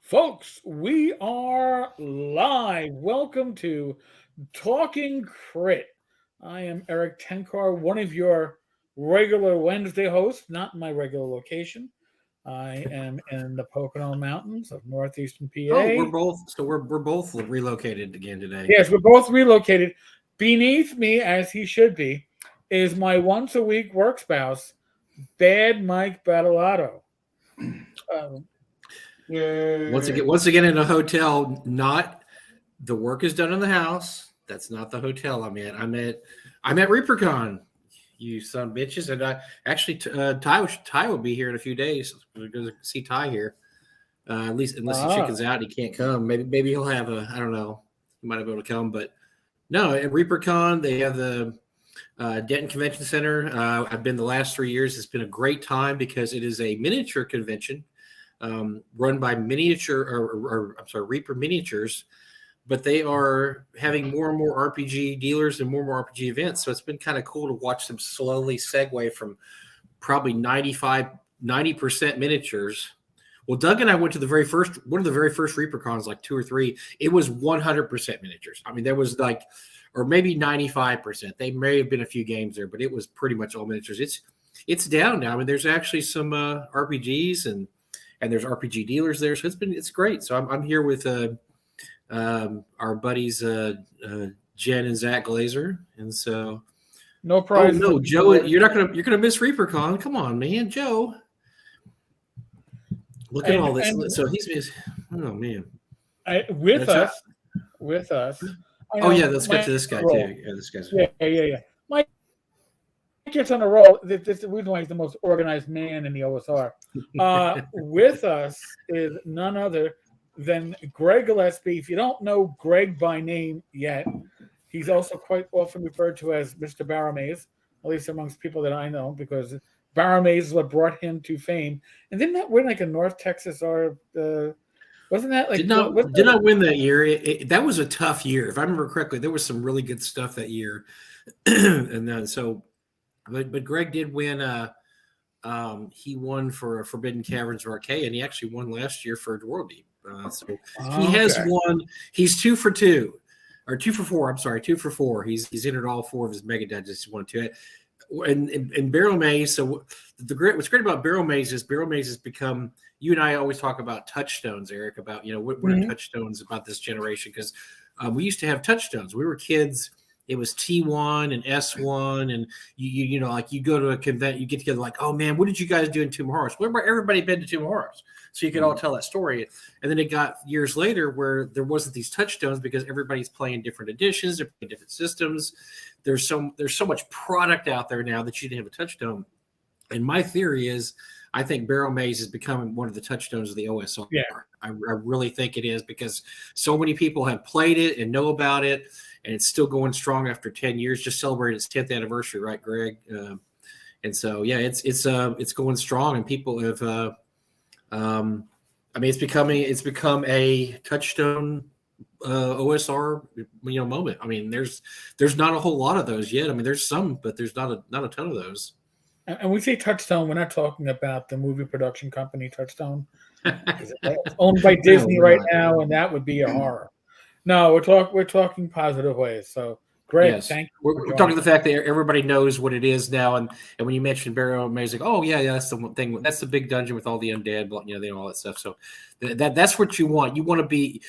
Folks, we are live. Welcome to Talking Crit. I am Eric Tenkar, one of your regular Wednesday hosts, not in my regular location. I am in the Pocono Mountains of northeastern Oh, PA. we're both relocated again today. Yes, we're both relocated. Beneath me, as he should be, is my once a week work spouse, Bad Mike Battalato. Um, Once again in a hotel. Not the work is done in the house. That's not the hotel I'm at. I'm at ReaperCon. You son of bitches, and I actually Ty will be here in a few days. We're going to see Ty here. At least unless he chickens out, he can't come. Maybe he'll have I don't know. He might be able to come, but no. At ReaperCon, they have the Denton Convention Center. I've been the last 3 years. It's been a great time because it is a miniature convention run by Reaper Miniatures, but they are having more and more RPG dealers and more RPG events. So it's been kind of cool to watch them slowly segue from probably 90% miniatures. Well, Doug and I went to one of the very first ReaperCons, like 2 or 3. It was 100% miniatures. I mean, there was or maybe 95%. They may have been a few games there, but it was pretty much all miniatures. It's down now. I mean, there's actually some RPGs and there's RPG dealers there, so it's great. So I'm here with our buddies Jen and Zach Glazer, and so no prize. Oh no, Joe, you're gonna miss ReaperCon. Come on, man, Joe. Look at all this. So he's missed. Oh man, with us. Oh yeah, let's get to this guy too. Yeah, this guy's. Yeah. Mike gets on a roll. This is the reason why he's the most organized man in the OSR. With us is none other than Greg Gillespie. If you don't know Greg by name yet, he's also quite often referred to as Mr. Barrowmaze, at least amongst people that I know, because Barrowmaze is what brought him to fame. And didn't that win like a North Texas or wasn't that like? Did not win that year. That was a tough year, if I remember correctly. There was some really good stuff that year, and then so. But Greg did win. He won for Forbidden Caverns of Arcade, and he actually won last year for World Deep. He has won. He's 2 for 2, or 2 for 4. I'm sorry, 2 for 4. He's entered all 4 of his mega digits. He won 2. And Barrowmaze. So what's great about Barrowmaze has become. You and I always talk about touchstones, Eric. About what are touchstones about this generation? Because we used to have touchstones. We were kids. It was T1 and S1, and you like you go to a convention, you get together like, oh man, what did you guys do in Tomb of Horrors? Where everybody been to Tomb of Horrors, so you could all tell that story. And then it got years later where there wasn't these touchstones because everybody's playing different editions, they're playing different systems. There's so much product out there now that you didn't have a touchstone. And my theory is, I think Barrowmaze is becoming one of the touchstones of the OSR. Yeah. I really think it is because so many people have played it and know about it. And it's still going strong after 10 years. Just celebrated its 10th anniversary, right, Greg? And so, yeah, it's going strong, and people have. It's become a touchstone OSR moment. I mean, there's not a whole lot of those yet. I mean, there's some, but there's not a ton of those. And we say Touchstone, we're not talking about the movie production company Touchstone. It's owned by Disney right now, and that would be a horror. No, we're talking positive ways. So great, yes. Thank you. We're talking the fact that everybody knows what it is now, and when you mentioned Barrowmaze, like, oh yeah, that's the one thing. That's the big dungeon with all the undead, all that stuff. So that's what you want. You want to be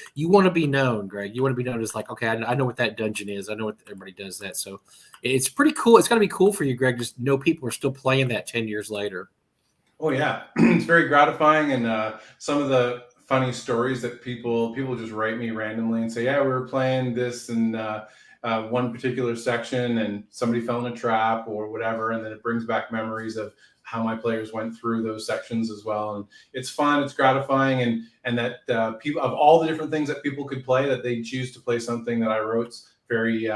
known, Greg. You want to be known as like, okay, I know what that dungeon is. I know what everybody does that. So it's pretty cool. It's got to be cool for you, Greg. Just know people are still playing that 10 years later. Oh yeah, it's very gratifying, and some of the funny stories that people just write me randomly and say, yeah, we were playing this in one particular section and somebody fell in a trap or whatever, and then it brings back memories of how my players went through those sections as well. And it's fun, it's gratifying, and that people of all the different things that people could play, that they choose to play something that I wrote's very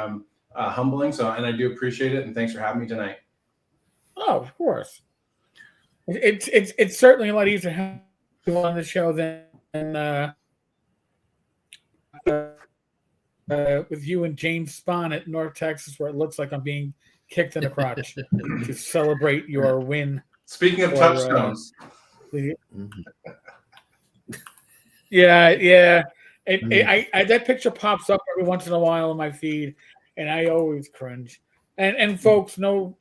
humbling. So, and I do appreciate it, and thanks for having me tonight. Oh, of course. It's certainly a lot easier to have you on the show than with you and James Spahn at North Texas, where it looks like I'm being kicked in the crotch to celebrate your win. Speaking of touchstones. Yeah. That picture pops up every once in a while in my feed, and I always cringe. And folks, no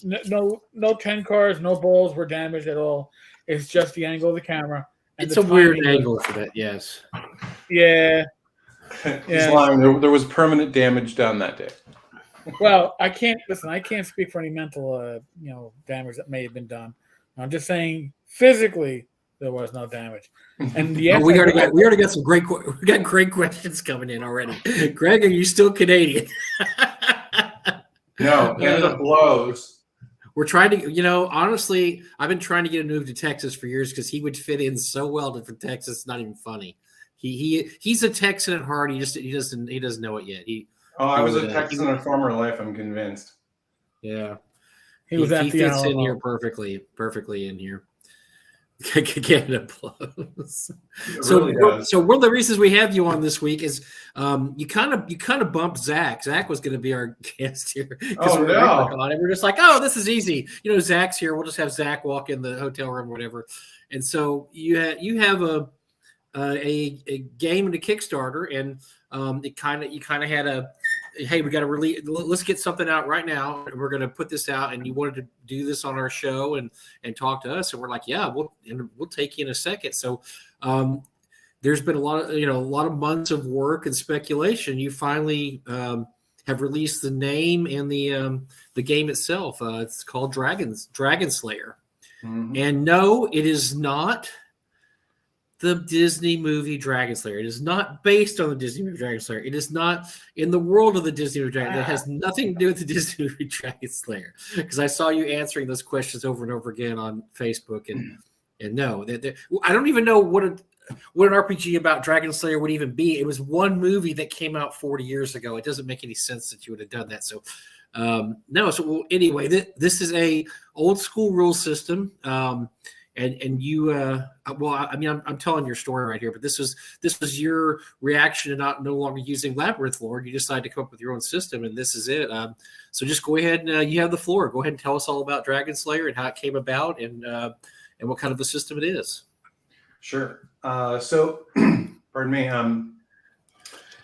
Tenkars, no balls were damaged at all. It's just the angle of the camera and It's the a weird timing. angle for that. Yes. Yeah. He's lying. There was permanent damage done that day. Well, I can't speak for any mental, damage that may have been done. I'm just saying physically there was no damage. And yes, we already got some great questions coming in already. Greg, are you still Canadian? No, Canada blows. We're trying to, honestly, I've been trying to get him to move to Texas for years because he would fit in so well to Texas. It's not even funny. He's a Texan at heart. He doesn't know it yet. I was a Texan in a former life. I'm convinced. Yeah, he fits in here perfectly in here. Canada blows. So one of the reasons we have you on this week is you kind of bumped Zach. Zach was going to be our guest here. Oh no! And we're just like, oh, this is easy. Zach's here. We'll just have Zach walk in the hotel room, or whatever. And so you have a game and a Kickstarter, and you kind of had a, hey, we got to release. Let's get something out right now. We're going to put this out, and you wanted to do this on our show and talk to us, and we're like, yeah, we'll take you in a second. So, there's been a lot of months of work and speculation. You finally have released the name and the game itself. It's called Dragon Slayer, and no, it is not the Disney movie Dragon Slayer. It is not based on the Disney movie Dragon Slayer. It is not in the world of the Disney movie Dragon Slayer. It has nothing to do with the Disney movie Dragon Slayer. Because I saw you answering those questions over and over again on Facebook, and no, I don't even know what an RPG about Dragon Slayer would even be. It was one movie that came out 40 years ago. It doesn't make any sense that you would have done that. So no. So anyway, this is a old school rule system. And you, I'm telling your story right here, but this was your reaction to no longer using Labyrinth Lord. You decided to come up with your own system, and this is it. So just go ahead and you have the floor. Go ahead and tell us all about Dragon Slayer and how it came about, and what kind of a system it is. Sure. So, pardon me.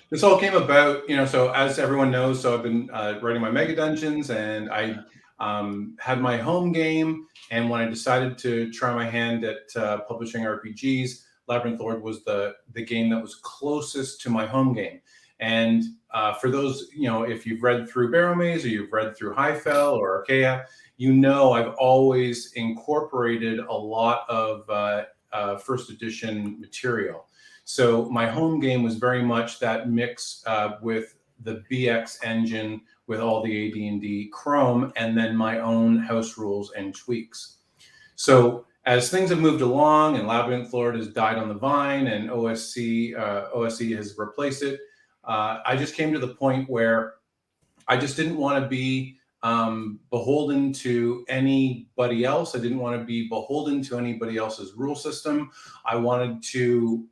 This all came about, so as everyone knows, so I've been writing my Mega Dungeons, and I had my home game. And when I decided to try my hand at publishing RPGs, Labyrinth Lord was the game that was closest to my home game. And for those, if you've read through Barrowmaze or you've read through Highfell or Archaea, I've always incorporated a lot of first edition material. So my home game was very much that mix with the BX engine, with all the AD&D Chrome, and then my own house rules and tweaks. So as things have moved along and Labyrinth Lord has died on the vine and OSE has replaced it, I just came to the point where I just didn't want to be beholden to anybody else. I didn't want to be beholden to anybody else's rule system. I wanted to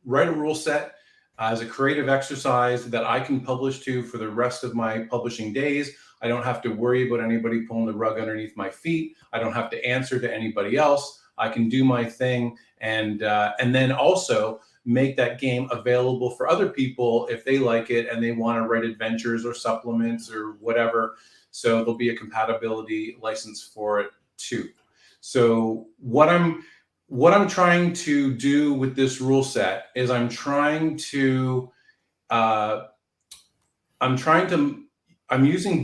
write a rule set as a creative exercise that I can publish to for the rest of my publishing days. I don't have to worry about anybody pulling the rug underneath my feet. I don't have to answer to anybody else. I can do my thing, and then also make that game available for other people if they like it and they want to write adventures or supplements or whatever. So there'll be a compatibility license for it too. So what I'm trying to do with this rule set is I'm using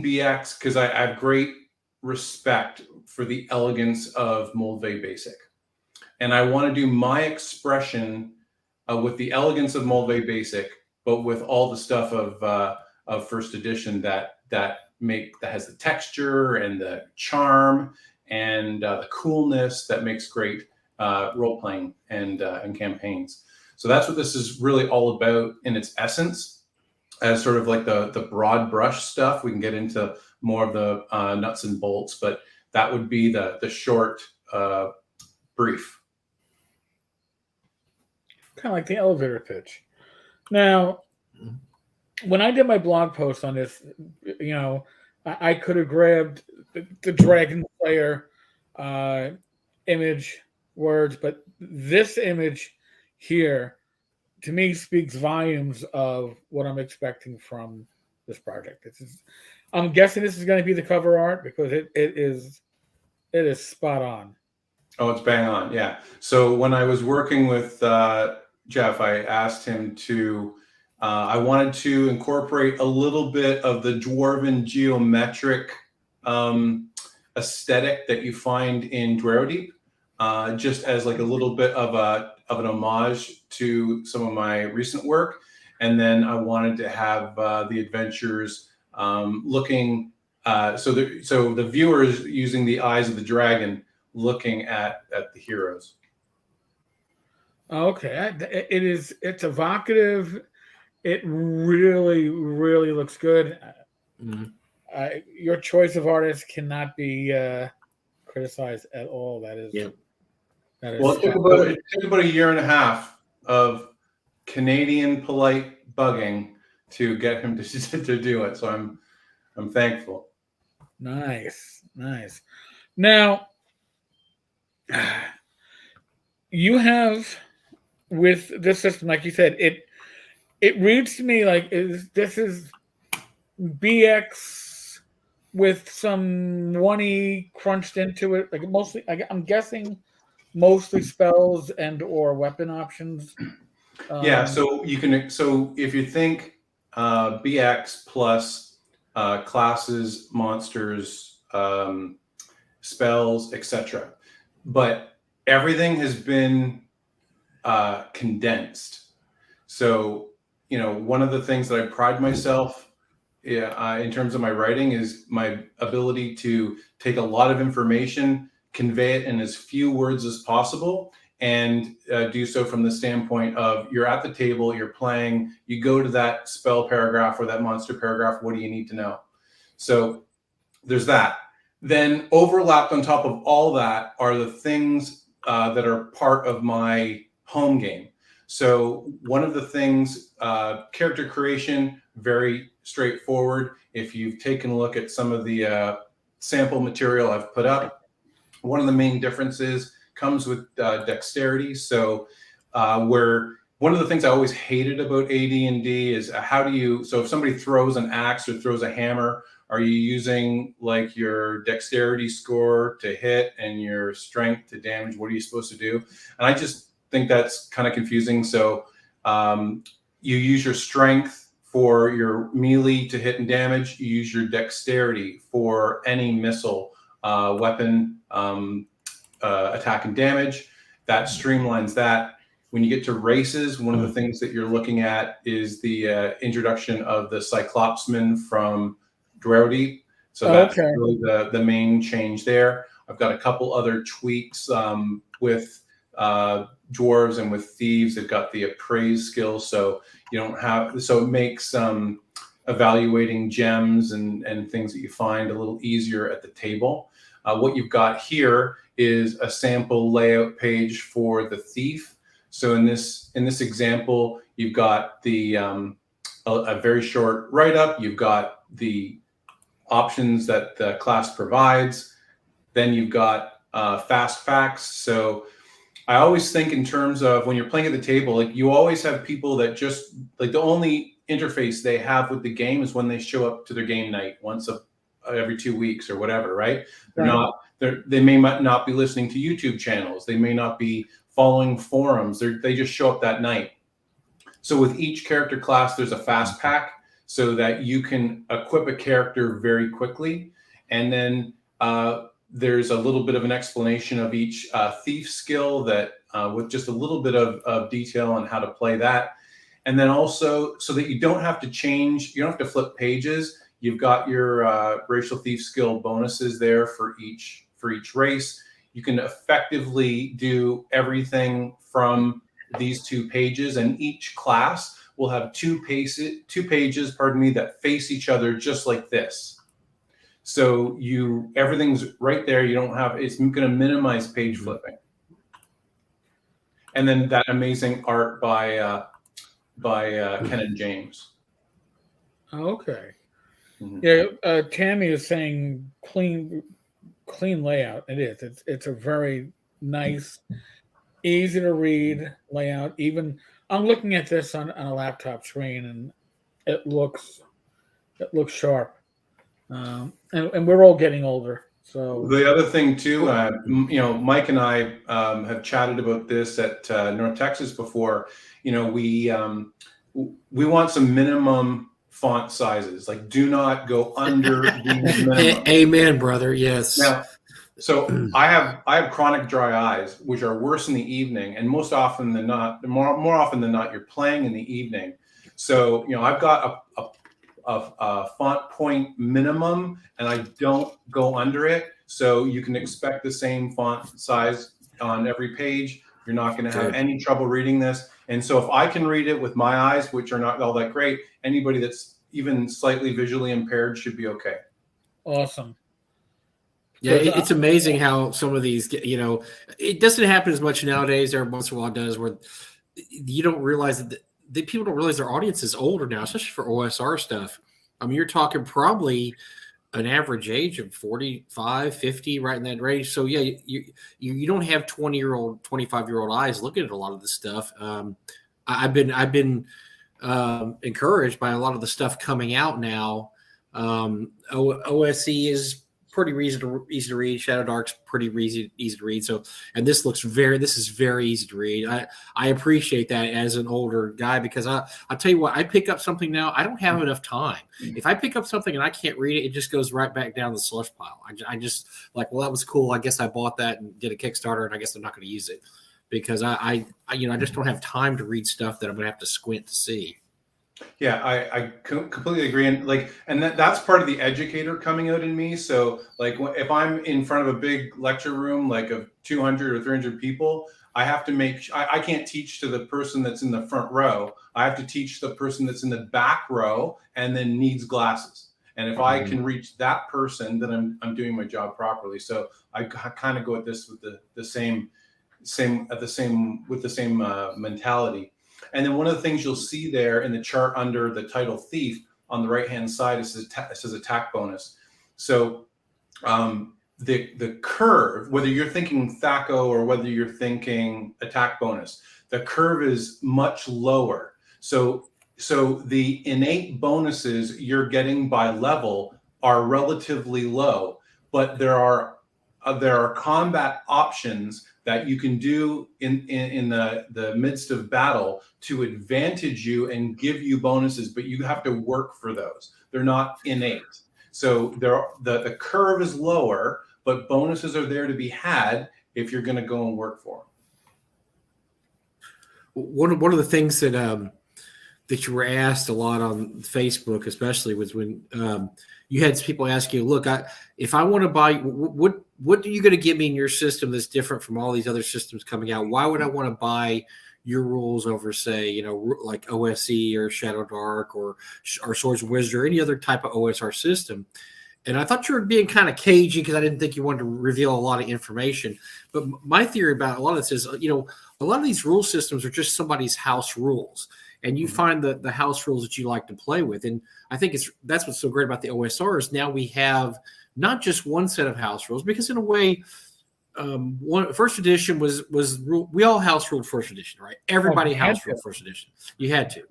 BX because I have great respect for the elegance of Moldvay Basic. And I want to do my expression with the elegance of Moldvay Basic, but with all the stuff of first edition that has the texture and the charm and the coolness that makes great role playing and campaigns. So that's what this is really all about in its essence. As sort of like the broad brush stuff, we can get into more of the nuts and bolts, but that would be the short brief. Kind of like the elevator pitch. Now, when I did my blog post on this, I could have grabbed the Dragon Slayer image words, but this image here, to me, speaks volumes of what I'm expecting from this project. I'm guessing this is going to be the cover art because it is spot on. Oh, it's bang on. Yeah. So when I was working with Jeff, I asked him to, I wanted to incorporate a little bit of the dwarven geometric aesthetic that you find in Dwarowdeep, just as like a little bit of an homage to some of my recent work. And then I wanted to have the adventures looking, so the viewer is using the eyes of the dragon, looking at the heroes. Okay, it's evocative. It really, really looks good. Your choice of artists cannot be criticized at all. That is, Well, it took about a year and a half of Canadian polite bugging to get him to do it. So I'm thankful. Nice. Now, you have, with this system, like you said, it reads to me like this is BX with some 1E crunched into it. Like mostly, I'm guessing mostly spells and or weapon options. Yeah. So if you think BX plus classes, monsters, spells, etc., but everything has been condensed. So, one of the things that I pride myself in terms of my writing is my ability to take a lot of information, convey it in as few words as possible, and do so from the standpoint of you're at the table, you're playing, you go to that spell paragraph or that monster paragraph, what do you need to know? So there's that. Then overlapped on top of all that are the things that are part of my home game. So one of the things, character creation, very straightforward. If you've taken a look at some of the sample material I've put up, one of the main differences comes with dexterity. So where one of the things I always hated about AD&D is so if somebody throws an axe or throws a hammer, are you using like your dexterity score to hit and your strength to damage? What are you supposed to do? And I just think that's kind of confusing. So you use your strength for your melee to hit and damage. You use your dexterity for any missile, weapon, attack and damage. That streamlines that. When you get to races, one of the things that you're looking at is the introduction of the Cyclopsman from Dwarowdeep. So that's really the main change there. I've got a couple other tweaks with dwarves and with thieves. They've got the appraise skill, so it makes evaluating gems and things that you find a little easier at the table. What you've got here is a sample layout page for the thief. So in this example, you've got the a very short write-up. You've got the options that the class provides. Then you've got fast facts. So I always think in terms of when you're playing at the table, like you always have people that just like the only interface they have with the game is when they show up to their game night once every 2 weeks or whatever, right? They may not be listening to YouTube channels. They may not be following forums. They just show up that night. So with each character class, there's a fast pack so that you can equip a character very quickly. And then there's a little bit of an explanation of each thief skill that with just a little bit of detail on how to play that. And then also so that you don't have to change, you don't have to flip pages. You've got your racial thief skill bonuses there for each race. You can effectively do everything from these 2 pages, and each class will have 2 pages, that face each other just like this. So everything's right there. It's going to minimize page flipping. And then that amazing art by Ken and James. Okay. Mm-hmm. Yeah, Tammy is saying clean layout. It is. It's a very nice, easy to read layout. Even I'm looking at this on a laptop screen, and it looks sharp. And we're all getting older, so The other thing too, Mike and I have chatted about this at North Texas before. We want some minimum font sizes. Like, do not go under these minimum. Amen, brother. Yes. Now, so I have chronic dry eyes, which are worse in the evening, and most often than not, more often than not, you're playing in the evening. So I've got a font point minimum, and I don't go under it. So you can expect the same font size on every page. You're not going to have any trouble reading this. And so if I can read it with my eyes, which are not all that great, anybody that's even slightly visually impaired should be okay. Awesome. Yeah, it's amazing how some of these, it doesn't happen as much nowadays. Every once in a while it does, where you don't realize that people don't realize their audience is older now, especially for OSR stuff. I mean, you're talking probably an average age of 45, 50, right in that range. So yeah, you don't have 20-year-old, 25-year-old eyes looking at a lot of this stuff. I've been encouraged by a lot of the stuff coming out now. OSE is pretty easy to read. Shadow Dark's pretty easy to read. So, and this is very easy to read. I appreciate that as an older guy, because I'll tell you what, I pick up something now, I don't have enough time. If I pick up something and I can't read it, it just goes right back down the slush pile. I just like, well, that was cool. I guess I bought that and did a Kickstarter, and I guess I'm not going to use it because I just don't have time to read stuff that I'm going to have to squint to see. Yeah, I completely agree, and that's part of the educator coming out in me. So like, if I'm in front of a big lecture room, like of 200 or 300 people, I have to I can't teach to the person that's in the front row. I have to teach the person that's in the back row and then needs glasses. And if I can reach that person, then I'm doing my job properly. So I kind of go at this with the same mentality. And then one of the things you'll see there in the chart under the title Thief on the right-hand side, it says attack bonus. So the curve, whether you're thinking THAC0 or whether you're thinking attack bonus, the curve is much lower. So the innate bonuses you're getting by level are relatively low, but there are combat options that you can do in the midst of battle to advantage you and give you bonuses, but you have to work for those. They're not innate. So the curve is lower, but bonuses are there to be had if you're going to go and work for them. One of the things that you were asked a lot on Facebook, especially, was when you had people ask you, look, if I want to buy, what are you going to give me in your system that's different from all these other systems coming out? Why would I want to buy your rules over, say, like OSE or Shadow Dark or Swords and Wizards or any other type of OSR system? And I thought you were being kind of cagey because I didn't think you wanted to reveal a lot of information. But my theory about a lot of this is, a lot of these rule systems are just somebody's house rules. And you find the house rules that you like to play with. And I think that's what's so great about the OSR is now we have not just one set of house rules, because in a way, first edition was we all house ruled first edition, right? Everybody house ruled first edition. You had to.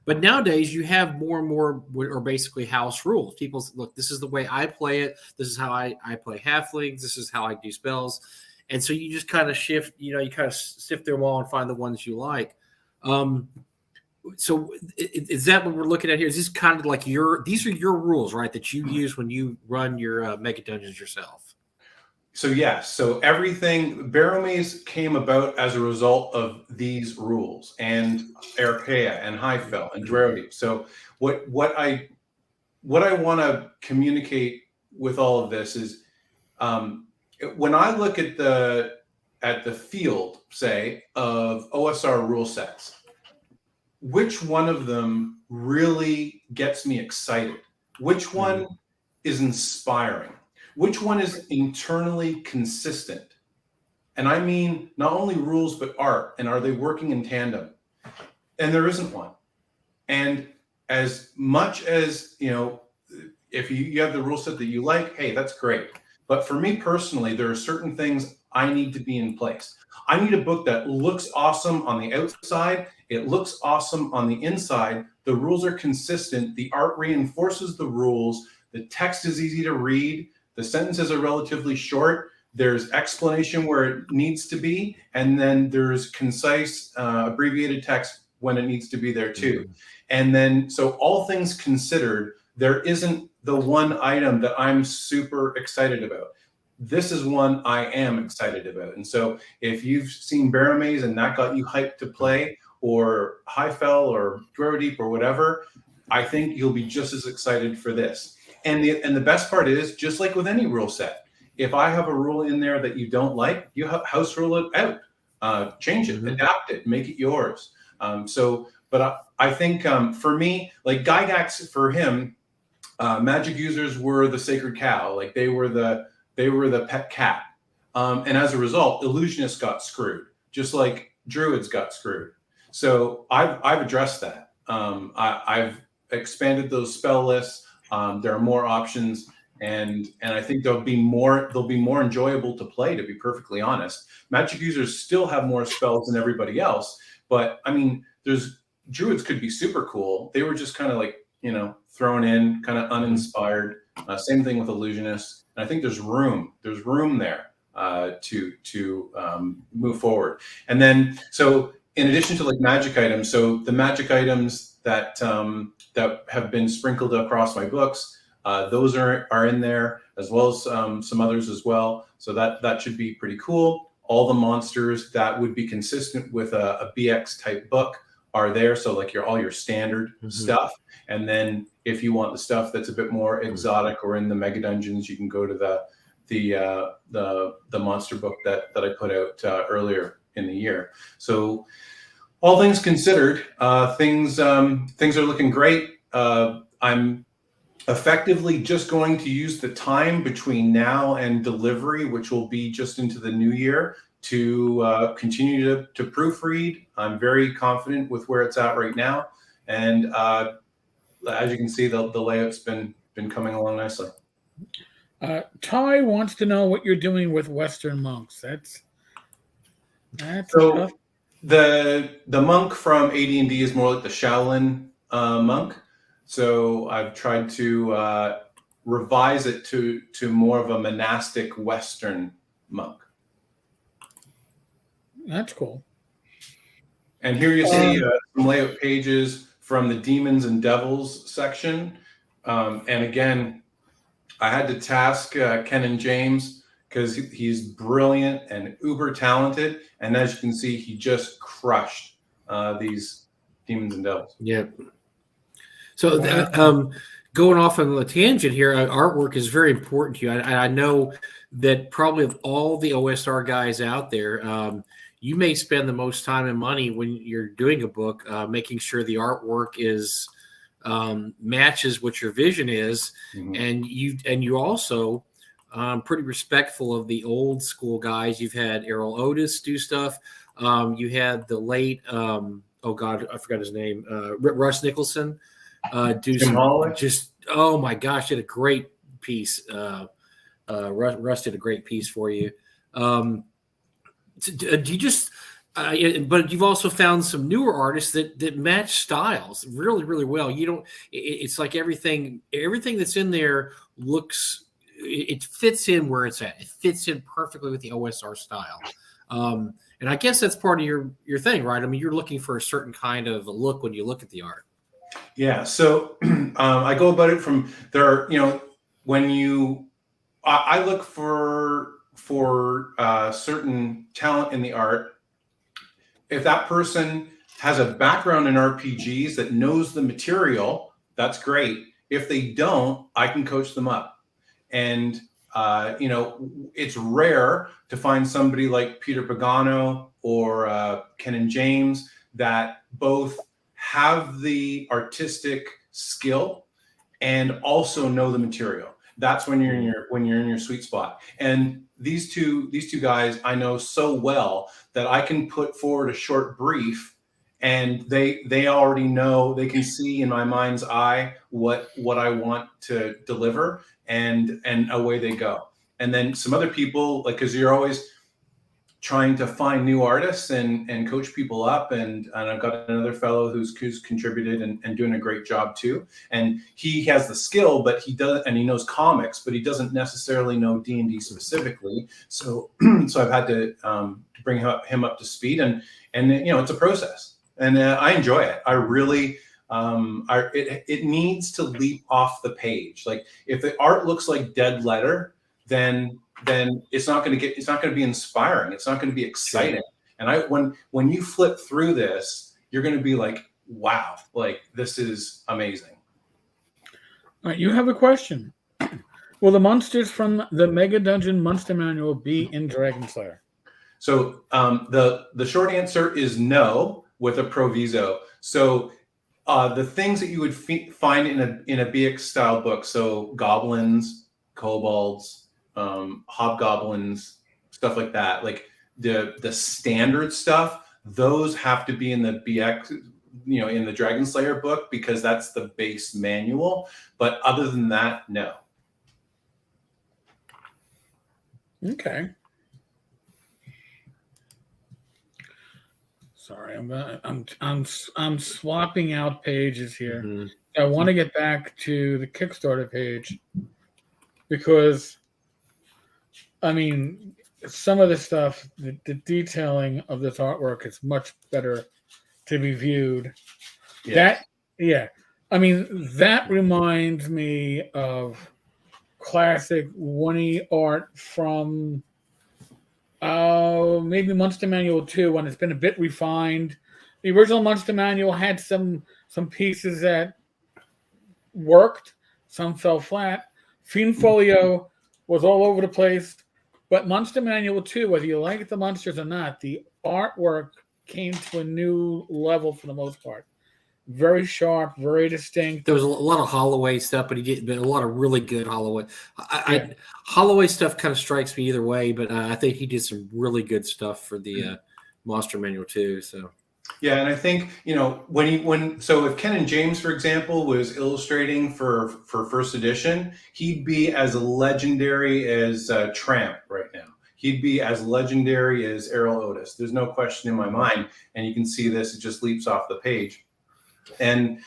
But nowadays you have more and more are basically house rules. People look, this is the way I play it. This is how I play halflings. This is how I do spells. And so you just kind of shift, you kind of sift through them all and find the ones you like. So is that what we're looking at here? Is this kind of like these are your rules, right? That you use when you run your Mega Dungeons yourself? So yes. So everything, Barrowmaze came about as a result of these rules, and Archaea and Highfell and Drowdy. So what I want to communicate with all of this is, when I look at the field, say, of OSR rule sets, which one of them really gets me excited? Which one is inspiring? Which one is internally consistent? And I mean not only rules, but art. And are they working in tandem? And there isn't one. And as much as, if you have the rule set that you like, hey, that's great. But for me personally, there are certain things I need to be in place. I need a book that looks awesome on the outside. It looks awesome on the inside. The rules are consistent. The art reinforces the rules. The text is easy to read. The sentences are relatively short. There's explanation where it needs to be. And then there's concise, abbreviated text when it needs to be there too. Mm-hmm. And then, so all things considered, there isn't the one item that I'm super excited about. This is one I am excited about. And so if you've seen Barrowmaze and that got you hyped to play, or Highfell or Grow Deep or whatever, I think you'll be just as excited for this. And the best part is, just like with any rule set, if I have a rule in there that you don't like, you house rule it out, change it, adapt it, make it yours. But I think for me, like Gygax, for him, magic users were the sacred cow. Like they were the pet cat. And as a result, illusionists got screwed, just like druids got screwed. So I've addressed that. I've expanded those spell lists. There are more options, and I think they'll be more enjoyable to play, to be perfectly honest. Magic users still have more spells than everybody else, but I mean, druids could be super cool. They were just kind of like, thrown in, kind of uninspired. Same thing with illusionists. And I think there's room there to move forward. And then, so in addition to like magic items, so the magic items that have been sprinkled across my books, those are in there, as well as some others as well. So that should be pretty cool. All the monsters that would be consistent with a BX type book are there. So like all your standard stuff. And then if you want the stuff that's a bit more exotic or in the mega dungeons, you can go to the monster book that I put out earlier in the year. So all things considered, things are looking great. I'm effectively just going to use the time between now and delivery, which will be just into the new year, to continue to proofread. I'm very confident with where it's at right now. And as you can see, the layout's been coming along nicely. Ty wants to know what you're doing with Western monks. That's so tough. The monk from AD&D is more like the Shaolin monk. So I've tried to revise it to more of a monastic Western monk. That's cool. And here you see some layout pages from the Demons and Devils section. And again, I had to task Ken and James because he's brilliant and uber talented. And as you can see, he just crushed these Demons and Devils. Yep. So going off on a tangent here, artwork is very important to you. I know that probably of all the OSR guys out there, you may spend the most time and money when you're doing a book, making sure the artwork is matches what your vision is, and you also pretty respectful of the old school guys. You've had Errol Otis do stuff. You had the late oh God, I forgot his name, Russ Nicholson. Do some, just oh my gosh, did a great piece. Russ did a great piece for you. Do you just? But you've also found some newer artists that match styles really, really well. You don't. It's like everything that's in there looks. It fits in where it's at. It fits in perfectly with the OSR style. And I guess that's part of your thing, right? I mean, you're looking for a certain kind of a look when you look at the art. Yeah. So I go about it from there. When I look for certain talent in the art. If that person has a background in RPGs that knows the material, that's great. If they don't, I can coach them up. And it's rare to find somebody like Peter Pagano or Ken and James that both have the artistic skill and also know the material. That's when you're in your sweet spot. And these two guys I know so well that I can put forward a short brief, and they already know. They can see in my mind's eye what I want to deliver, and away they go. And then some other people, like, because you're always trying to find new artists and coach people up. And I've got another fellow who's contributed and doing a great job too. And he has the skill, but he knows comics, but he doesn't necessarily know D&D specifically. So I've had to bring him up to speed, and it's a process, and I enjoy it. I really. It needs to leap off the page. Like if the art looks like dead letter, then it's not going to be inspiring. It's not going to be exciting. And when you flip through this, you're going to be like, wow, like this is amazing. All right, you have a question. Will the monsters from the Mega Dungeon Monster Manual be in Dragon Slayer? So the short answer is no, with a proviso. So the things that you would find in a BX style book, so goblins, kobolds, hobgoblins, stuff like that, like the standard stuff, those have to be in the BX, in the Dragon Slayer book, because that's the base manual. But other than that, no. Okay. Sorry, I'm swapping out pages here. Mm-hmm. I want to get back to the Kickstarter page, because I mean, some of the stuff, the detailing of this artwork is much better to be viewed. Yes. I mean, that reminds me of classic one-y art from maybe Monster Manual 2, when it's been a bit refined. The original Monster Manual had some pieces that worked, some fell flat. Fiend Folio was all over the place. But Monster Manual 2, whether you like the monsters or not, the artwork came to a new level for the most part. Very sharp, very distinct. There was a lot of Holloway stuff, but a lot of really good Holloway. Holloway stuff kind of strikes me either way, but I think he did some really good stuff for the Monster Manual too. So yeah, and I think so if Ken and James, for example, was illustrating for first edition, he'd be as legendary as Tramp right now. He'd be as legendary as Errol Otis. There's no question in my mind, and you can see this; it just leaps off the page. And,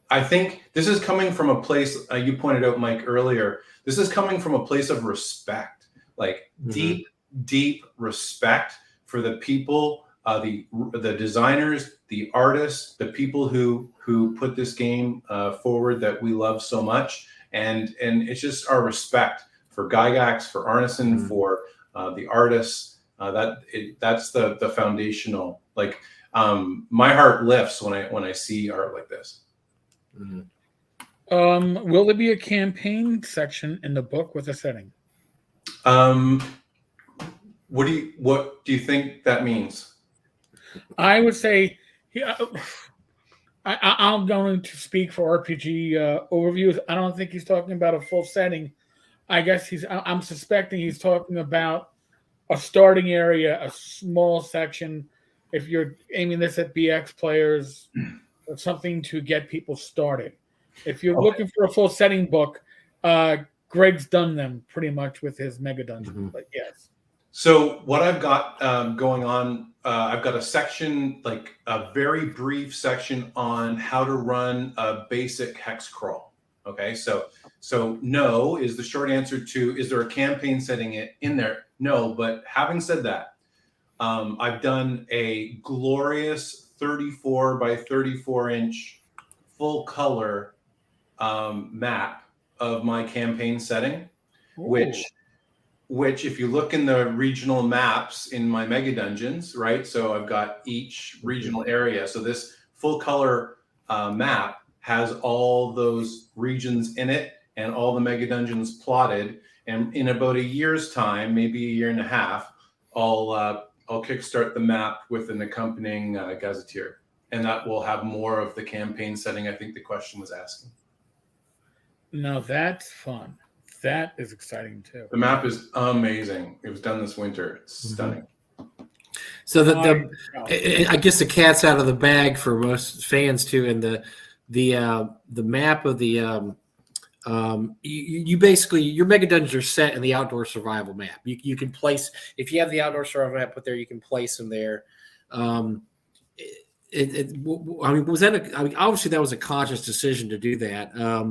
I think this is coming from a place, you pointed out, Mike, earlier, this is coming from a place of respect, like deep, deep respect for the people, the designers, the artists, the people who put this game forward that we love so much. And it's just our respect for Gygax, for Arneson, for the artists. That's the foundational, like, my heart lifts when I see art like this. Mm-hmm. Will there be a campaign section in the book with a setting? What do you think that means? I would say, I'm going to speak for RPG overviews. I don't think he's talking about a full setting. I guess I'm suspecting he's talking about a starting area, a small section. If you're aiming this at BX players, something to get people started. If you're looking for a full setting book, Greg's done them pretty much with his Mega Dungeon. But yes. So what I've got going on, I've got a section, like a very brief section on how to run a basic hex crawl. Okay, so no is the short answer to, is there a campaign setting in there? No, but having said that, I've done a glorious 34 by 34 inch full color map of my campaign setting, which if you look in the regional maps in my Mega Dungeons, right? So I've got each regional area. So this full color map has all those regions in it and all the Mega Dungeons plotted. And in about a year's time, maybe a year and a half, I'll kickstart the map with an accompanying gazetteer, and that will have more of the campaign setting I think the question was asking. Now that's fun. That is exciting too. The map is amazing. It was done this winter. It's stunning. So I guess the cat's out of the bag for most fans too, and the map of the you basically your mega dungeons are set in the outdoor survival map. You can place if you have the outdoor survival map put there, you can place them there. I mean, was that I mean, obviously that was a conscious decision to do that. I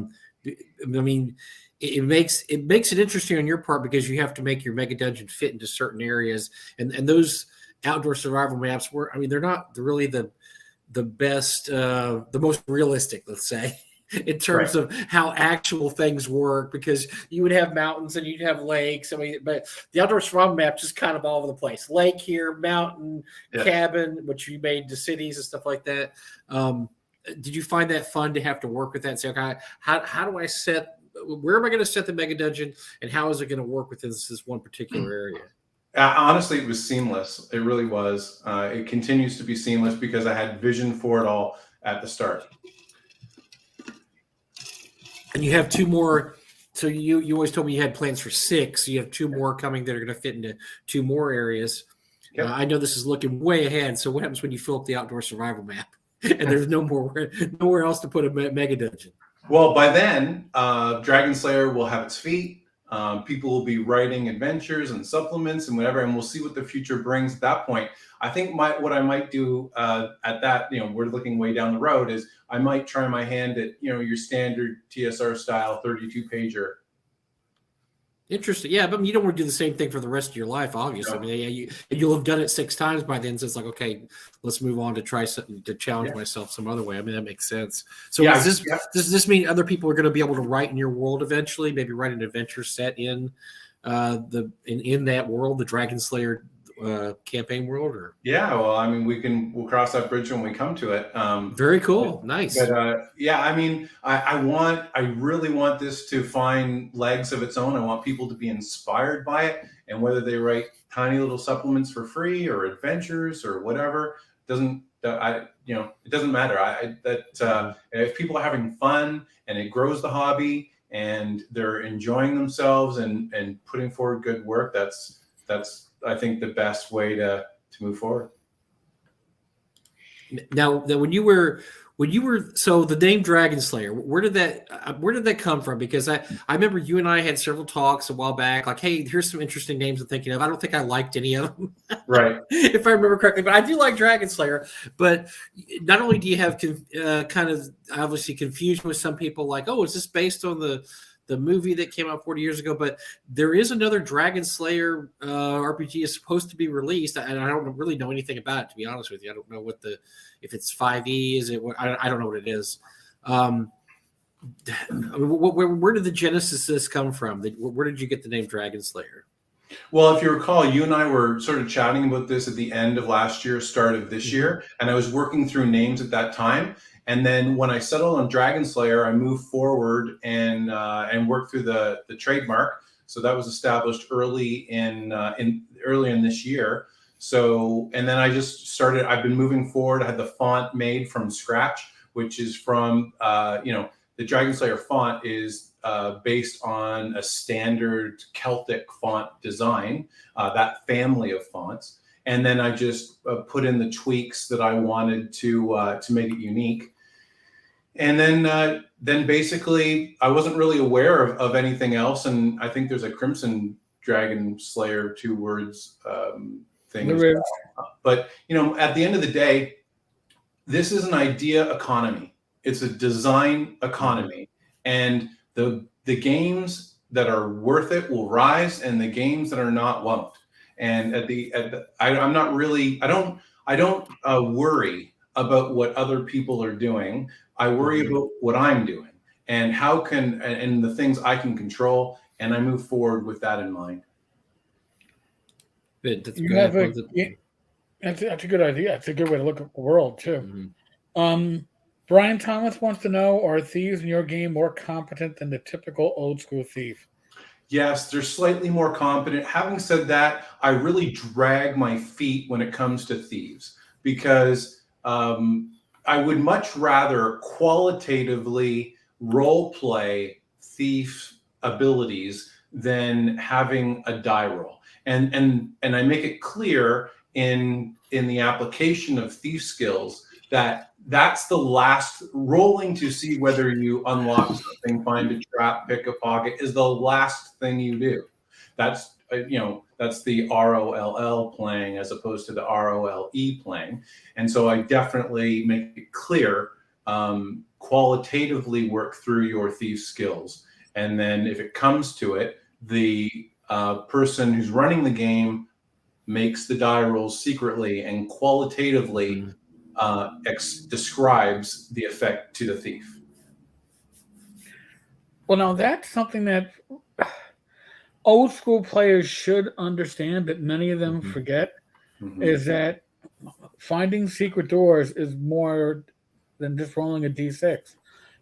mean, it makes it interesting on your part because you have to make your mega dungeon fit into certain areas, and those outdoor survival maps were. I mean, they're really the best, the most realistic, let's say, in terms of how actual things work, because you would have mountains and you'd have lakes. I mean, but the outdoor survival map just kind of all over the place. Lake here, mountain, cabin, which you made to cities and stuff like that. Did you find that fun to have to work with that and say, okay, how do I where am I going to set the mega dungeon and how is it going to work within this one particular area? Honestly, it was seamless. It really was. It continues to be seamless because I had vision for it all at the start. And you have 2 more. So you always told me you had plans for 6. So you have 2 more coming that are going to fit into 2 more areas. Yep. I know this is looking way ahead. So what happens when you fill up the outdoor survival map and there's nowhere else to put a mega dungeon? Well, by then, Dragon Slayer will have its feet. People will be writing adventures and supplements and whatever, and we'll see what the future brings at that point. I think what I might do at that, we're looking way down the road, is I might try my hand at, your standard TSR style 32 pager. Interesting. Yeah, but you don't want to do the same thing for the rest of your life, obviously. No. I mean, you'll have done it 6 times by then. So it's like, okay, let's move on to try something to challenge myself some other way. I mean, that makes sense. So does this mean other people are going to be able to write in your world eventually? Maybe write an adventure set in that world, the Dragon Slayer campaign world? Or well, I mean, we'll cross that bridge when we come to it. Very cool. Nice. But I mean, I really want this to find legs of its own. I want people to be inspired by it, and whether they write tiny little supplements for free or adventures or whatever, it doesn't matter. If people are having fun and it grows the hobby and they're enjoying themselves and putting forward good work, that's I think the best way to move forward. Now when you were so the name Dragon Slayer, where did that come from? Because I remember you and I had several talks a while back, like, hey, here's some interesting names I'm thinking of. I don't think I liked any of them, right? If I remember correctly, but I do like Dragon Slayer. But not only do you have kind of obviously confusion with some people, like, oh, is this based on the movie that came out 40 years ago, but there is another Dragon Slayer RPG is supposed to be released, and I don't really know anything about it, to be honest with you. I don't know if it's 5e, is it? I don't know what it is. Where did the genesis of this come from? Where did you get the name Dragon Slayer? Well, if you recall, you and I were sort of chatting about this at the end of last year, start of this year, and I was working through names at that time. And then when I settled on Dragon Slayer, I moved forward and worked through the trademark. So that was established early in this year. So, and then I just started. I've been moving forward. I had the font made from scratch, which is from the Dragon Slayer font is based on a standard Celtic font design, that family of fonts. And then I just put in the tweaks that I wanted to make it unique. And then basically I wasn't really aware of anything else. And I think there's a Crimson Dragon Slayer 2 words thing. But, at the end of the day, this is an idea economy. It's a design economy. And the games that are worth it will rise, and the games that are not won't. And I'm not really, I don't worry about what other people are doing. I worry about what I'm doing and and the things I can control, and I move forward with that in mind. Good. That's a good idea. It's a good way to look at the world too. Brian Thomas wants to know: are thieves in your game more competent than the typical old school thief? Yes, they're slightly more competent. Having said that, I really drag my feet when it comes to thieves because I would much rather qualitatively role play thief abilities than having a die roll. And I make it clear in the application of thief skills that's the last rolling to see whether you unlock something, find a trap, pick a pocket is the last thing you do. That's that's the ROLL playing as opposed to the ROLE playing. And so I definitely make it clear, qualitatively work through your thief skills. And then if it comes to it, the person who's running the game makes the die rolls secretly and qualitatively describes the effect to the thief. Well, now that's something that old school players should understand, but many of them forget, is that finding secret doors is more than just rolling a d6.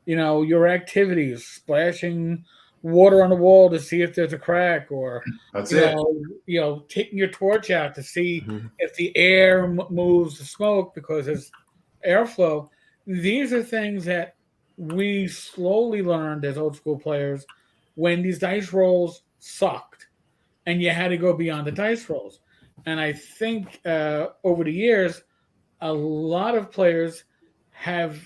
Your activities, splashing water on the wall to see if there's a crack, or taking your torch out to see if the air moves the smoke because there's airflow. These are things that we slowly learned as old school players when these dice rolls sucked and you had to go beyond the dice rolls. And I think over the years, a lot of players have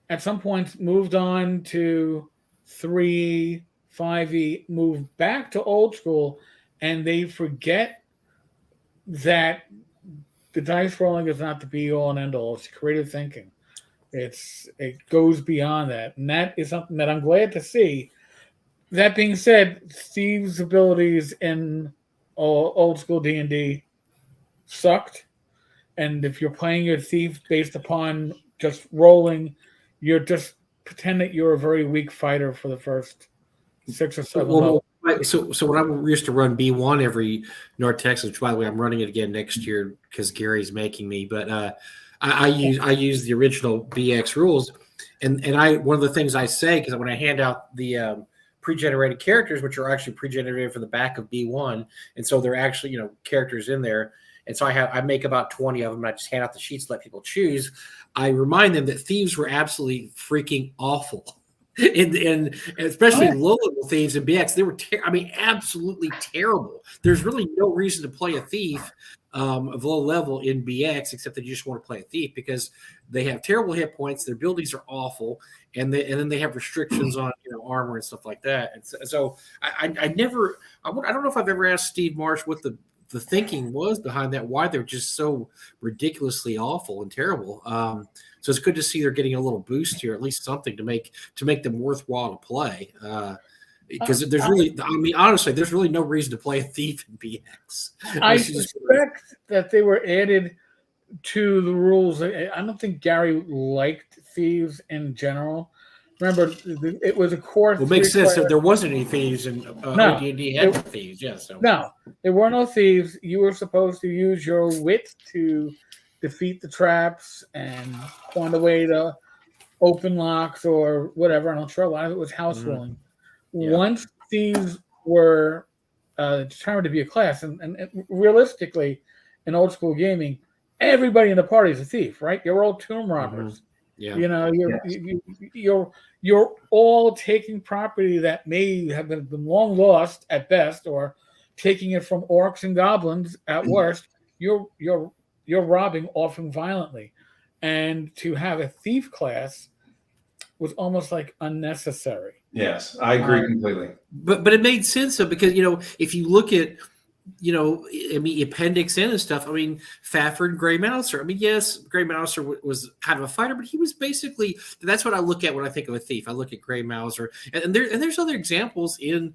at some points moved on to 3E, 5E, moved back to old school, and they forget that the dice rolling is not the be all and end all. It's creative thinking. It goes beyond that, and that is something that I'm glad to see. That being said, Steve's abilities in old school D&D sucked, and if you're playing your thief based upon just rolling, you're just pretend that you're a very weak fighter for the first 6 or 7 levels. So when I used to run B1 every North Texas, which by the way I'm running it again next year because Gary's making me, but I use the original BX rules, and I one of the things I say, because when I hand out the pre-generated characters, which are actually pre-generated for the back of B1, and so they're actually characters in there, and so I make about 20 of them. And I just hand out the sheets, let people choose. I remind them that thieves were absolutely freaking awful. And especially low-level thieves in BX, they were absolutely terrible. There's really no reason to play a thief of low level in BX except that you just want to play a thief because they have terrible hit points, their abilities are awful, and then they have restrictions on armor and stuff like that. And so I don't know if I've ever asked Steve Marsh what the thinking was behind that, why they're just so ridiculously awful and terrible. So it's good to see they're getting a little boost here, at least something to make them worthwhile to play. Because there's honestly, there's really no reason to play a thief in BX. I suspect that they were added to the rules. I don't think Gary liked thieves in general. Remember, it was a core. Well, it makes sense that there wasn't any thieves in D&D had thieves. Yeah, so. No, there were no thieves. You were supposed to use your wit to defeat the traps and find a way to open locks or whatever. I'm not sure a lot of it was house ruling. Yeah. Once thieves were determined to be a class, and realistically, in old school gaming, everybody in the party is a thief, right? You're all tomb robbers. Yeah. You're all taking property that may have been long lost at best, or taking it from orcs and goblins at worst. You're robbing often violently, and to have a thief class was almost like unnecessary. Yes, I agree completely. But it made sense though, because if you look at Appendix N and stuff. Fafford, Gray Mouser. yes, Gray Mouser was kind of a fighter, but he was basically, that's what I look at when I think of a thief. I look at Gray Mouser, and there's other examples in.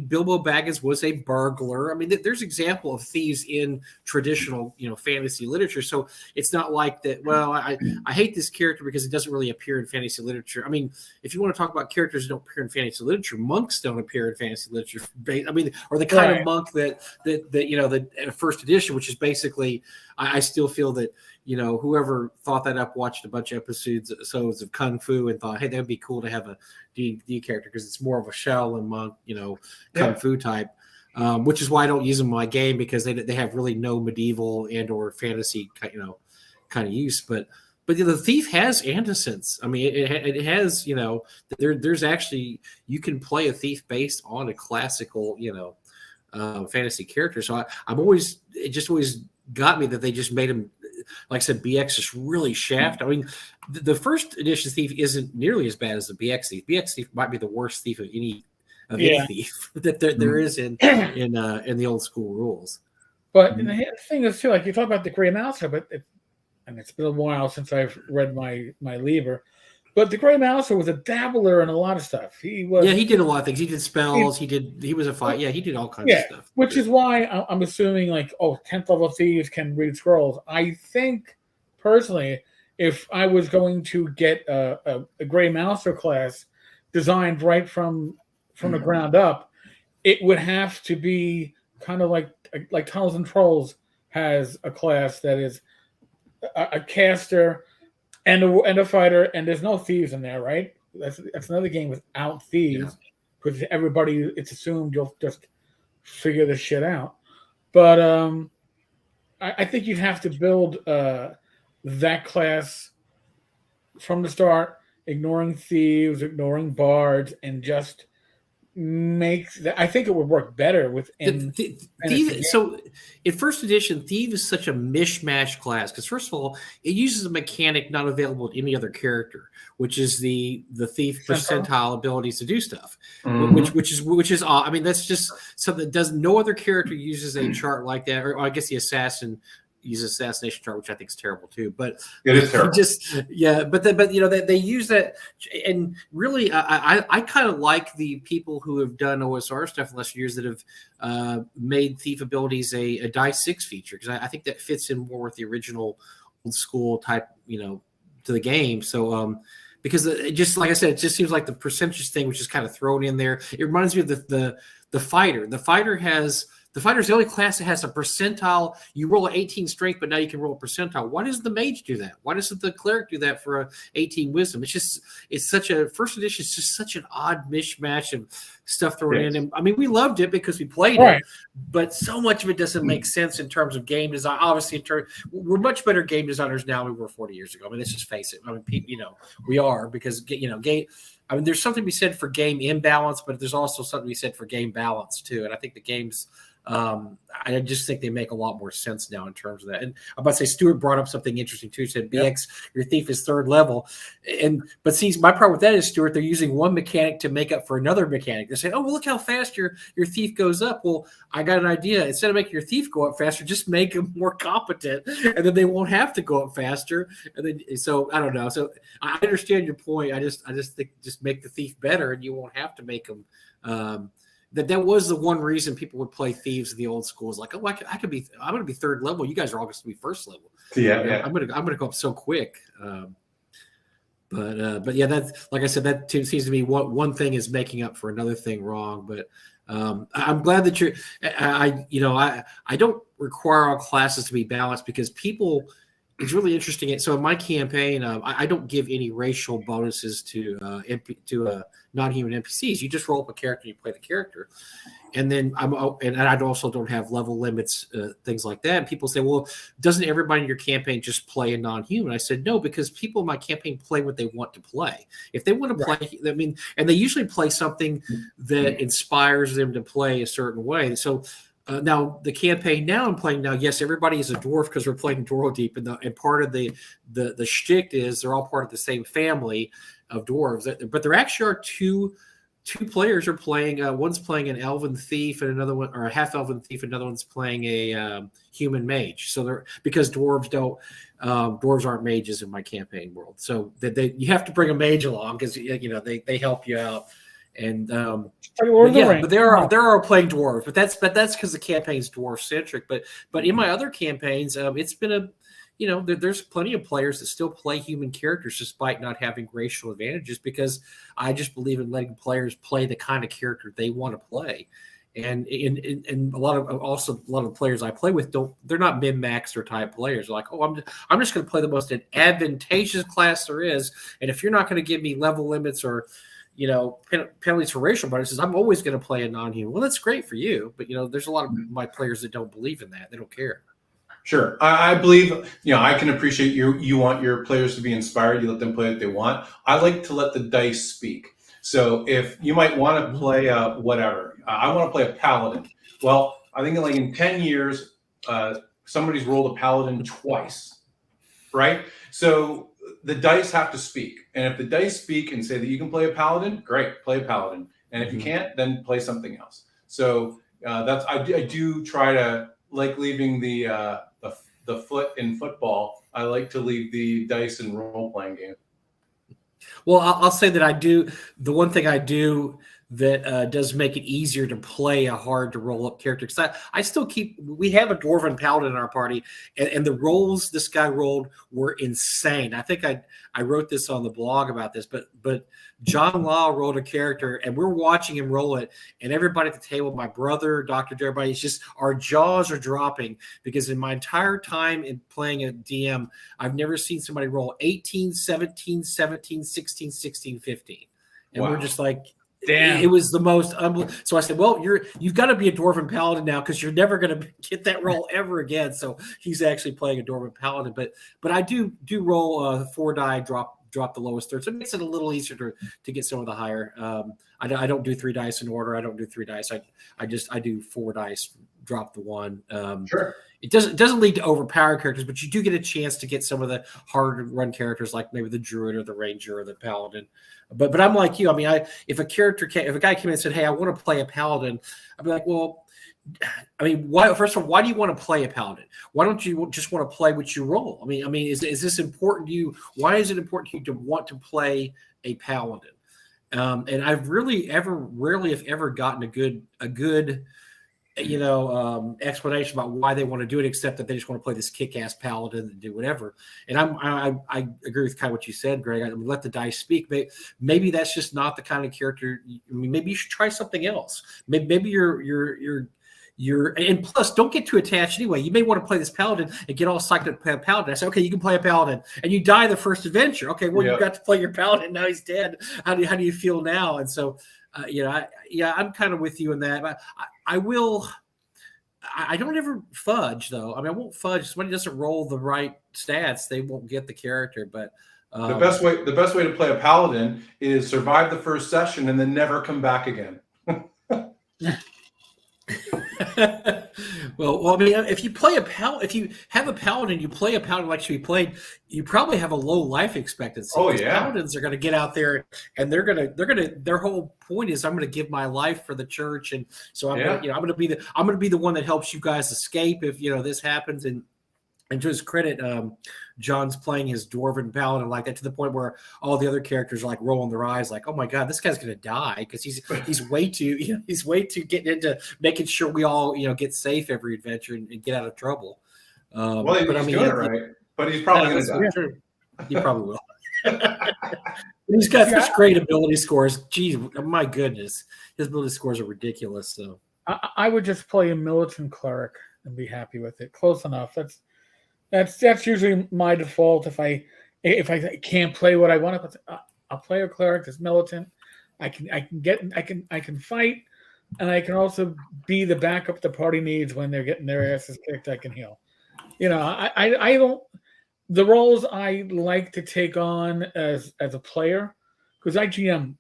Bilbo Baggins was a burglar. There's example of thieves in traditional, fantasy literature. So it's not like that. Well, I hate this character because it doesn't really appear in fantasy literature. If you want to talk about characters that don't appear in fantasy literature, monks don't appear in fantasy literature. Or the kind of monk that the first edition, which is basically, I still feel that whoever thought that up watched a bunch of episodes of Kung Fu and thought, hey, that'd be cool to have a D&D character because it's more of a Shaolin monk, Kung Fu type, which is why I don't use them in my game, because they have really no medieval and or fantasy kind of use. But the thief has antecedents. It has there's actually, you can play a thief based on a classical fantasy character. So it just always got me that they just made him like I said, BX is really shaft. I mean, the first edition thief isn't nearly as bad as the BX thief. BX thief might be the worst thief of any thief that there is in the old school rules. But the thing is too, like you talk about the Grey Mouser, and it's been a while since I've read my Lieber. But the Grey Mouser was a dabbler in a lot of stuff. He did a lot of things. He did spells. He was a fight. Yeah, he did all kinds of stuff. Which is why I'm assuming 10th level thieves can read scrolls. I think personally, if I was going to get a Grey Mouser class designed right from the ground up, it would have to be kind of like Tunnels and Trolls has a class that is a caster and a fighter, and there's no thieves in there, right? That's another game without thieves, because everybody, it's assumed you'll just figure this shit out. But I think you'd have to build that class from the start, ignoring thieves, ignoring bards, and just make that. I think it would work better within. So, in first edition, Thief is such a mishmash class because, first of all, it uses a mechanic not available to any other character, which is the thief percentile abilities to do stuff, which is. I mean, that's just something that does no other character uses a chart like that, or I guess the assassin uses assassination chart, which I think is terrible too. But it is terrible. But they use that, and really, I kind of like the people who have done OSR stuff in last years that have made thief abilities a die 6 feature, because I think that fits in more with the original old school type, to the game. So because it just, like I said, it just seems like the percentage thing, which is kind of thrown in there. It reminds me of the fighter. The fighter's the only class that has a percentile. You roll an 18 strength, but now you can roll a percentile. Why doesn't the mage do that? Why doesn't the cleric do that for a 18 wisdom? It's such a first edition. It's just such an odd mishmash of stuff thrown in. And I mean, we loved it because we played it, but so much of it doesn't make sense in terms of game design. Obviously, we're much better game designers now than we were 40 years ago. I mean, let's just face it. I mean, we are, because game. I mean, there's something to be said for game imbalance, but there's also something to be said for game balance too. And I think the games. I just think they make a lot more sense now in terms of that. And I'm about to say, Stuart brought up something interesting too. He said, BX, your thief is 3rd level. But see, my problem with that is, Stuart, they're using one mechanic to make up for another mechanic. They're saying, oh, well, look how fast your thief goes up. Well, I got an idea. Instead of making your thief go up faster, just make him more competent, and then they won't have to go up faster. And then, so I don't know. So I understand your point. I just think just make the thief better, and you won't have to make him. That was the one reason people would play thieves in the old school. Is like, oh, I'm going to be 3rd level. You guys are all going to be 1st level. Yeah. I'm going to go up so quick. But yeah, that's, like I said, that seems to be one thing is making up for another thing wrong. But I'm glad that I don't require all classes to be balanced, because people. It's really interesting. So in my campaign, I don't give any racial bonuses to non-human NPCs. You just roll up a character, you play the character, and then I also don't have level limits, things like that. And people say, well, doesn't everybody in your campaign just play a non-human? I said, no, because people in my campaign play what they want to play. If they want to play, I mean, and they usually play something that inspires them to play a certain way. So. Now the campaign I'm playing now, yes, everybody is a dwarf because we're playing Dwarf Deep, and part of the shtick is they're all part of the same family of dwarves. But there actually are two players are playing. One's playing an elven thief, and another one, or a half elven thief, another one's playing a human mage. So they're, because dwarves aren't mages in my campaign world, so you have to bring a mage along because they help you out. And but there are playing dwarves, but that's because the campaign's dwarf centric. But in my other campaigns, it's been there's plenty of players that still play human characters despite not having racial advantages, because I just believe in letting players play the kind of character they want to play. And a lot of players I play with they're not min-maxer type players. They're like, oh, I'm just going to play the most advantageous class there is, and if you're not going to give me level limits or penalties for racial biases, I'm always going to play a non-human. Well, that's great for you, but there's a lot of my players that don't believe in that. They don't care. Sure. I believe, I can appreciate you want your players to be inspired. You let them play what they want. I like to let the dice speak. So if you might want to play whatever, I want to play a paladin. Well, I think in 10 years, somebody's rolled a paladin twice. right? So the dice have to speak. And if the dice speak and say that you can play a paladin, great, play a paladin. And if you can't, then play something else. So I do try to like leaving the foot in football. I like to leave the dice in role playing game. Well, I'll say that I do. The one thing I do that does make it easier to play a hard to roll up character, because I still we have a dwarven paladin in our party, and the rolls this guy rolled were insane. I think I wrote this on the blog about this, but John Law rolled a character, and we're watching him roll it, and everybody at the table, my brother, Dr. everybody, it's just our jaws are dropping, because in my entire time in playing a DM, I've never seen somebody roll 18, 17, 17, 16, 16, 15. And We're just like, damn. It was the most so I said, well, you've got to be a dwarven paladin now, because you're never going to get that roll ever again. So he's actually playing a dwarven paladin, but I do roll 4 die, drop the lowest third, so it makes it a little easier to get some of the higher. I don't do 3 dice in order. I don't do 3 dice. I do 4 dice, drop the 1. Sure. It doesn't lead to overpowered characters, but you do get a chance to get some of the harder to run characters, like maybe the druid or the ranger or the paladin. But I'm like you. I mean, if a guy came in and said, "Hey, I want to play a paladin," I'd be like, "Well, I mean, why? First of all, why do you want to play a paladin? Why don't you just want to play what you roll? I mean, is this important to you? Why is it important to you to want to play a paladin?" And I've rarely if ever gotten a good explanation about why they want to do it, except that they just want to play this kick-ass paladin and do whatever. And I agree with kind of what you said, Greg. I mean, let the dice speak. Maybe that's just not the kind of character. I mean, maybe you should try something else. Maybe you're and plus, don't get too attached anyway. You may want to play this paladin and get all psyched up a paladin. I say, okay, you can play a paladin, and you die the first adventure. Okay, well, you got to play your paladin. Now he's dead. How do you feel now? And so, I'm kind of with you in that. But I will. I don't ever fudge, though. I mean, I won't fudge. If somebody doesn't roll the right stats, they won't get the character. But the best way to play a paladin is survive the first session and then never come back again. Well, I mean, if you have a paladin, you play a paladin like should be played, you probably have a low life expectancy. Oh yeah, paladins are going to get out there, and their whole point is, I'm going to give my life for the church, and so I'm going to be the one that helps you guys escape if this happens. And to his credit, John's playing his dwarven paladin like that, to the point where all the other characters are like rolling their eyes, like, "Oh my god, this guy's going to die," because he's way too getting into making sure we all get safe every adventure and get out of trouble. Well, he's doing it right, but he's probably going to die. True. He probably will. He's got such great ability scores. Geez, my goodness, his ability scores are ridiculous. So I would just play a militant cleric and be happy with it. Close enough. That's usually my default. If I can't play what I want to, I'll play a cleric that's militant. I can fight, and I can also be the backup the party needs when they're getting their asses kicked. I can heal. I don't. The roles I like to take on as a player, because I GM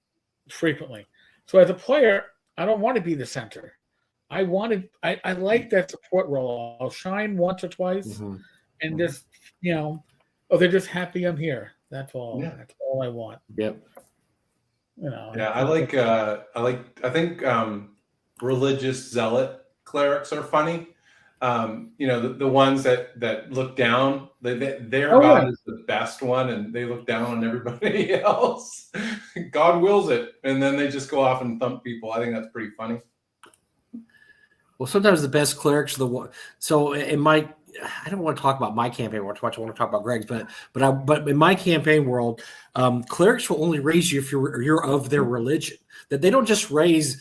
frequently. So as a player, I don't want to be the center. I like that support role. I'll shine once or twice. Mm-hmm. And just, they're just happy I'm here. That's all. Yeah. That's all I want. Yep. Yeah, I think religious zealot clerics are funny. The ones that look down, their God is the best one, and they look down on everybody else. God wills it, and then they just go off and thump people. I think that's pretty funny. Well, sometimes the best clerics are the one. So I don't want to talk about my campaign world too much. I want to talk about Greg's, but in my campaign world, clerics will only raise you if you're of their religion. That they don't just raise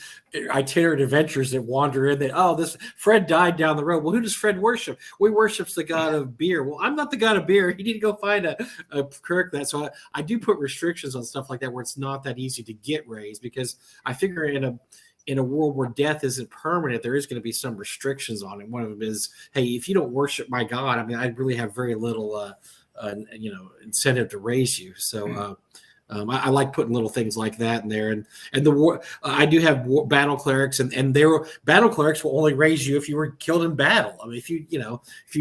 itinerant adventurers that wander in. This Fred died down the road. Well, who does Fred worship? We worships the god of beer. Well, I'm not the god of beer. You need to go find a cleric that. So I do put restrictions on stuff like that where it's not that easy to get raised, because I figure in a world where death isn't permanent, there is going to be some restrictions on it. One of them is, hey, if you don't worship my God, I mean, I really have very little, incentive to raise you. So I like putting little things like that in there, and the war. I do have battle clerics, and their battle clerics will only raise you if you were killed in battle. I mean, if you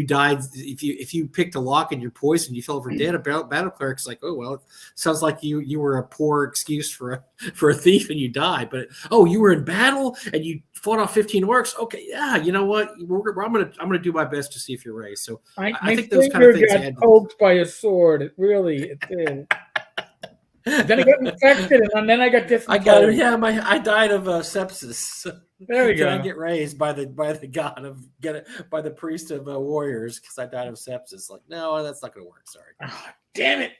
died, if you picked a lock and you're poisoned, you fell over dead. A battle cleric's like, oh well, it sounds like you were a poor excuse for a thief and you died. But you were in battle and you fought off 15 orcs. Okay, yeah, you know what? I'm gonna do my best to see if you're raised. So I think those kind of things got poked by a sword. It did. Then I got infected, and then I got dysentery. I died of sepsis. There we go. I get raised by the by the priest of warriors because I died of sepsis. Like, no, that's not going to work. Sorry. Oh, damn it.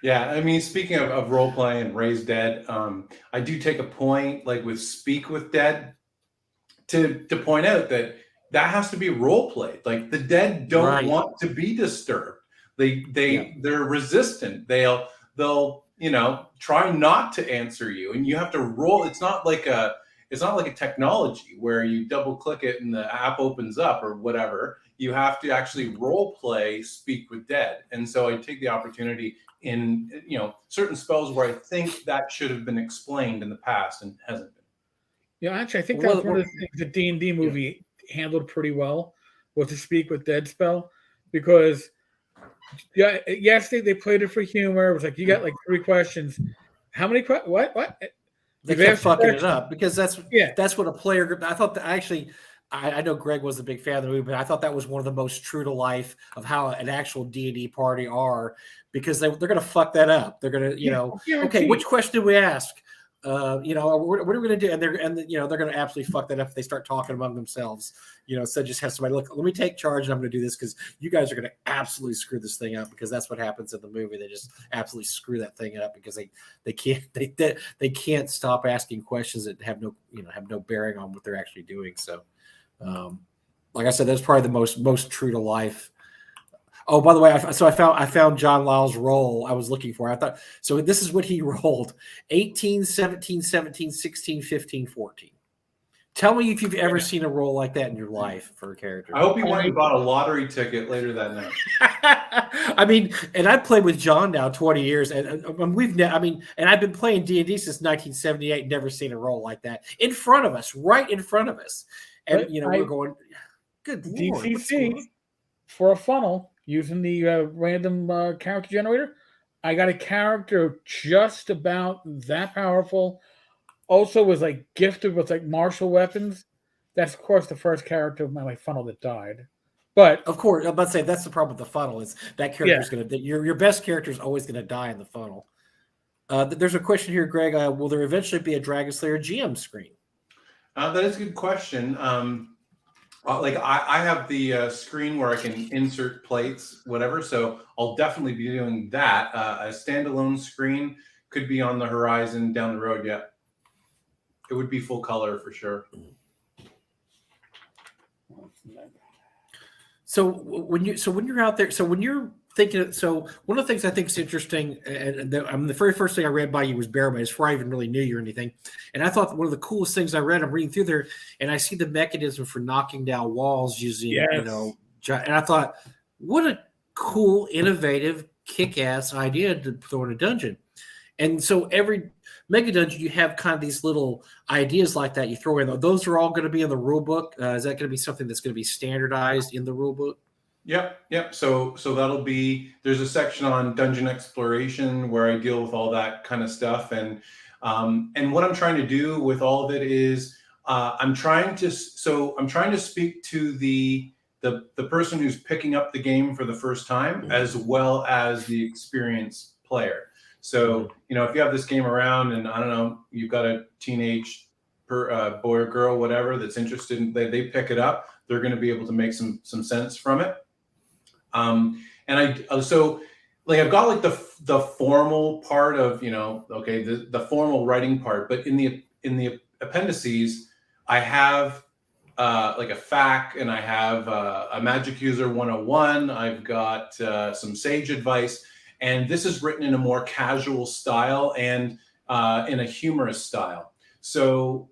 Yeah, I mean, speaking of role play and raise dead, I do take a point like with Speak with Dead to point out that has to be role played. Like the dead don't want to be disturbed. They're resistant. They'll try not to answer you, and you have to roll. It's not like a technology where you double click it and the app opens up or whatever. You have to actually role play Speak with Dead. And so I take the opportunity in certain spells where I think that should have been explained in the past and hasn't been. Yeah, actually, I think that's one of the things the D&D movie handled pretty well was the Speak with Dead spell, because yes, they played it for humor. It was like you got like 3 questions. How many questions? What? They kept fucking it up because that's what a player group. I thought that actually, I know Greg was a big fan of the movie, but I thought that was one of the most true to life of how an actual D&D party are, because they're going to fuck that up. They're going to, okay, which question did we ask? What are we going to do? And they're going to absolutely fuck that up if they start talking among themselves. So just have somebody look. Let me take charge, and I'm going to do this because you guys are going to absolutely screw this thing up, because that's what happens in the movie. They just absolutely screw that thing up because they can't stop asking questions that have no bearing on what they're actually doing. So, like I said, that's probably the most true to life. Oh, by the way, I found John Lyle's roll I was looking for. I thought, so this is what he rolled: 18, 17, 17, 16, 15, 14. Tell me if you've ever seen a roll like that in your life for a character. I hope he went and bought a lottery ticket later that night. I mean, and I've played with John now 20 years, and I've been playing D&D since 1978, never seen a roll like that in front of us, right in front of us. And, we're going, good Lord. DCC for a funnel. Using the random character generator, I got a character just about that powerful. Also was like gifted with like martial weapons. That's of course the first character of my funnel that died. But of course, I'm about to say that's the problem with the funnel is that character's going to your best character is always going to die in the funnel. There's a question here, Greg. Will there eventually be a Dragon Slayer GM screen? That is a good question. I have the screen where I can insert plates, whatever. So I'll definitely be doing that. A standalone screen could be on the horizon down the road. Yeah, it would be full color for sure. So when you're out there, so when you're thinking, so one of the things I think is interesting, and the very first thing I read by you was Barrowmaze before I even really knew you or anything. And I thought one of the coolest things I read, I'm reading through there, and I see the mechanism for knocking down walls using, and I thought, what a cool, innovative, kick-ass idea to throw in a dungeon. And so every mega dungeon, you have kind of these little ideas like that you throw in. Those are all going to be in the rule book. Is that going to be something that's going to be standardized in the rule book? Yep. So that'll be, there's a section on dungeon exploration where I deal with all that kind of stuff. And what I'm trying to do with all of it is I'm trying to speak to the person who's picking up the game for the first time, as well as the experienced player. So, if you have this game around and I don't know, you've got a teenage boy or girl, whatever, that's interested in, they pick it up, they're going to be able to make some sense from it. And I've got like the formal part of, the formal writing part, but in the appendices, I have like a FAQ, and I have a Magic User 101. I've got some sage advice, and this is written in a more casual style and in a humorous style. So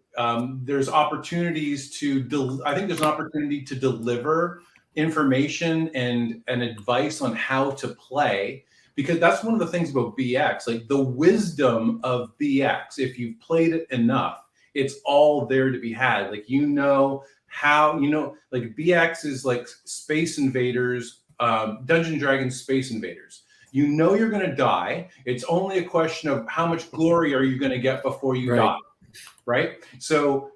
there's opportunities I think there's an opportunity to deliver information and advice on how to play, because that's one of the things about BX, like the wisdom of BX. If you've played it enough, it's all there to be had. Like, how, like BX is like Space Invaders, Dungeon Dragons Space Invaders. You're going to die. It's only a question of how much glory are you going to get before you die, right? So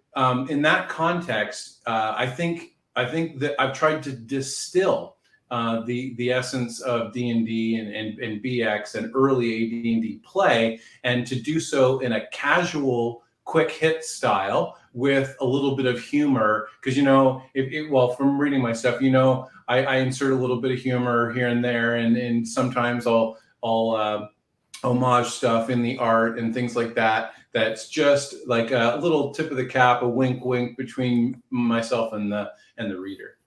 in that context, I think that I've tried to distill the essence of D&D and BX and early AD&D play, and to do so in a casual, quick hit style with a little bit of humor. Because from reading my stuff, I insert a little bit of humor here and there, and sometimes I'll homage stuff in the art and things like that. That's just like a little tip of the cap, a wink, wink between myself and the reader.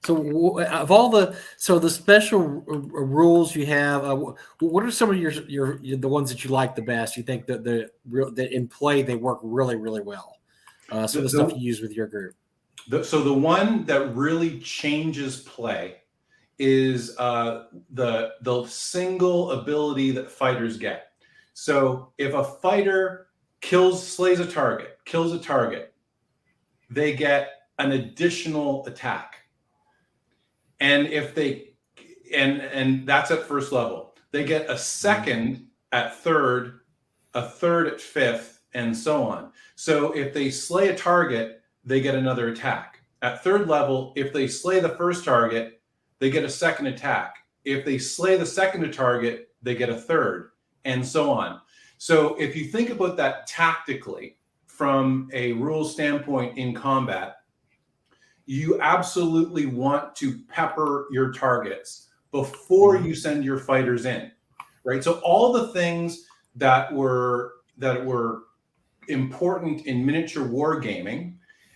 So of all the special rules you have, what are some of your the ones that you like the best? You think that that in play they work really, really well? So the stuff you use with your group. So the one that really changes play is the single ability that fighters get. So if a fighter slays a target, kills a target, they get an additional attack. And if they, and that's at first level, they get a second at third, a third at fifth, and so on. So if they slay a target, they get another attack. At third level, if they slay the first target, they get a second attack. If they slay the second target, they get a third, and so on. So if you think about that tactically from a rule standpoint in combat, you absolutely want to pepper your targets before you send your fighters in, right? So all the things that were important in miniature wargaming,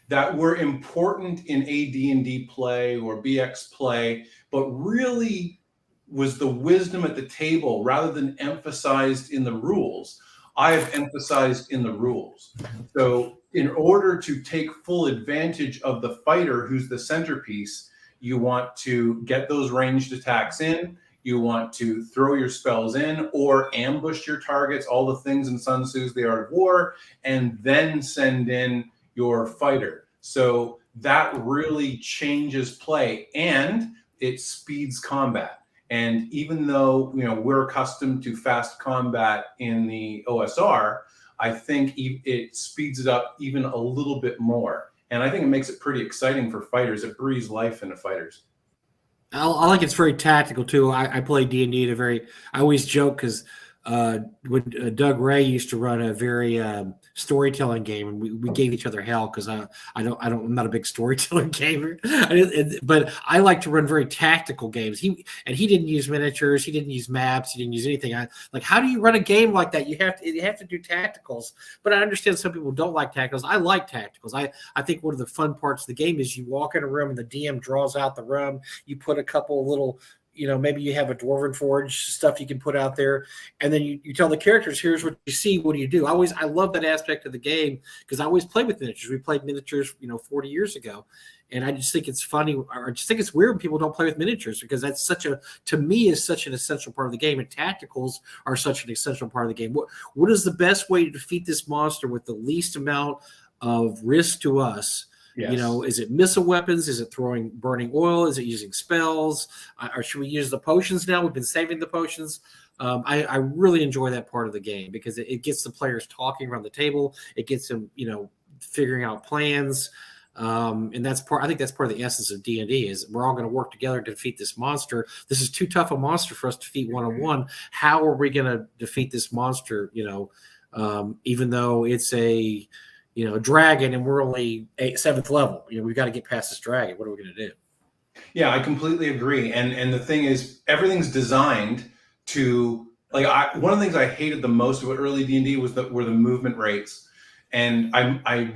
that were important in AD&D play or BX play, but really was the wisdom at the table rather than emphasized in the rules, I have emphasized in the rules. So in order to take full advantage of the fighter who's the centerpiece, you want to get those ranged attacks in, you want to throw your spells in or ambush your targets, all the things in Sun Tzu's The Art of War, and then send in your fighter. So that really changes play and it speeds combat. And even though we're accustomed to fast combat in the OSR, I think it speeds it up even a little bit more. And I think it makes it pretty exciting for fighters. It breathes life into fighters. I like it's very tactical too. I play D&D at I always joke because when Doug Ray used to run a very storytelling game, and we gave each other hell because I'm not a big storytelling gamer, but I like to run very tactical games. He didn't use miniatures, he didn't use maps, he didn't use anything. I like, how do you run a game like that? You have to do tacticals. But I understand some people don't like tacticals. I like tacticals. I think one of the fun parts of the game is you walk in a room and the DM draws out the room. You put a couple of little, maybe you have a Dwarven Forge stuff you can put out there, and then you tell the characters, here's what you see, what do you do? I love that aspect of the game because I always play with miniatures. We played miniatures, 40 years ago, and I just think it's funny, or I just think it's weird when people don't play with miniatures because that's to me is such an essential part of the game, and tacticals are such an essential part of the game. What is the best way to defeat this monster with the least amount of risk to us? Yes. Is it missile weapons? Is it throwing burning oil? Is it using spells? Or should we use the potions now? We've been saving the potions. I really enjoy that part of the game because it gets the players talking around the table. It gets them, figuring out plans. And I think that's part of the essence of D&D is we're all going to work together to defeat this monster. This is too tough a monster for us to defeat one-on-one. How are we going to defeat this monster? Even though it's a dragon and we're only 7th level, we've got to get past this dragon. What are we going to do? Yeah, I completely agree. And the thing is, everything's designed to one of the things I hated the most about early D&D were the movement rates. And I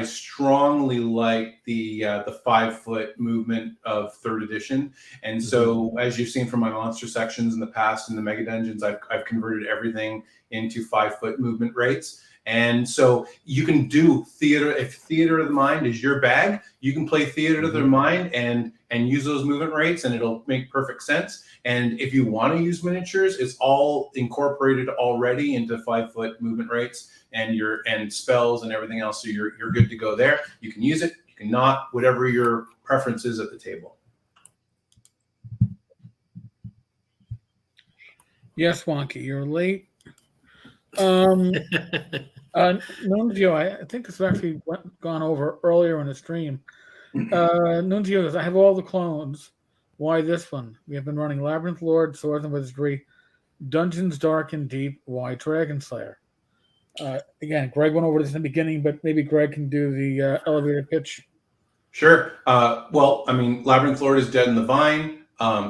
strongly like the 5-foot movement of 3rd edition. And so as you've seen from my monster sections in the past in the mega dungeons, I've converted everything into 5-foot movement rates. And so you can do theater. If theater of the mind is your bag, you can play theater of the mind and use those movement rates, and it'll make perfect sense. And if you want to use miniatures, it's all incorporated already into 5-foot movement rates and spells and everything else. So you're good to go there. You can use it, you can not, whatever your preference is at the table. Yes, Wonky, you're late. Nunzio, I think this actually gone over earlier in the stream. Nunzio goes, I have all the clones. Why this one? We have been running Labyrinth Lord, Swords and Wizardry, Dungeons Dark and Deep. Why Dragon Slayer? Again, Greg went over this in the beginning, but maybe Greg can do the elevator pitch. Sure. Well, I mean, Labyrinth Lord is dead in the vine.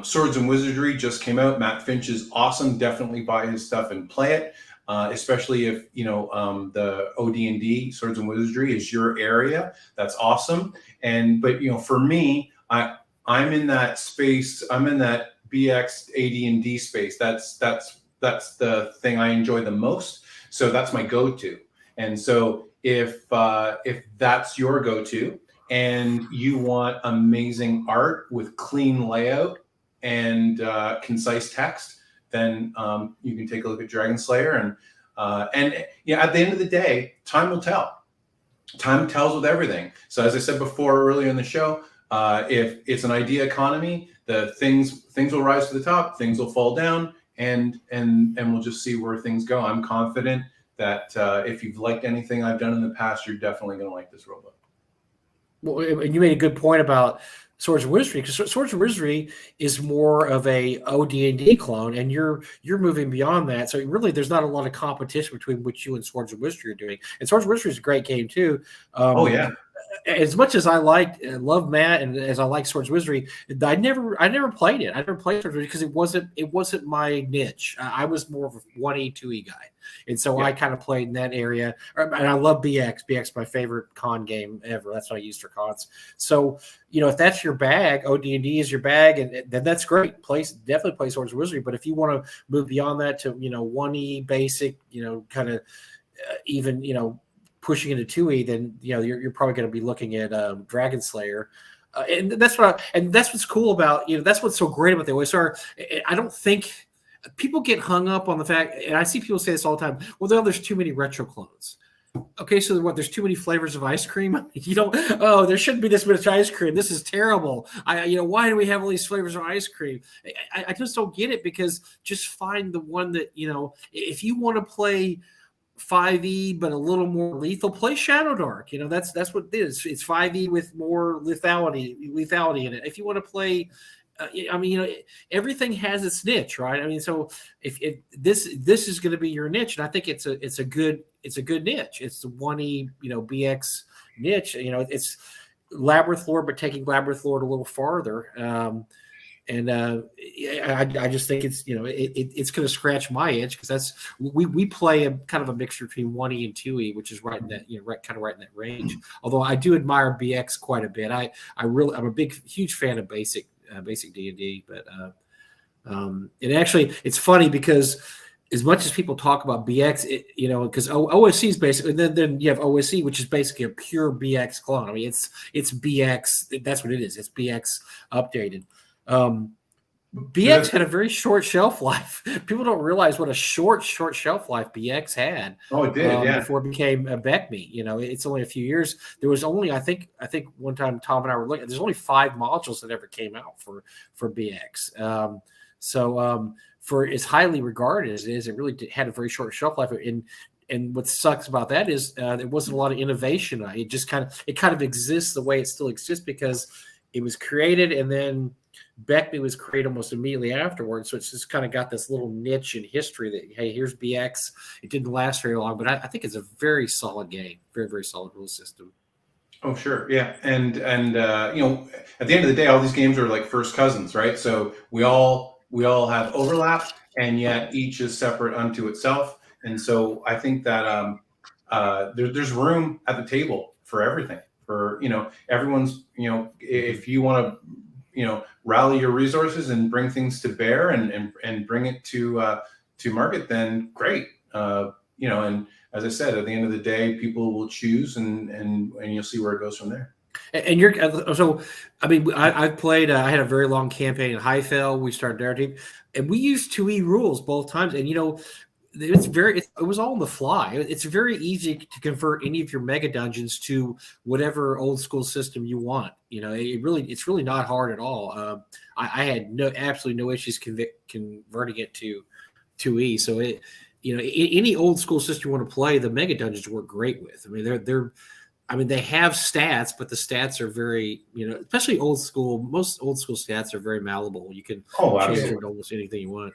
Swords and Wizardry just came out. Matt Finch is awesome. Definitely buy his stuff and play it. Especially if the OD&D Swords and Wizardry is your area. That's awesome. But for me, I'm in that space. I'm in that BX AD&D space. That's the thing I enjoy the most. So that's my go-to. And so if that's your go-to and you want amazing art with clean layout and concise text, then you can take a look at Dragon Slayer. And at the end of the day, time will tell. Time tells with everything. So as I said before earlier in the show, if it's an idea economy, the things will rise to the top, things will fall down, and we'll just see where things go. I'm confident that if you've liked anything I've done in the past, you're definitely going to like this rulebook. Well, and you made a good point about Swords and Wizardry, because Swords and Wizardry is more of a OD&D clone, and you're moving beyond that. So really, there's not a lot of competition between what you and Swords and Wizardry are doing. And Swords and Wizardry is a great game too. Oh yeah. As much as I love Matt, and as I like Swords and Wizardry, I never played it. I never played Swords and Wizardry because it wasn't my niche. I was more of a 1E, 2E guy. And so I kind of played in that area. And I love BX. BX is my favorite con game ever. That's what I use for cons. So, if that's your bag, OD&D is your bag, and then that's great. Definitely play Swords and Wizardry. But if you want to move beyond that to, 1E basic, kind of even, pushing into 2E, then, you're probably going to be looking at Dragon Slayer. And that's what's cool about, that's what's so great about the OSR. I don't think people get hung up on the fact, and I see people say this all the time, well, there's too many retro clones. Okay, so there's too many flavors of ice cream? There shouldn't be this much ice cream. This is terrible. Why do we have all these flavors of ice cream? I just don't get it, because just find the one that, if you want to play 5E but a little more lethal, play Shadow Dark. That's what it is. It's 5E with more lethality in it. If you want to play everything has its niche, right? So if this is going to be your niche, and I think it's a good niche. It's the 1E, BX niche. It's Labyrinth Lord, but taking Labyrinth Lord a little farther. I just think it's it's going to scratch my itch, because we play a kind of a mixture between 1E and 2E, which is right in that right in that range. Although I do admire BX quite a bit. I'm a huge fan of basic D&D, but and actually it's funny, because as much as people talk about BX, because OSC is basically, then you have OSC, which is basically a pure BX clone. It's BX. That's what it is. It's BX updated. BX had a very short shelf life. People don't realize what a short shelf life BX had. Oh, it did, before it became a BECME. It's only a few years. There was only, I think one time Tom and I were looking, there's only 5 modules that ever came out for BX. For as highly regarded as it is, it really had a very short shelf life. And what sucks about that is there wasn't a lot of innovation. It kind of exists the way it still exists, because it was created, and then BECME was created almost immediately afterwards. So it's just kind of got this little niche in history that, hey, here's BX. It didn't last very long, but I think it's a very solid game, very, very solid rule system. Oh, sure. Yeah. And at the end of the day, all these games are like first cousins, right? So we all have overlap, and yet each is separate unto itself. And so I think that there's room at the table for everything, for, everyone's, if you want to, rally your resources and bring things to bear and bring it to market, then great. And as I said, at the end of the day, people will choose, and you'll see where it goes from there. And you're so. I mean, I've played. I had a very long campaign in Highfell. We started our team, and we used 2E rules both times. And it was all on the fly. It's very easy to convert any of your mega dungeons to whatever old school system you want. It's really not hard at all. I had absolutely no issues converting it to 2E. So any old school system you want to play, the mega dungeons work great with. I mean, they have stats, but the stats are very, especially old school. Most old school stats are very malleable. You can change it to almost anything you want.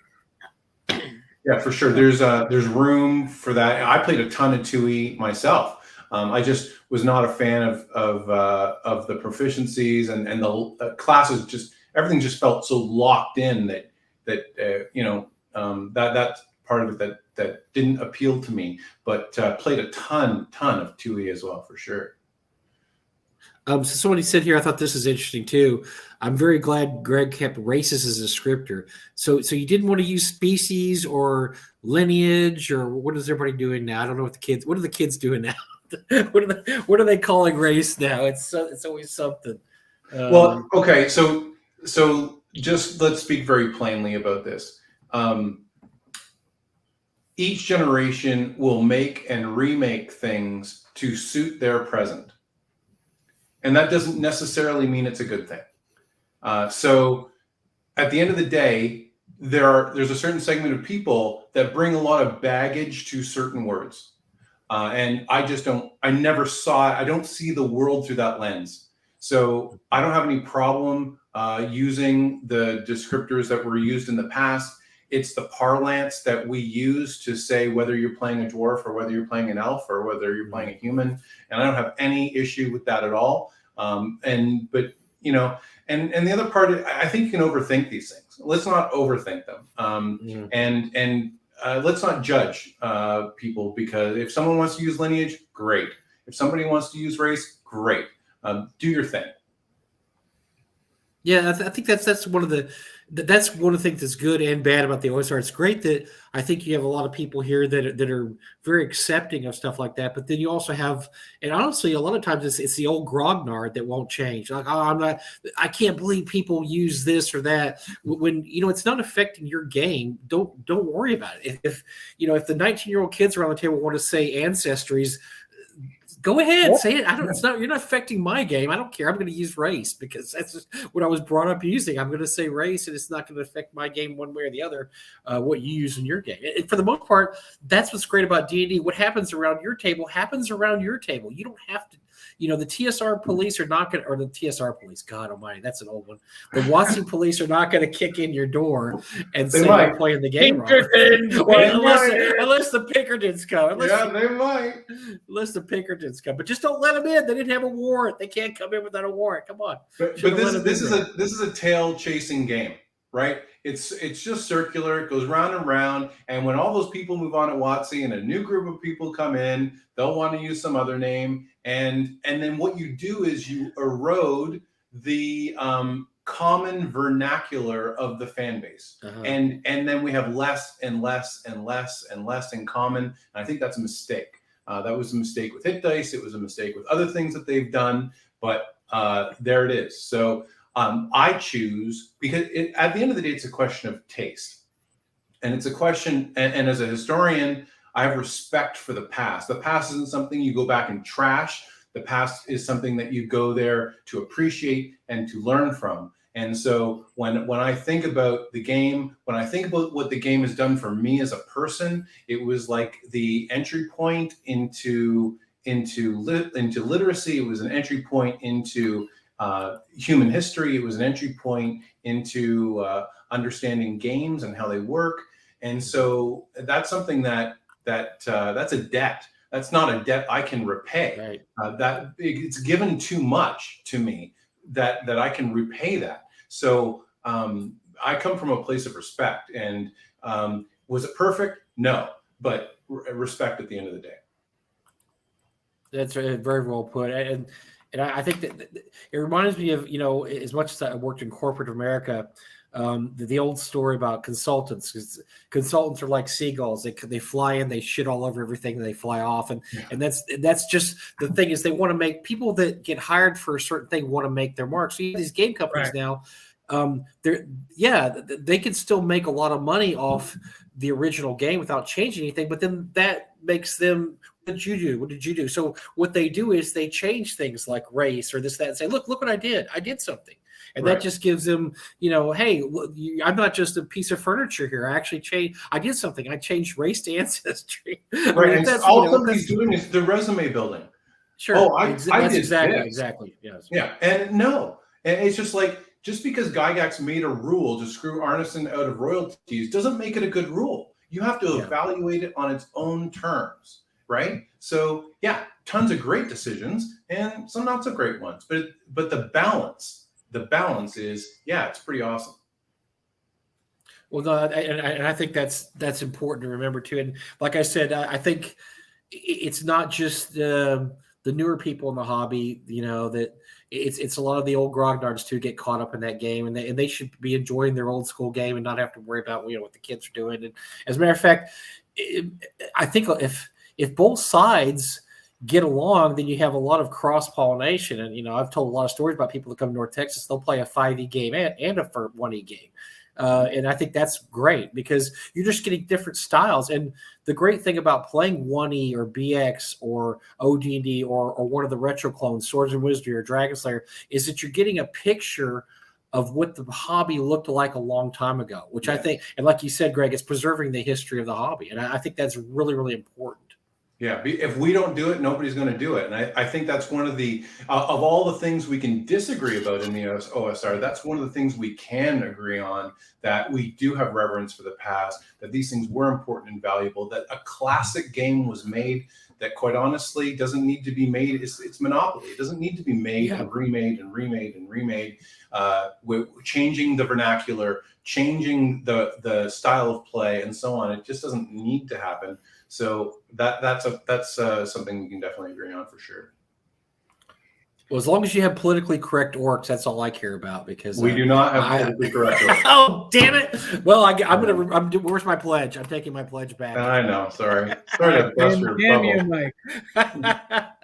Yeah, for sure. There's room for that. I played a ton of 2E myself. I just was not a fan of the proficiencies and the classes. Just everything just felt so locked in that that's part of it that didn't appeal to me. But played a ton of 2E as well, for sure. So somebody said here, I thought this is interesting too. I'm very glad Greg kept races as a descriptor. So you didn't want to use species or lineage, or what is everybody doing now? I don't know what are the kids doing now? What are they calling race now? It's always something. Well, okay. So just let's speak very plainly about this. Each generation will make and remake things to suit their present. And that doesn't necessarily mean it's a good thing. So at the end of the day, there's a certain segment of people that bring a lot of baggage to certain words. And I don't see the world through that lens. So I don't have any problem using the descriptors that were used in the past. It's the parlance that we use to say whether you're playing a dwarf or whether you're playing an elf or whether you're playing a human. And I don't have any issue with that at all. And the other part, I think you can overthink these things. Let's not overthink them. And let's not judge people, because if someone wants to use lineage, great. If somebody wants to use race, great. Do your thing. Yeah, I think that's one of the things that's good and bad about the OSR. It's great that I think you have a lot of people here that are very accepting of stuff like that. But then you also have, and honestly, a lot of times it's the old grognard that won't change. Like, I can't believe people use this or that. When it's not affecting your game, don't worry about it. If the 19-year-old kids around the table want to say ancestries, go ahead, say it. You're not affecting my game. I don't care. I'm going to use race because that's just what I was brought up using. I'm going to say race, and it's not going to affect my game one way or the other. What you use in your game, and for the most part, that's what's great about D&D. What happens around your table happens around your table. You don't have to. The TSR police are not going to, or the TSR police, God almighty, that's an old one. The WotC police are not going to kick in your door and say you're playing the game wrong. Unless the Pinkertons come. They might. Unless the Pinkertons come. But just don't let them in. They didn't have a warrant. They can't come in without a warrant. Come on. But this is a tail chasing game, right? It's just circular. It goes round and round. And when all those people move on at WotC and a new group of people come in, they'll want to use some other name. And then what you do is you erode the common vernacular of the fan base. Uh-huh. And then we have less and less and less and less in common. And I think that's a mistake. That was a mistake with Hit Dice. It was a mistake with other things that they've done. But there it is. So I choose, because at the end of the day, it's a question of taste. And it's a question, and as a historian, I have respect for the past. The past isn't something you go back and trash. The past is something that you go there to appreciate and to learn from. And so when I think about the game, when I think about what the game has done for me as a person, it was like the entry point into literacy. It was an entry point into human history. It was an entry point into understanding games and how they work. And so that's something that's a debt. That's not a debt I can repay. Right. That it's given too much to me that I can repay that. So I come from a place of respect. And was it perfect? No, but respect at the end of the day. That's very well put. And I think that it reminds me of, as much as I worked in corporate America, The old story about consultants, because consultants are like seagulls. They fly in, they shit all over everything, and they fly off. And that's just the thing is they want to make people that get hired for a certain thing want to make their mark. So you have these game companies now, they can still make a lot of money off the original game without changing anything. But then that makes them, what did you do? What did you do? So what they do is they change things like race or this, that, and say, look what I did. I did something. And that just gives them, hey, look, I'm not just a piece of furniture here. I actually changed. I did something. I changed race to ancestry. Right. And all somebody's doing is the resume building. Sure. Oh, I did exactly. Yes. Yeah. And it's just like, just because Gygax made a rule to screw Arneson out of royalties doesn't make it a good rule. You have to evaluate it on its own terms, right? So tons of great decisions and some not so great ones, but the balance is, it's pretty awesome. Well, no, and I think that's important to remember too. And like I said, I think it's not just the newer people in the hobby, that it's a lot of the old grognards too get caught up in that game, and they should be enjoying their old school game and not have to worry about what the kids are doing. And as a matter of fact, I think if both sides get along, then you have a lot of cross-pollination. And, I've told a lot of stories about people that come to North Texas, they'll play a 5e game and a 1e game. And I think that's great because you're just getting different styles. And the great thing about playing 1E or BX or OD&D or one of the retro clones, Swords and Wizardry or Dragon Slayer, is that you're getting a picture of what the hobby looked like a long time ago, which I think, and like you said, Greg, it's preserving the history of the hobby. And I think that's really, really important. Yeah, if we don't do it, nobody's going to do it. And I think that's one of the, of all the things we can disagree about in the OSR, that's one of the things we can agree on, that we do have reverence for the past, that these things were important and valuable, that a classic game was made that quite honestly doesn't need to be made. It's Monopoly. It doesn't need to be made and remade and remade and remade. Changing the vernacular, changing the style of play and so on. It just doesn't need to happen. So that's something we can definitely agree on for sure. Well, as long as you have politically correct orcs, that's all I care about, because we do not have politically correct orcs. Oh, damn it! Well, where's my pledge? I'm taking my pledge back. I know. Sorry to bust your bubble. Mike.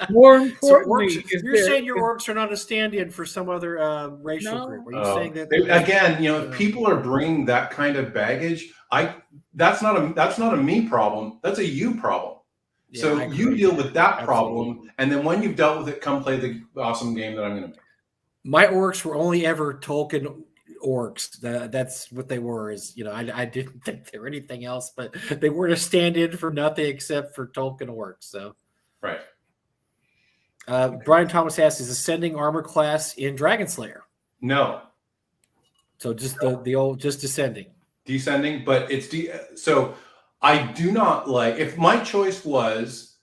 More importantly, so you're saying your orcs are not a stand-in for some other racial group? Are you saying that? Again, if people are bringing that kind of baggage, that's not a me problem. That's a you problem. Yeah, so you deal with that problem, and then when you've dealt with it, come play the awesome game that I'm going to make. My orcs were only ever Tolkien orcs. That's what they were. I didn't think they were anything else, but they weren't a stand-in for nothing except for Tolkien orcs. So, right. Brian Thomas asks, is ascending armor class in Dragon Slayer? No. So just the old, just descending. Descending, but it's so I do not like, if my choice was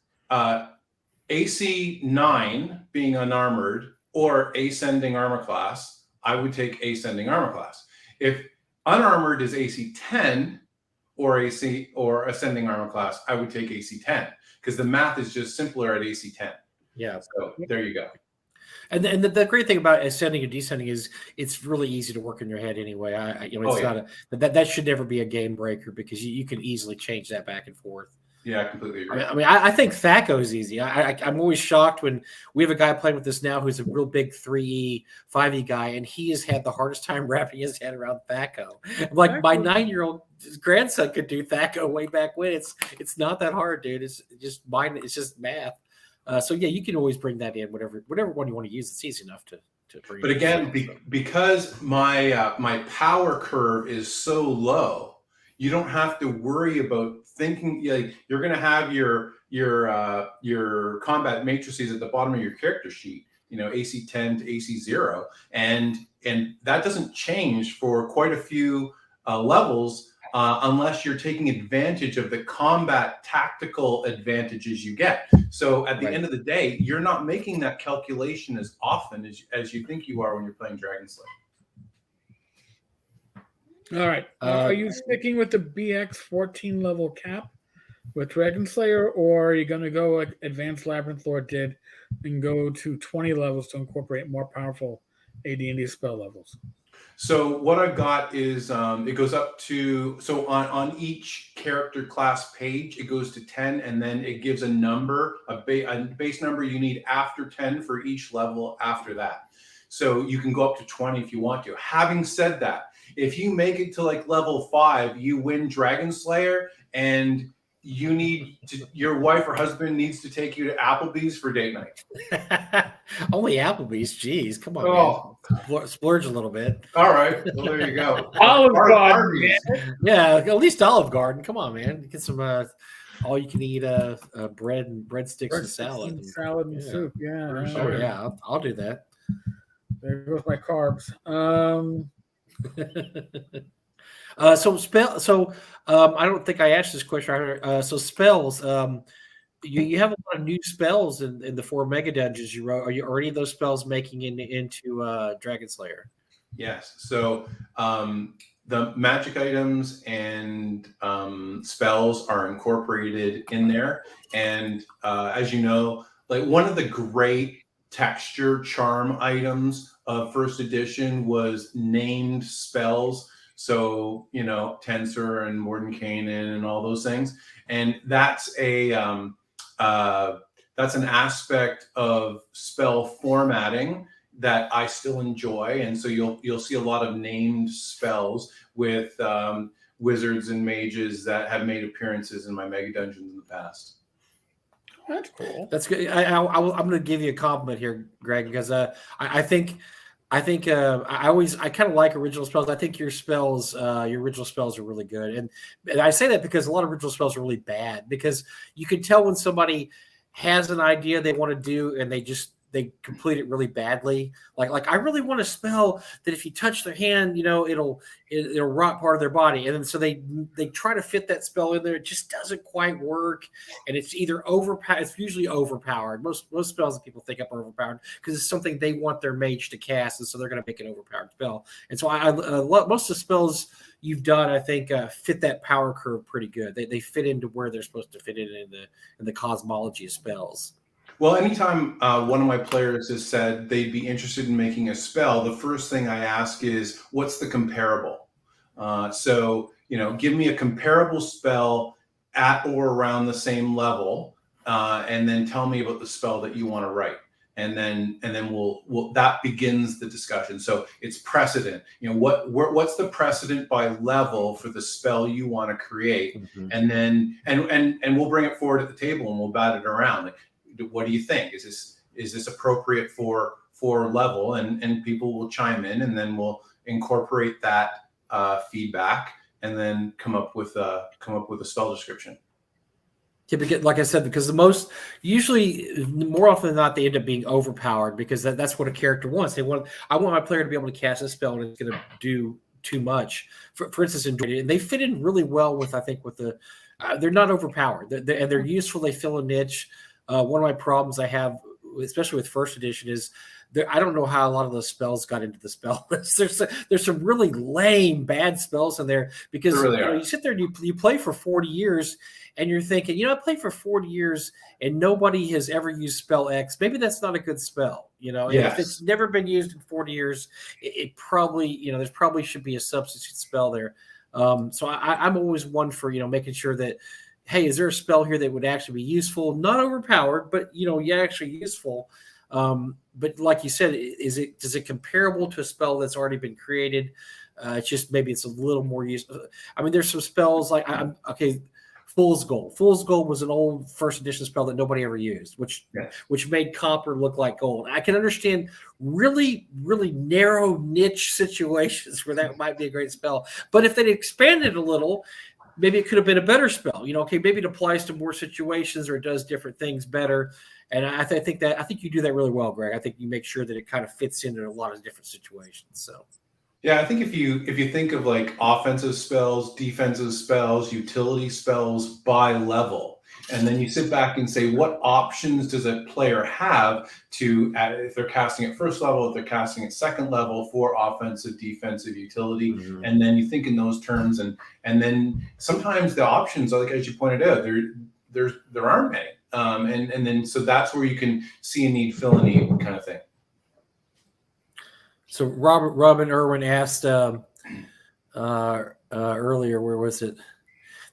AC 9 being unarmored or ascending armor class, I would take ascending armor class. If unarmored is AC 10 or ascending armor class, I would take AC 10 because the math is just simpler at AC 10. Yeah. So there you go. And the great thing about ascending and descending is it's really easy to work in your head anyway. That should never be a game breaker because you can easily change that back and forth. Yeah, I completely agree. I think THAC0 is easy. I'm always shocked when we have a guy playing with us now who's a real big 3E, 5E guy, and he has had the hardest time wrapping his head around THAC0. Like my 9-year-old grandson could do THAC0 way back when. It's not that hard, dude. It's just math. So you can always bring that in, whatever one you want to use. It's easy enough to bring. But again, because my power curve is so low, you don't have to worry about thinking. You're going to have your combat matrices at the bottom of your character sheet. AC 10 to AC 0, and that doesn't change for quite a few levels. Unless you're taking advantage of the combat tactical advantages you get. So at the end of the day, you're not making that calculation as often as you think you are when you're playing Dragon Slayer. All right. Are you sticking with the BX 14 level cap with Dragon Slayer, or are you going to go like Advanced Labyrinth Lord did and go to 20 levels to incorporate more powerful AD&D spell levels? So what I've got is it goes up to, so on each character class page, it goes to 10, and then it gives a number, a base number you need after 10 for each level after that. So you can go up to 20 if you want to. Having said that, if you make it to like level 5, you win Dragon Slayer, and you need to, your wife or husband needs to take you to Applebee's for date night. Only Applebee's, geez, come on, man. Splurge a little bit. All right, well there you go. Olive Garden, yeah, at least Olive Garden. Come on, man, get some all you can eat bread and breadsticks and salad and soup. Yeah, sure. Yeah, I'll do that. There goes my carbs. So I don't think I asked this question. So spells. You have a lot of new spells in the 4 mega dungeons you wrote. Are any of those spells making into Dragon Slayer? Yes. So the magic items and spells are incorporated in there. And as you know, like one of the great texture charm items of first edition was named spells. So, you know, Tensor and Mordenkainen and all those things. And that's an aspect of spell formatting that I still enjoy. And so you'll see a lot of named spells with wizards and mages that have made appearances in my mega dungeons in the past. That's cool. That's good. I'm going to give you a compliment here, Greg, because I think I kind of like original spells. I think your original spells are really good. And I say that because a lot of original spells are really bad, because you can tell when somebody has an idea they want to do and they complete it really badly. Like I really want a spell that if you touch their hand, you know, it'll rot part of their body. And then so they try to fit that spell in there. It just doesn't quite work. And it's either it's usually overpowered. Most spells that people think up are overpowered because it's something they want their mage to cast. And so they're going to make an overpowered spell. And so most of the spells you've done, I think, fit that power curve pretty good. They fit into where they're supposed to fit in the cosmology of spells. Well, anytime one of my players has said they'd be interested in making a spell, the first thing I ask is, what's the comparable? So, you know, give me a comparable spell at or around the same level, and then tell me about the spell that you want to write. And then we'll that begins the discussion. So it's precedent. You know, what's the precedent by level for the spell you want to create, Mm-hmm. and then and we'll bring it forward at the table and we'll bat it around. Like, what do you think? Is this appropriate for level? And people will chime in, and then we'll incorporate that feedback, and then come up with a spell description. Yeah, because, like I said, because usually more often than not, they end up being overpowered because that's what a character wants. I want my player to be able to cast a spell and it's going to do too much. For instance, and they fit in really well with they're not overpowered. They're useful. They fill a niche. One of my problems I have, especially with first edition, is I don't know how a lot of those spells got into the spell list. There's some really lame, bad spells in there because you sit there and you play for 40 years and you're thinking, I played for 40 years and nobody has ever used spell X. Maybe that's not a good spell. If it's never been used in 40 years, it probably, there's probably should be a substitute spell there. So I'm always one for, making sure that, hey, is there a spell here that would actually be useful? Not overpowered, but actually useful. But like you said, is it comparable to a spell that's already been created? It's just maybe it's a little more useful. I mean, there's some spells like Fool's Gold. Fool's Gold was an old first edition spell that nobody ever used, which made copper look like gold. I can understand really, really narrow niche situations where that might be a great spell. But if they'd expanded a little, maybe it could have been a better spell. Maybe it applies to more situations or it does different things better. And I think you do that really well, Greg. I think you make sure that it kind of fits into a lot of different situations. So, yeah, I think if you think of like offensive spells, defensive spells, utility spells by level, and then you sit back and say, what options does a player have to, if they're casting at first level, if they're casting at second level for offensive, defensive, utility, and then you think in those terms, and then sometimes the options, like as you pointed out, there aren't many. And then so that's where you can see a need, fill a need kind of thing. So Robin Irwin asked earlier, where was it?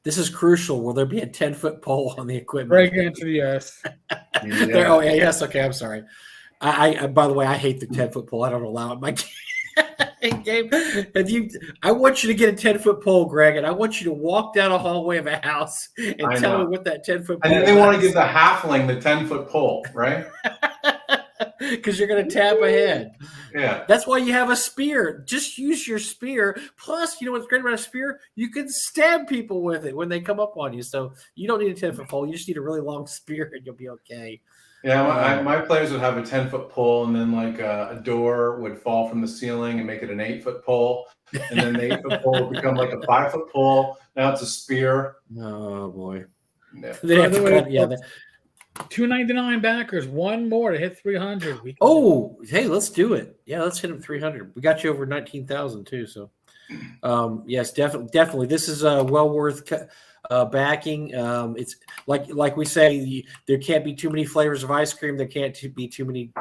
This is crucial. Will there be a 10-foot pole on the equipment? Greg answered yes. Yeah. Oh, yeah, yes. Okay, I'm sorry. I by the way, I hate the 10-foot pole. I don't allow it in my game. I want you to get a 10-foot pole, Greg, and I want you to walk down a hallway of a house and tell me what that 10-foot pole And then they is. want to give the halfling the 10-foot pole, right? Because you're going to tap ahead. Yeah. That's why you have a spear. Just use your spear. Plus, you know what's great about a spear? You can stab people with it when they come up on you. So you don't need a 10-foot pole. You just need a really long spear, and you'll be okay. Yeah, my players would have a 10-foot pole, and then like a door would fall from the ceiling and make it an 8-foot pole, and then the 8-foot pole would become like a 5-foot pole. Now it's a spear. Oh boy! Yeah. They have to cut, yeah. $299 backers, one more to hit 300. Hey, let's do it. Yeah, let's hit him 300. We got you over 19,000 too. So, yes, definitely. This is well worth backing. It's like we say, there can't be too many flavors of ice cream. There can't be too many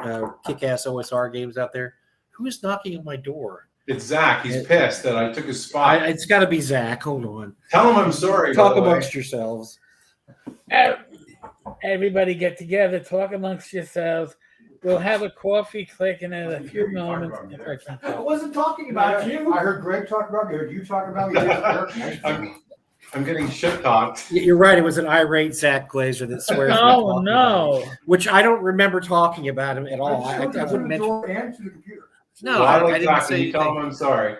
kick-ass OSR games out there. Who is knocking on my door? It's Zach. He's pissed that I took his spot. It's got to be Zach. Hold on. Tell him I'm sorry. Talk amongst yourselves. Everybody get together, talk amongst yourselves. We'll have a coffee click in a few moments. I wasn't talking about you. I heard Greg talk about you. You talk about me. I'm getting shit talked. You're right. It was an irate Zach Glazer that swears. Oh no! Which I don't remember talking about him at all. I wouldn't mention. And to the computer. No, I didn't Zach, say you tell him I'm sorry.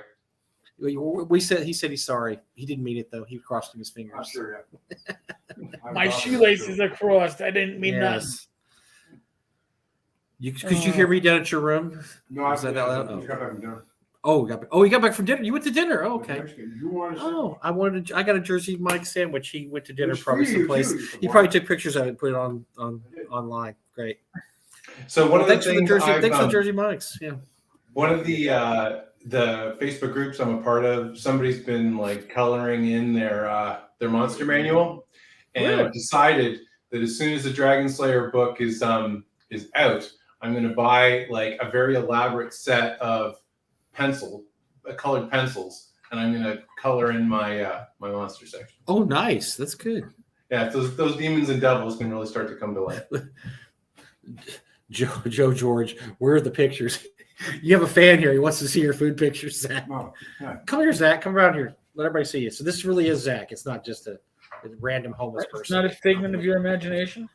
He said he's sorry. He didn't mean it though. He crossed his fingers. I'm sure. Yeah. My shoelaces are crossed. I didn't mean nothing. Could you hear me down at your room? No, I said that loud. You got back from dinner. You got back from dinner. You went to dinner. Oh, okay. You wanted I got a Jersey Mike sandwich. He went to dinner It's probably free, someplace. too. He probably took pictures of it and put it online. Great. So one of the thanks for things the Jersey Mikes. Yeah. One of the Facebook groups I'm a part of, somebody's been like coloring in their monster manual, and I've decided that as soon as the Dragon Slayer book is out, I'm going to buy like a very elaborate set of colored pencils, and I'm going to color in my my monster section. Oh, nice. That's good. Yeah, those demons and devils can really start to come to life. Joe George, where are the pictures? You have a fan here. He wants to see your food pictures, Zach. No, yeah. Come here, Zach. Come around here. Let everybody see you. So this really is Zach. It's not just a random homeless person. It's not a figment of your imagination.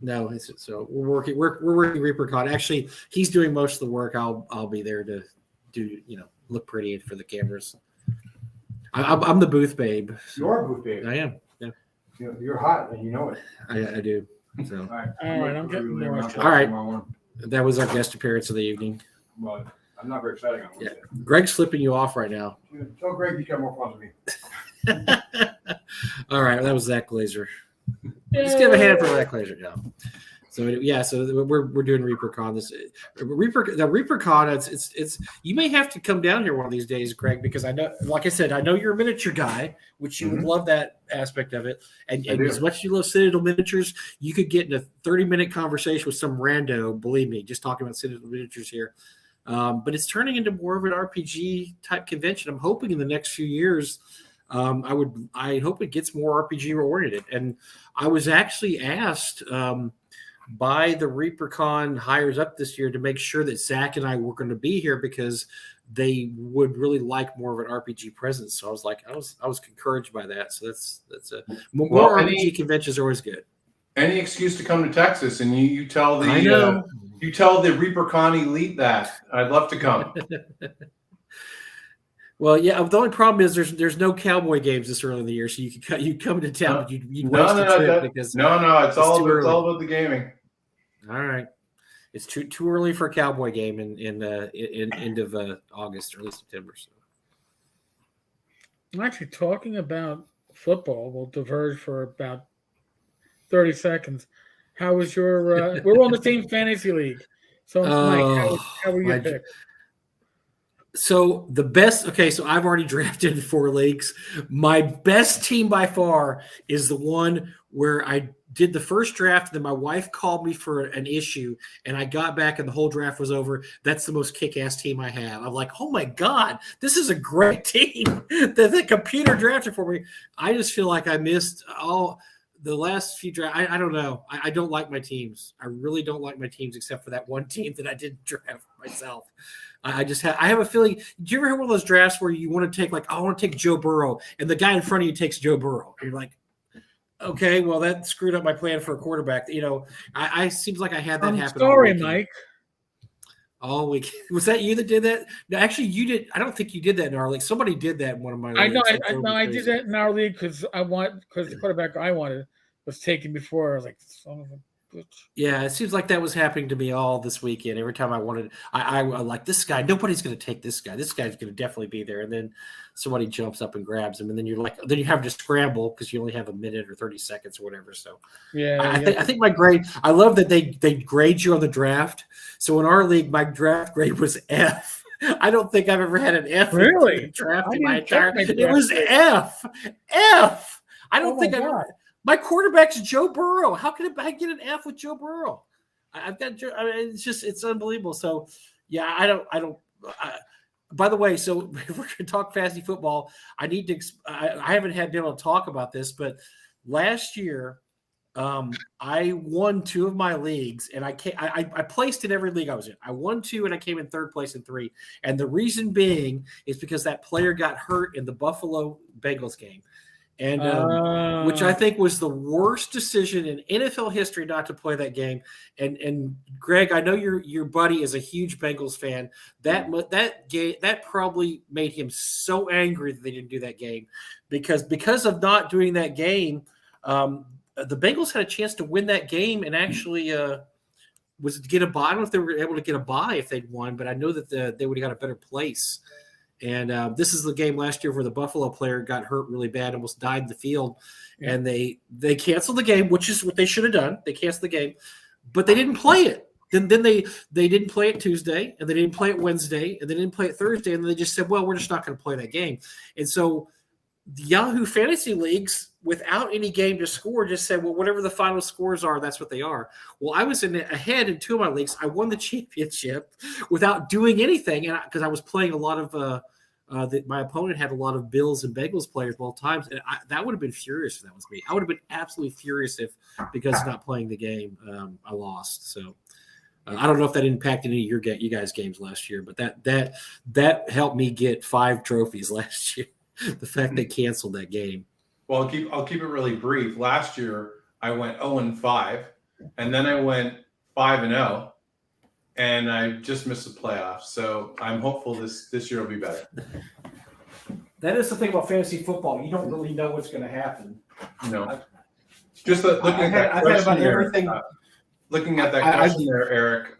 No, so we're working ReaperCon. Actually, he's doing most of the work. I'll be there to do look pretty for the cameras. I'm the booth babe. You're a booth babe. I am. Yeah. You're hot, and you know it. I do. So All right, I'm getting more. all right. That was our guest appearance of the evening. Well, I'm not very excited. Yeah. Greg's flipping you off right now. Tell Greg he's got more fun than me. All right, that was Zach Glazer. Let's give a hand for Zach Glazer now. So we're doing ReaperCon. The ReaperCon. It's you may have to come down here one of these days, Greg, because I know, like I said, I know you're a miniature guy, which you would love that aspect of it. And as much as you love Citadel miniatures, you could get in a 30-minute conversation with some rando. Believe me, just talking about Citadel miniatures here. But it's turning into more of an RPG type convention. I'm hoping in the next few years. I hope it gets more RPG oriented. And I was actually asked by the ReaperCon hires up this year to make sure that Zach and I were going to be here because they would really like more of an RPG presence. So I was like, I was encouraged by that. So that's more RPG conventions are always good. Any excuse to come to Texas, and you tell the you tell the ReaperCon elite that I'd love to come. Well, yeah. The only problem is there's no cowboy games this early in the year, so you come to town, but you'd waste the trip because it's all about the gaming. All right, it's too early for a cowboy game in end of August, early September. So. I'm actually talking about football. We'll diverge for about 30 seconds. How was your? We're on the same fantasy league, so Mike, how were your picks? So the best, okay, so I've already drafted 4 leagues. My best team by far is the one where I did the first draft, then my wife called me for an issue, and I got back and the whole draft was over. That's the most kick-ass team I have. I'm like, oh my God, this is a great team that the computer drafted for me. I just feel like I missed all the last few drafts. I don't know. I don't like my teams. I really don't like my teams except for that one team that I didn't draft myself. I have a feeling. Do you ever have one of those drafts where you want to take, like, I want to take Joe Burrow, and the guy in front of you takes Joe Burrow? You're like, okay, well, that screwed up my plan for a quarterback. You know, I seems like I had that happen. Sorry, Mike. All week. Was that you that did that? No, actually, you did. I don't think you did that in our league. Somebody did that in one of my leagues. I did that in our league because the quarterback I wanted was taken before. I was like, son of a bitch. Yeah, it seems like that was happening to me all this weekend. Every time I wanted, I like, this guy. Nobody's going to take this guy. This guy's going to definitely be there. And then somebody jumps up and grabs him, and then you're like, then you have to scramble because you only have a minute or 30 seconds or whatever. So yeah, I think my grade. I love that they grade you on the draft. So in our league, my draft grade was F. I don't think I've ever had an F. Really? In draft in my entire. It was F. F. I don't think I've ever. My quarterback's Joe Burrow. How can I get an F with Joe Burrow? I've got. I mean, it's unbelievable. So, yeah, I don't. By the way, so if we're going to talk fantasy football, I need to. I haven't been able to talk about this, but last year, I won 2 of my leagues, and I placed in every league I was in. I won 2, and I came in 3rd place in 3. And the reason being is because that player got hurt in the Buffalo Bengals game. And which I think was the worst decision in NFL history not to play that game. And Greg, I know your buddy is a huge Bengals fan. That probably made him so angry that they didn't do that game, because of not doing that game. The Bengals had a chance to win that game and actually was to get a bye. I don't know if they were able to get a bye if they'd won, but I know that they would have got a better place. And this is the game last year where the Buffalo player got hurt really bad, almost died in the field. Yeah. And they canceled the game, which is what they should have done. They canceled the game, but they didn't play it. Then they didn't play it Tuesday, and they didn't play it Wednesday, and they didn't play it Thursday, and they just said, well, we're just not going to play that game. And so the Yahoo Fantasy Leagues, without any game to score, just said, well, whatever the final scores are, that's what they are. Well, I was ahead in 2 of my leagues. I won the championship without doing anything, and because I was playing a lot of my opponent had a lot of Bills and Bengals players both times, and that would have been furious if that was me. I would have been absolutely furious if, because not playing the game, I lost. So I don't know if that impacted any of you guys' games last year, but that helped me get 5 trophies last year. The fact they canceled that game. Well, I'll keep it really brief. Last year I went 0-5, and then I went 5-0, and I just missed the playoffs. So I'm hopeful this year will be better. That is the thing about fantasy football. You don't really know what's going to happen. No. Just looking at that question there, looking at that question there, Eric.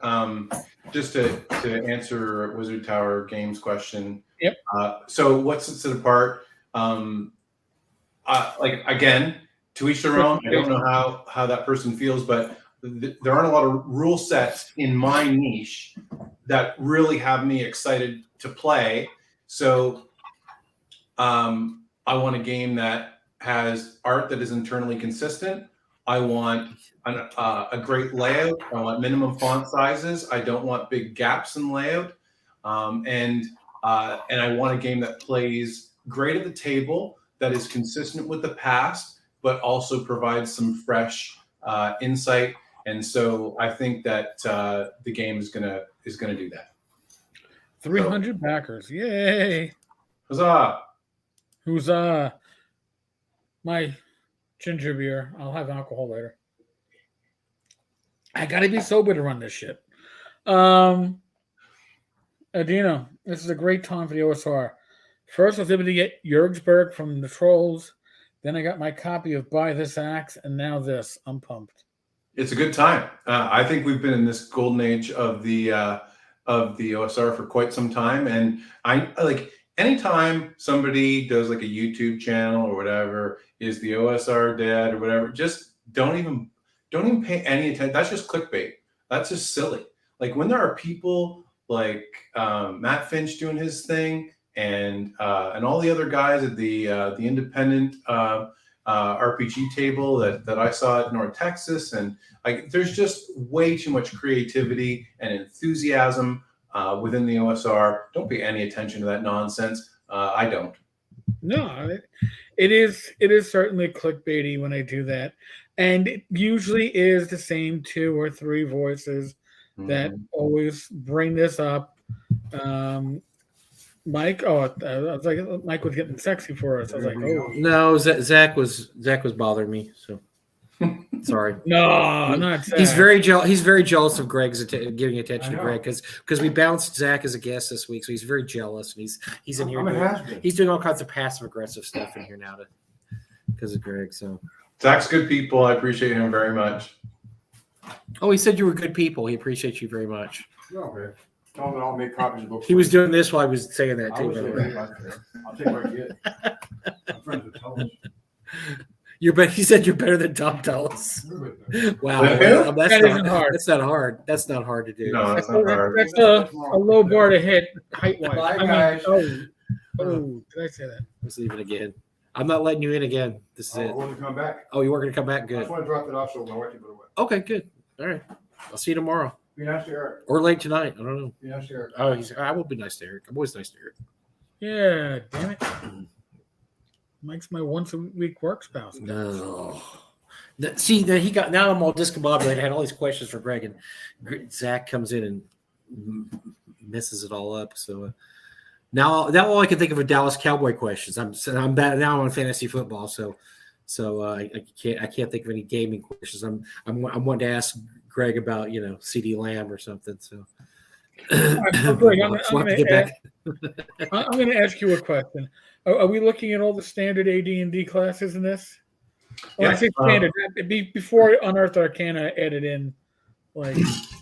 Just to answer Wizard Tower Games question. Yep. So what sets it apart? Like, again, to each their own. I don't know how that person feels, but there aren't a lot of rule sets in my niche that really have me excited to play. So I want a game that has art that is internally consistent. I want a great layout. I want minimum font sizes. I don't want big gaps in layout. And I want a game that plays great at the table, that is consistent with the past, but also provides some fresh insight. And so I think that the game is gonna do that. 300 backers, yay! Huzzah! Who's my ginger beer? I'll have alcohol later. I gotta be sober to run this shit. Adino, this is a great time for the OSR. First, I was able to get Jurgsberg from the Trolls. Then I got my copy of Buy This Axe, and now this. I'm pumped. It's a good time. I think we've been in this golden age of the OSR for quite some time, and I like anytime somebody does like a YouTube channel or whatever, is the OSR dead or whatever, just don't even pay any attention. That's just clickbait. That's just silly. Like when there are people like Matt Finch doing his thing, and all the other guys at the independent RPG table that I saw at North Texas, and like there's just way too much creativity and enthusiasm within the OSR. Don't pay any attention to that nonsense. I don't. No, it is certainly clickbaity when I do that, and it usually is the same 2 or 3 voices that always bring this up. Mike, I was like, Mike was getting sexy for us. I was like, oh no, Zach was bothering me. So sorry. No, not Zach. He's very jealous of Greg's giving attention to Greg because we bounced Zach as a guest this week, so he's very jealous, and he's in here. He's doing all kinds of passive aggressive stuff in here now because of Greg. So Zach's good people. I appreciate him very much. Oh, he said you were good people. He appreciates you very much. Okay. Tell him I'll make copies of books. He was doing this while I was saying that too. I'll take what I get. I'm friends with Thomas. He said you're better than Tom Tellis. Wow, that isn't hard. That's not hard. That's not hard to do. No, that's not hard. That's a low bar to hit height-wise. Bye, guys. Did I say that? Let's leave it again. I'm not letting you in again. This is it. I want to come back. Oh, you weren't going to come back? I Good. just want to drop it off so my wife can put it away. Okay, good. All right. I'll see you tomorrow. Be nice to Eric. Or late tonight. I don't know. Be nice to Eric. Oh, I will be nice to Eric. I'm always nice to Eric. Yeah, damn it. Mike's my once-a-week work spouse. No. See, now I'm all discombobulated. I had all these questions for Greg, and Zach comes in and messes it all up. So now all I can think of are Dallas Cowboy questions. I'm bad now on fantasy football, so I can't think of any gaming questions. I'm wanting to ask Greg about CD Lamb or something. So Greg, I'm going to ask you a question. Are we looking at all the standard AD&D classes in this? When I say standard, before Unearthed Arcana added in, like.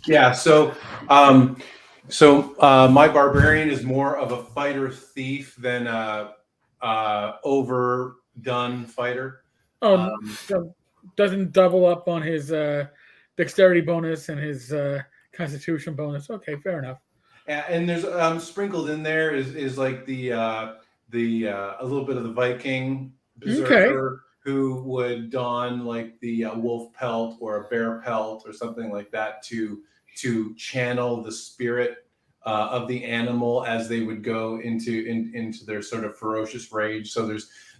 Yeah. So my barbarian is more of a fighter thief than overdone fighter. So doesn't double up on his dexterity bonus and his constitution bonus. Okay, fair enough. And there's sprinkled in there is like a little bit of the Viking berserker who would don like the wolf pelt or a bear pelt or something like that to channel the spirit of the animal as they would go into their sort of ferocious rage. So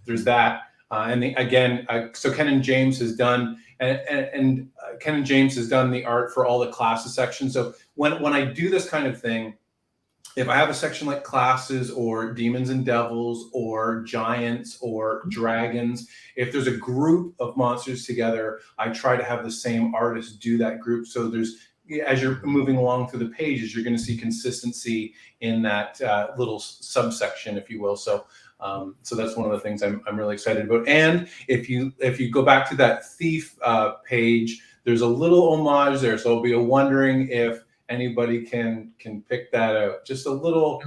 there's that. So Ken and James has done and Ken and James has done the art for all the classes sections. So when I do this kind of thing, if I have a section like classes or demons and devils or giants or dragons, if there's a group of monsters together, I try to have the same artist do that group. So as you're moving along through the pages, you're going to see consistency in that little subsection, if you will. So that's one of the things I'm really excited about. And if you go back to that thief page, there's a little homage there. So I'll be wondering if anybody can pick that out. Just a little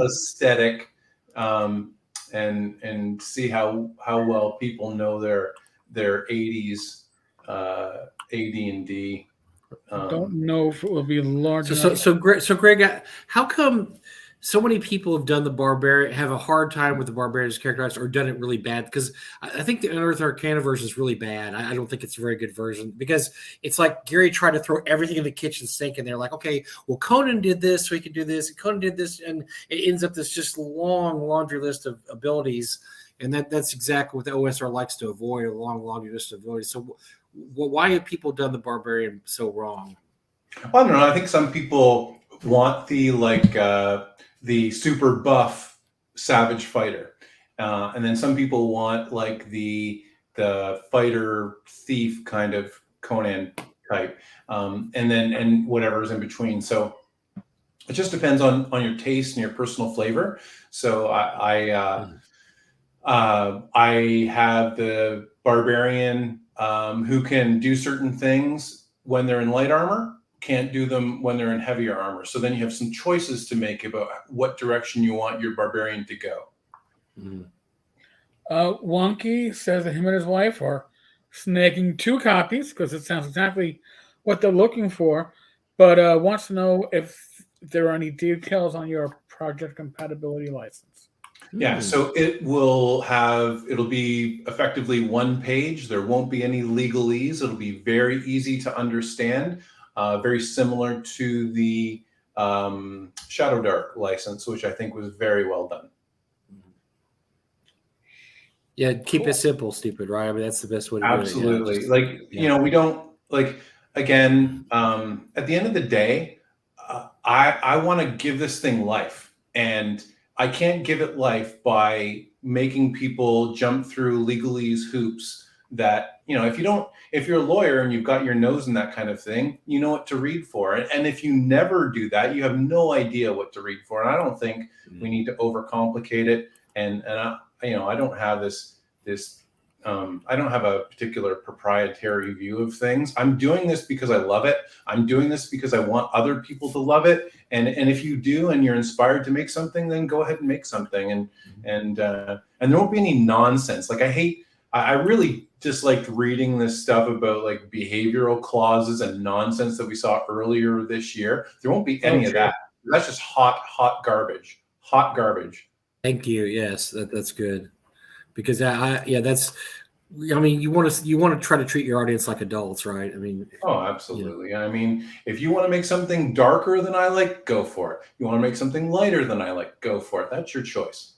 aesthetic, and see how well people know their 80s AD&D. Don't know if it will be large enough. So Greg, how come so many people have done the barbarian, have a hard time with the barbarian as characterized, or done it really bad? Because I think the Unearthed Arcana version is really bad. I don't think it's a very good version, because it's like Gary tried to throw everything in the kitchen sink, and they're like, okay, well, Conan did this, so he could do this. Conan did this, and it ends up this just long laundry list of abilities. And that's exactly what the OSR likes to avoid, a long laundry list of abilities. So why have people done the barbarian so wrong? Well, I don't know. I think some people want the super buff savage fighter, and then some people want like the fighter thief kind of Conan type, and whatever's in between. So it just depends on your taste and your personal flavor. So I have the barbarian who can do certain things when they're in light armor, can't do them when they're in heavier armor. So then you have some choices to make about what direction you want your barbarian to go. Wonky says that him and his wife are snagging 2 copies because it sounds exactly what they're looking for, but wants to know if there any details on your project compatibility license? Yeah, so it'll be effectively one page. There won't be any legalese. It'll be very easy to understand, very similar to the Shadow Dark license, which I think was very well done. Yeah, keep it simple, stupid, right? I mean, that's the best way to Absolutely. do it. Like, you know, we don't again, at the end of the day, I want to give this thing life, and I can't give it life by making people jump through legalese hoops that, you know, if you're a lawyer and you've got your nose in that kind of thing, you know what to read for. And if you never do that, you have no idea what to read for. And I don't think we need to overcomplicate it. And I don't have I don't have a particular proprietary view of things. I'm doing this because I love it. I'm doing this because I want other people to love it. And if you do and you're inspired to make something, then go ahead and make something. And there won't be any nonsense. Like I really disliked reading this stuff about like behavioral clauses and nonsense that we saw earlier this year. There won't be any of that. That's just hot garbage. Hot garbage. Thank you. Yes, that's good. Because I mean, you want to try to treat your audience like adults, right? I mean, oh, absolutely. I mean, if you want to make something darker than I like, go for it. You want to make something lighter than I like, go for it. That's your choice.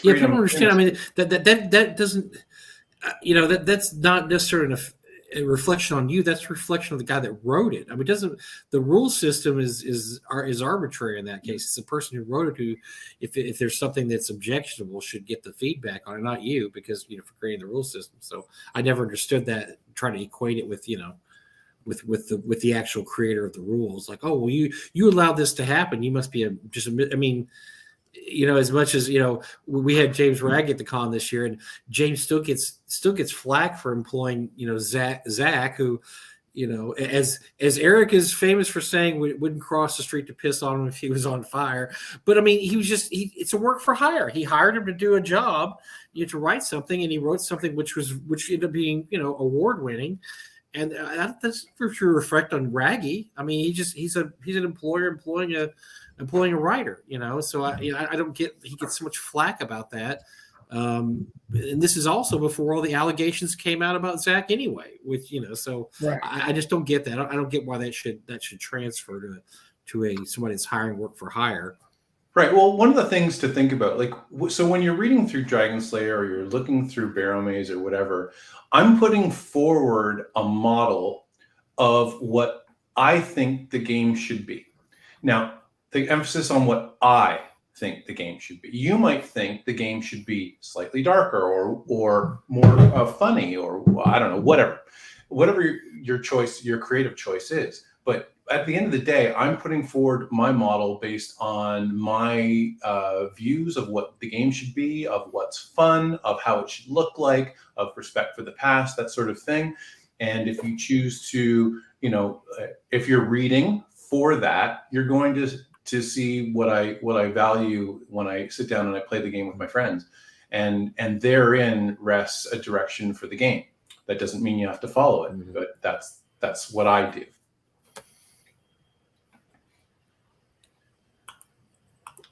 Yeah, people understand. I mean, that doesn't, that's not necessarily a reflection on you. That's a reflection of the guy that wrote it. I mean, the rule system is arbitrary in that case. It's the person who wrote it who, if there's something that's objectionable, should get the feedback on it, not you, because for creating the rule system. So I never understood that. Trying to equate it with with the actual creator of the rules, like, oh well, you allowed this to happen. You must be I mean. As much as we had James Ragg at the con this year, and James still gets flack for employing Zach, who as Eric is famous for saying, wouldn't cross the street to piss on him if he was on fire. But I mean, it's a work for hire. He hired him to do a job, to write something, and he wrote something which ended up being award winning. And that's for sure reflect on Raggy. I mean, he's an employer employing a writer, so I don't get, he gets so much flack about that. And this is also before all the allegations came out about Zach anyway, which, so right. I just don't get that. I don't get why that should transfer to somebody that's hiring work for hire. Right. Well, one of the things to think about, like, so when you're reading through Dragon Slayer or you're looking through Barrowmaze or whatever, I'm putting forward a model of what I think the game should be. Now, the emphasis on what I think the game should be. You might think the game should be slightly darker or more funny, or I don't know, whatever your choice, your creative choice is. But at the end of the day, I'm putting forward my model based on my views of what the game should be, of what's fun, of how it should look like, of respect for the past, that sort of thing. And if you choose to, if you're reading for that, you're going to see what I value when I sit down and I play the game with my friends, and therein rests a direction for the game. That doesn't mean you have to follow it, mm-hmm. but that's what I do.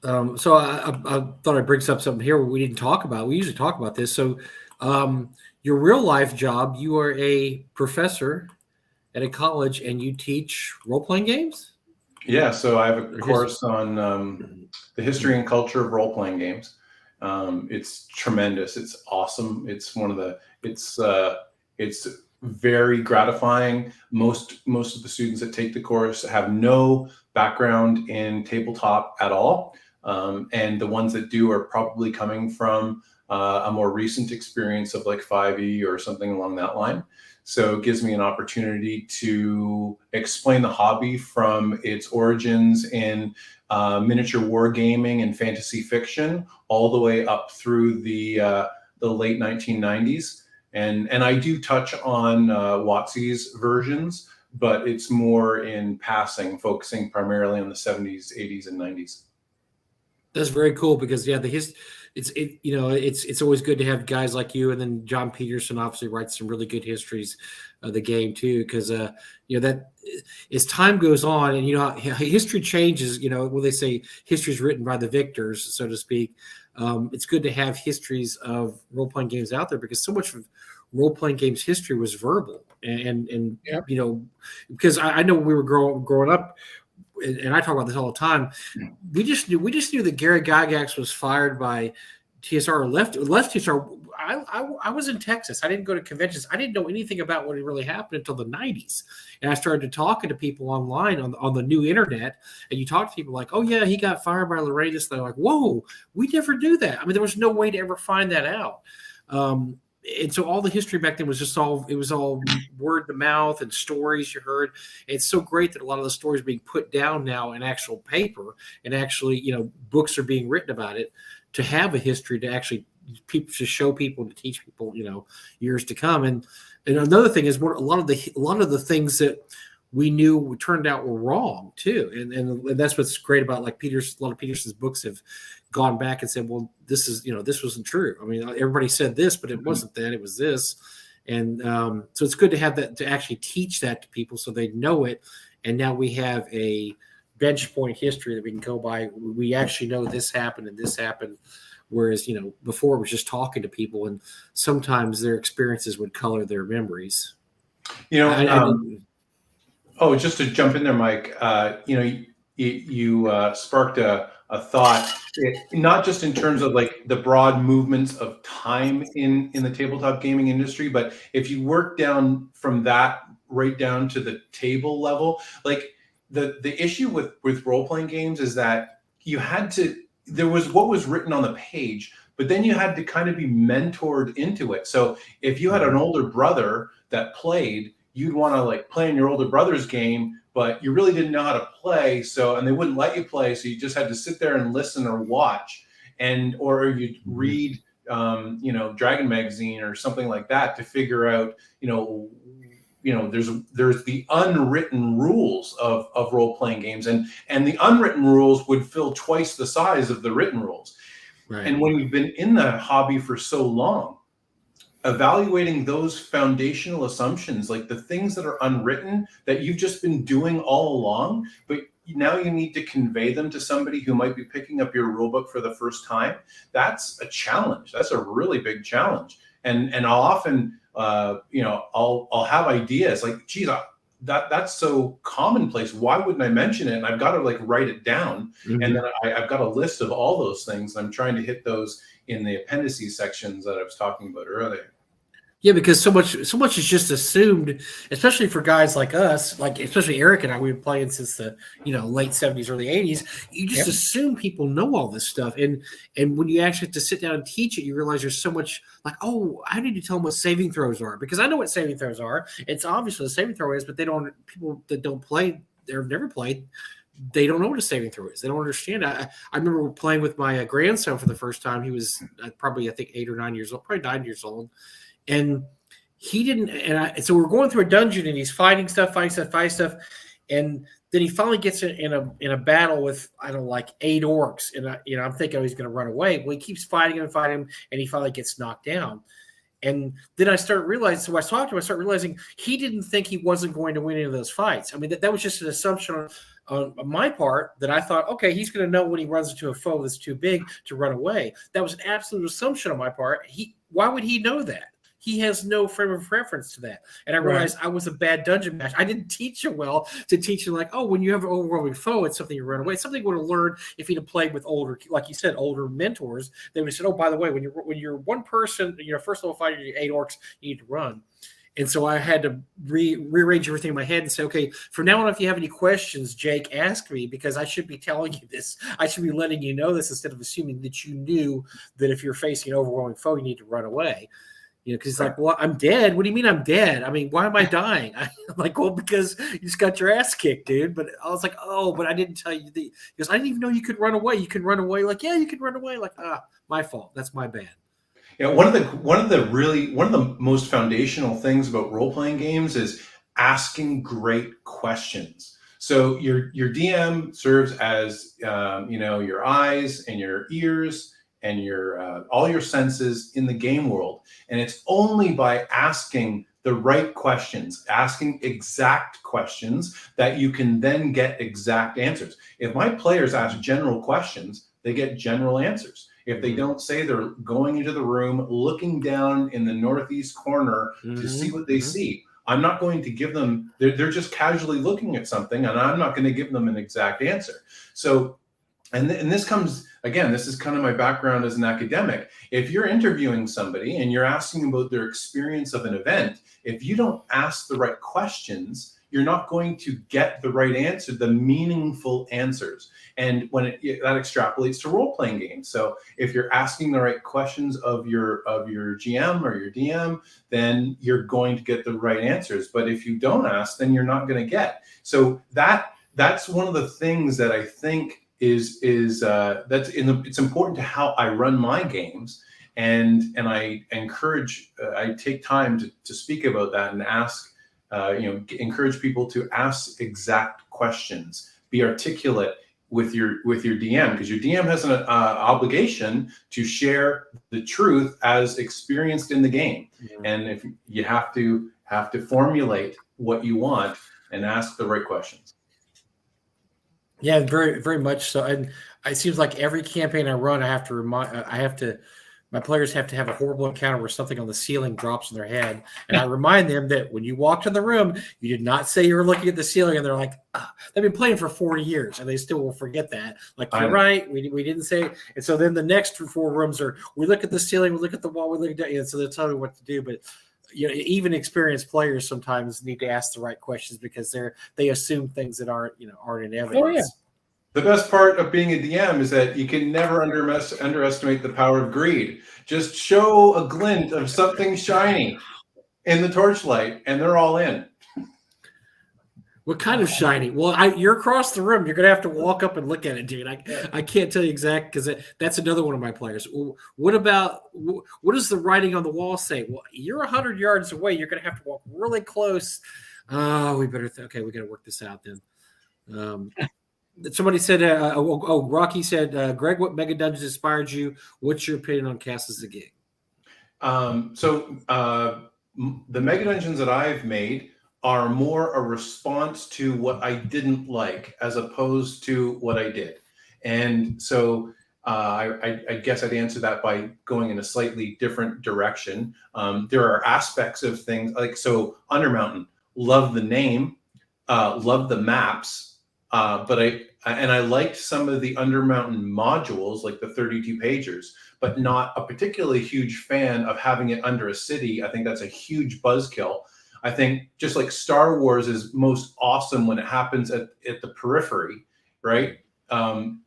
So I thought I'd bring up something here we didn't talk about. We usually talk about this. So your real life job, you are a professor at a college and you teach role-playing games? Yeah, so I have a course on the history and culture of role-playing games. It's tremendous. It's awesome. It's it's very gratifying. Most of the students that take the course have no background in tabletop at all. And the ones that do are probably coming from a more recent experience of like 5e or something along that line. So it gives me an opportunity to explain the hobby from its origins in miniature wargaming and fantasy fiction, all the way up through the late 1990s. And I do touch on WotC's versions, but it's more in passing, focusing primarily on the 70s, 80s, and 90s. That's very cool because it's always good to have guys like you, and then John Peterson obviously writes some really good histories of the game too, because that as time goes on, and how history changes, when they say history is written by the victors, so to speak, it's good to have histories of role-playing games out there, because so much of role-playing games history was verbal, and Yep. because I know when we were growing up, and I talk about this all the time. We just knew that Gary Gygax was fired by TSR or left TSR. I was in Texas. I didn't go to conventions. I didn't know anything about what had really happened until the 90s. And I started talking to people online on the new internet. And you talk to people like, oh yeah, he got fired by Loretus. They're like, whoa, we never knew that. I mean, there was no way to ever find that out. And so all the history back then was all word to mouth and stories you heard. It's so great that a lot of the stories are being put down now in actual paper, and actually, books are being written about it, to have a history to actually people to show people, to teach people, years to come. And another thing is, a lot of the things that we knew turned out were wrong too. And that's what's great about, like, a lot of Peterson's books have gone back and said, well, this wasn't true. I mean, everybody said this, but it wasn't that, it was this. And so it's good to have that, to actually teach that to people so they know it. And now we have a bench point history that we can go by. We actually know this happened and this happened. Whereas, before it was just talking to people, and sometimes their experiences would color their memories. Just to jump in there, Mike, you sparked a thought, not just in terms of like the broad movements of time in the tabletop gaming industry, but if you work down from that right down to the table level, like the issue with role-playing games is that there was what was written on the page, but then you had to kind of be mentored into it. So if you had an older brother that played, you'd want to like play in your older brother's game, but you really didn't know how to play. And they wouldn't let you play. So you just had to sit there and listen or watch, or you'd read, Dragon Magazine or something like that to figure out, there's the unwritten rules of role-playing games, and the unwritten rules would fill twice the size of the written rules. Right. And when you've been in the hobby for so long, evaluating those foundational assumptions, like the things that are unwritten that you've just been doing all along, but now you need to convey them to somebody who might be picking up your rulebook for the first time, that's a challenge. That's a really big challenge. And I'll often I'll have ideas like, geez, that's so commonplace. Why wouldn't I mention it? And I've got to like write it down. Mm-hmm. And then I've got a list of all those things. I'm trying to hit those in the appendices sections that I was talking about earlier. Yeah, because so much is just assumed, especially for guys like us, like especially Eric and I, we've been playing since the late 70s, early 80s. You just assume people know all this stuff, and when you actually have to sit down and teach it, you realize there's so much. Like, oh, I need to tell them what saving throws are, because I know what saving throws are. It's obvious what a saving throw is, but people that don't play, they've never played, they don't know what a saving throw is. They don't understand. I remember playing with my grandson for the first time. He was probably, I think, 8 or 9 years old, probably 9 years old. And he didn't, so we're going through a dungeon, and he's fighting stuff, and then he finally gets in a battle with, I don't know, like 8 orcs, and I'm thinking, oh, he's going to run away. Well, he keeps fighting him, and he finally gets knocked down. And then I started realizing, so I talked to him, I started realizing he didn't think he wasn't going to win any of those fights. I mean, that was just an assumption on my part, that I thought, okay, he's going to know when he runs into a foe that's too big to run away. That was an absolute assumption on my part. Why would he know that? He has no frame of reference to that. And I realized I was a bad dungeon master. I didn't teach him well to teach him, like, oh, when you have an overwhelming foe, it's something you run away. It's something he would have learned if he'd have played with older, like you said, older mentors. They would have said, oh, by the way, when you're one person, first level fighter, you're 8 orcs, you need to run. And so I had to rearrange everything in my head and say, okay, from now on, if you have any questions, Jake, ask me, because I should be telling you this. I should be letting you know this, instead of assuming that you knew that if you're facing an overwhelming foe, you need to run away. Because it's like, well, I'm dead. What do you mean I'm dead? I mean, why am I dying? I'm like, well, because you just got your ass kicked, dude. But I was like, oh, but I didn't tell you. Because I didn't even know you could run away. You can run away. Like, yeah, you can run away. Like, my fault. That's my bad. Yeah, one of the most foundational things about role-playing games is asking great questions. So your DM serves as your eyes and your ears and your all your senses in the game world. And it's only by asking the right questions, asking exact questions, that you can then get exact answers. If my players ask general questions, they get general answers. If they don't say they're going into the room, looking down in the northeast corner to see what they see, I'm not going to give them, they're just casually looking at something, and I'm not going to give them an exact answer. So, and this comes, again, this is kind of my background as an academic. If you're interviewing somebody and you're asking about their experience of an event, if you don't ask the right questions, you're not going to get the right answer, the meaningful answers. And when that extrapolates to role-playing games. So if you're asking the right questions of your GM or your DM, then you're going to get the right answers. But if you don't ask, then you're not going to get. So that's one of the things that I think it's important to how I run my games, and I encourage I take time to speak about that and ask encourage people to ask exact questions, be articulate with your DM, because your DM has an obligation to share the truth as experienced in the game. And if you have to formulate what you want and ask the right questions. Yeah, very, very much so. And it seems like every campaign I run, my players have to have a horrible encounter where something on the ceiling drops on their head. And I remind them that when you walked in the room, you did not say you were looking at the ceiling. And they're like, they've been playing for 40 years and they still will forget that. Like, you're right. We didn't say. And so then the next 4 rooms are, we look at the ceiling, we look at the wall, we look at, and so they'll tell you what to do. But even experienced players sometimes need to ask the right questions because they assume things that aren't in evidence. Oh, yeah. The best part of being a DM is that you can never underestimate the power of greed. Just show a glint of something shiny in the torchlight, and they're all in. What kind of shiny? Well, you're across the room. You're going to have to walk up and look at it, dude. I can't tell you exact, because that's another one of my players. What does the writing on the wall say? Well, you're 100 yards away. You're going to have to walk really close. We better. Okay, we got to work this out then. Somebody said, Rocky said, Greg, what Mega Dungeons inspired you? What's your opinion on Castles of Gig? The Mega Dungeons that I've made are more a response to what I didn't like as opposed to what I did. And so I guess I'd answer that by going in a slightly different direction. There are aspects of things like, so Undermountain, love the name, love the maps, but I liked some of the Undermountain modules, like the 32 pagers, but not a particularly huge fan of having it under a city. I think that's a huge buzzkill. I think just like Star Wars is most awesome when it happens at the periphery, right?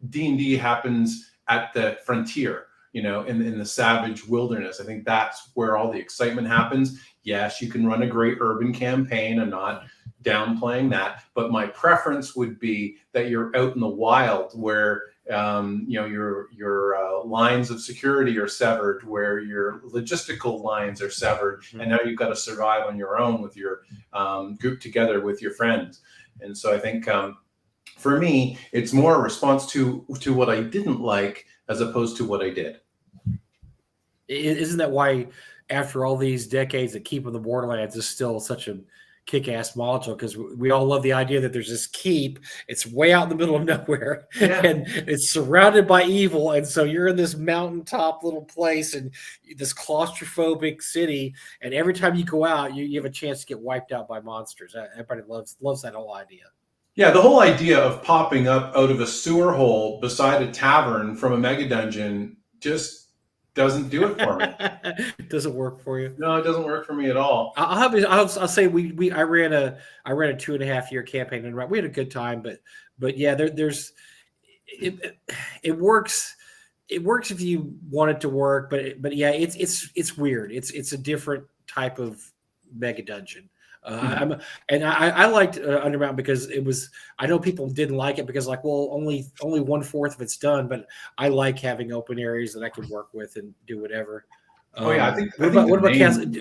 D&D happens at the frontier, in the savage wilderness. I think that's where all the excitement happens. Yes, you can run a great urban campaign. I'm not downplaying that, but my preference would be that you're out in the wild where your lines of security are severed, where your logistical lines are severed, and now you've got to survive on your own with your group together with your friends. And so I think for me, it's more a response to what I didn't like as opposed to what I did. Isn't that why, after all these decades of keeping the Borderlands, is still such a kick-ass module? Because we all love the idea that there's this keep. It's way out in the middle of nowhere, and it's surrounded by evil. And so you're in this mountaintop little place and this claustrophobic city. And every time you go out, you have a chance to get wiped out by monsters. Everybody loves that whole idea. Yeah, the whole idea of popping up out of a sewer hole beside a tavern from a mega dungeon just doesn't do it for me. It doesn't work for you. No, it doesn't work for me at all. I'll say I ran a 2.5-year campaign, and we had a good time, but yeah, it works. It works if you want it to work, but yeah, it's weird. It's a different type of mega dungeon. I liked Undermountain because it was. I know people didn't like it because only 1/4 of it's done, but I like having open areas that I can work with and do whatever. I think. What about Castles?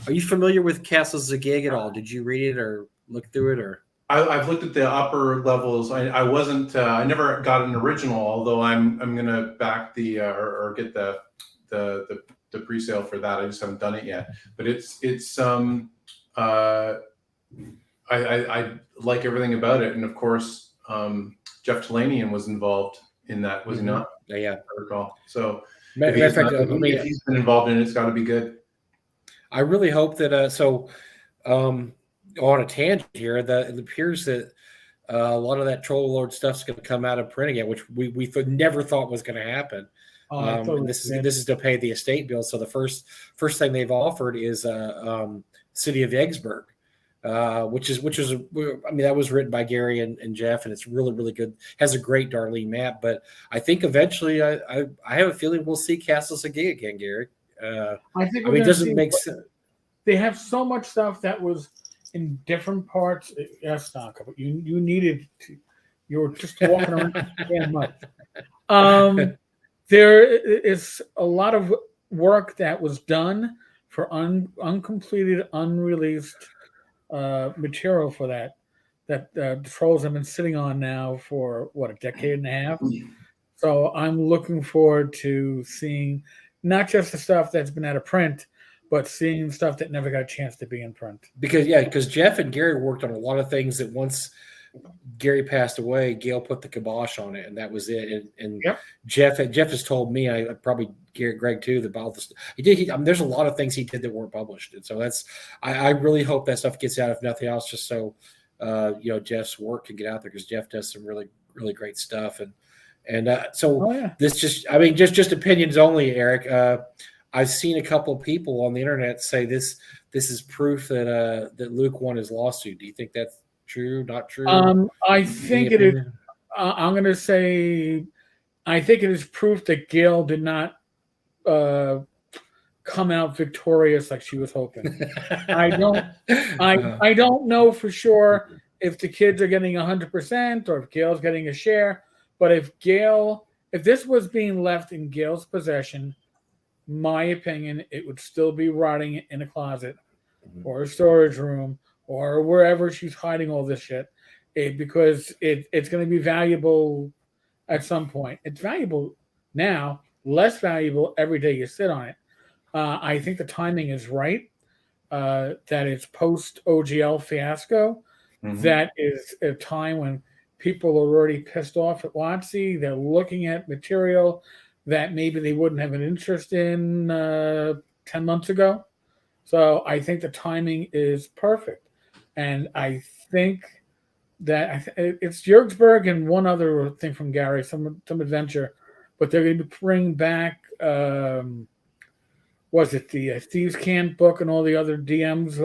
Are you familiar with Castles of Gig at all? Did you read it or look through it or? I've looked at the upper levels. I wasn't. I never got an original, although I'm gonna back the or get the pre-sale for that. I just haven't done it yet. But I like everything about it, and of course, Jeff Talanian was involved in that, was he not? Yeah. I recall. So if he's been involved in it, it's got to be good. I really hope that. On a tangent here, it appears that a lot of that Troll Lord stuff's going to come out of print again, which we never thought was going to happen. This is to pay the estate bill. So the first thing they've offered is City of Eggsburg, which is that was written by Gary and Jeff, and it's really, really good. Has a great Darlene map, but I think eventually I have a feeling we'll see Castles again, Gary. It doesn't make sense. They have so much stuff that was in different parts. That's not good. You needed to. You were just walking around damn much. There is a lot of work that was done for uncompleted, unreleased material for that the Trolls have been sitting on now for a decade and a half. So I'm looking forward to seeing not just the stuff that's been out of print, but seeing stuff that never got a chance to be in print. Because Jeff and Gary worked on a lot of things that once Gary passed away, Gail put the kibosh on it, and that was it. And yep. Jeff has told me, I probably Greg too, about this. There's a lot of things he did that weren't published, and so I really hope that stuff gets out. If nothing else, just so Jeff's work can get out there, because Jeff does some really, really great stuff. This just opinions only, Eric. I've seen a couple of people on the internet say this is proof that Luke won his lawsuit. Do you think that's true? Not true? I think it is. I'm going to say I think it is proof that Gail did not come out victorious like she was hoping. I don't know for sure if the kids are getting 100% or if Gail's getting a share. But if this was being left in Gail's possession, my opinion, it would still be rotting in a closet or a storage room or wherever she's hiding all this shit, because it's going to be valuable at some point. It's valuable now, less valuable every day you sit on it. I think the timing is right, that it's post-OGL fiasco. Mm-hmm. That is a time when people are already pissed off at WotC. They're looking at material that maybe they wouldn't have an interest in 10 months ago. So I think the timing is perfect. And I think that it's Jörgsburg and one other thing from Gary, some adventure, but they're going to be bringing back, was it the Thieves' Camp book and all the other DMs,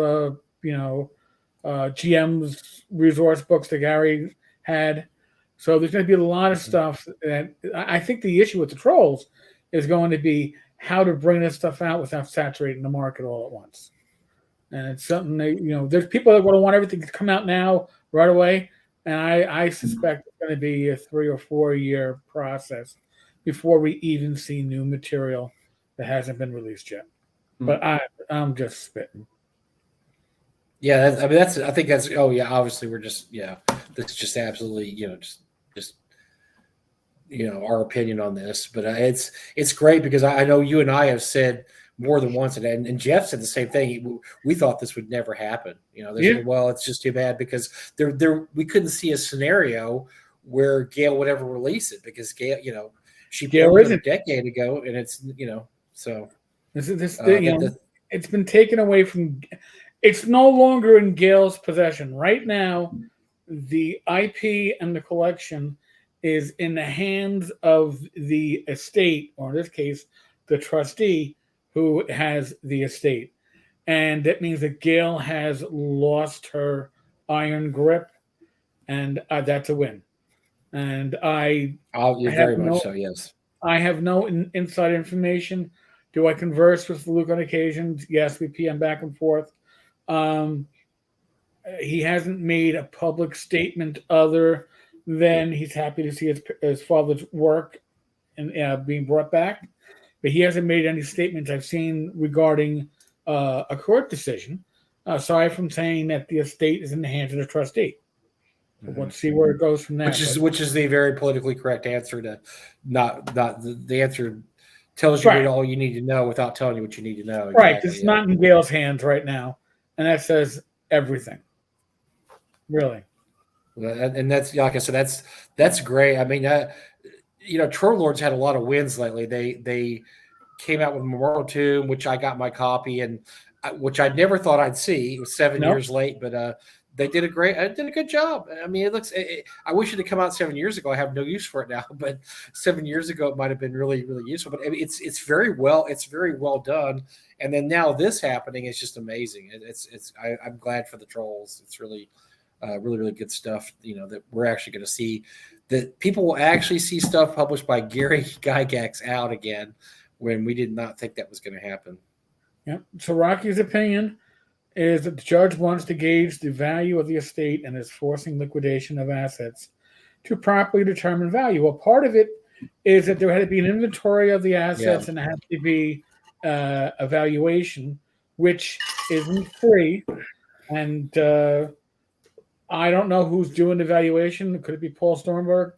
GM's resource books that Gary had. So there's going to be a lot of stuff that I think the issue with the Trolls is going to be how to bring this stuff out without saturating the market all at once. And it's something that, there's people that want everything to come out now right away. And I suspect it's going to be a 3 or 4 year process before we even see new material that hasn't been released yet. But I'm just spitting. Yeah, I think that's. Oh yeah, obviously we're just. Yeah, this is just absolutely. Just our opinion on this, but it's great because I know you and I have said more than once, and Jeff said the same thing. We thought this would never happen. Well, it's just too bad because we couldn't see a scenario where Gail would ever release it because Gail, she Gail it a decade ago, and it's so it's been taken away from. It's no longer in Gail's possession right now. The IP and the collection is in the hands of the estate, or in this case, the trustee who has the estate. And that means that Gail has lost her iron grip, and that's a win. And very much so, yes. I have no inside information. Do I converse with Luke on occasions? Yes, we PM back and forth. He hasn't made a public statement other than he's happy to see his father's work and being brought back, but he hasn't made any statements I've seen regarding a court decision, aside from saying that the estate is in the hands of the trustee. We'll see where it goes from there. Which is the very politically correct answer to not the answer tells you all you need to know without telling you what you need to know. Right. It's not in Gail's hands right now. And that says everything. Really. And that's, like I said, that's great. I mean, Troll Lords had a lot of wins lately. They came out with Memorial Tomb, which I got my copy, and which I never thought I'd see. It was 7 years late, but they did a good job. I mean, I wish it had come out 7 years ago. I have no use for it now, but 7 years ago it might have been really, really useful. But I mean, it's very well done. And then now this happening is just amazing. I'm glad for the Trolls. It's really, really, really good stuff. That we're actually going to see, that people will actually see stuff published by Gary Gygax out again, when we did not think that was going to happen. Yeah. So Rocky's opinion is that the judge wants to gauge the value of the estate and is forcing liquidation of assets to properly determine value. Well, part of it is that there had to be an inventory of the assets and there had to be a valuation, which isn't free. And I don't know who's doing the valuation. Could it be Paul Stormberg?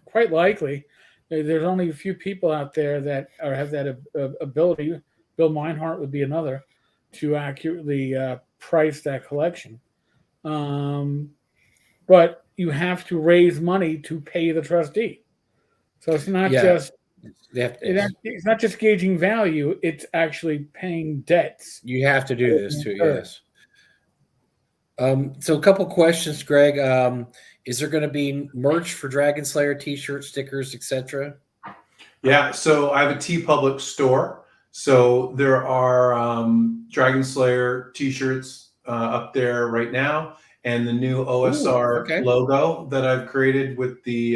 Quite likely. There's only a few people out there that have that ability. Bill Meinhardt would be another, to accurately price that collection. But you have to raise money to pay the trustee. So it's not it's not just gauging value, it's actually paying debts. You have to do this too, yes. So a couple questions, Greg. Is there going to be merch for Dragon Slayer, t-shirts, stickers, etc.? Yeah, so I have a TeePublic store. So there are Dragon Slayer t-shirts up there right now, and the new OSR logo that I've created with the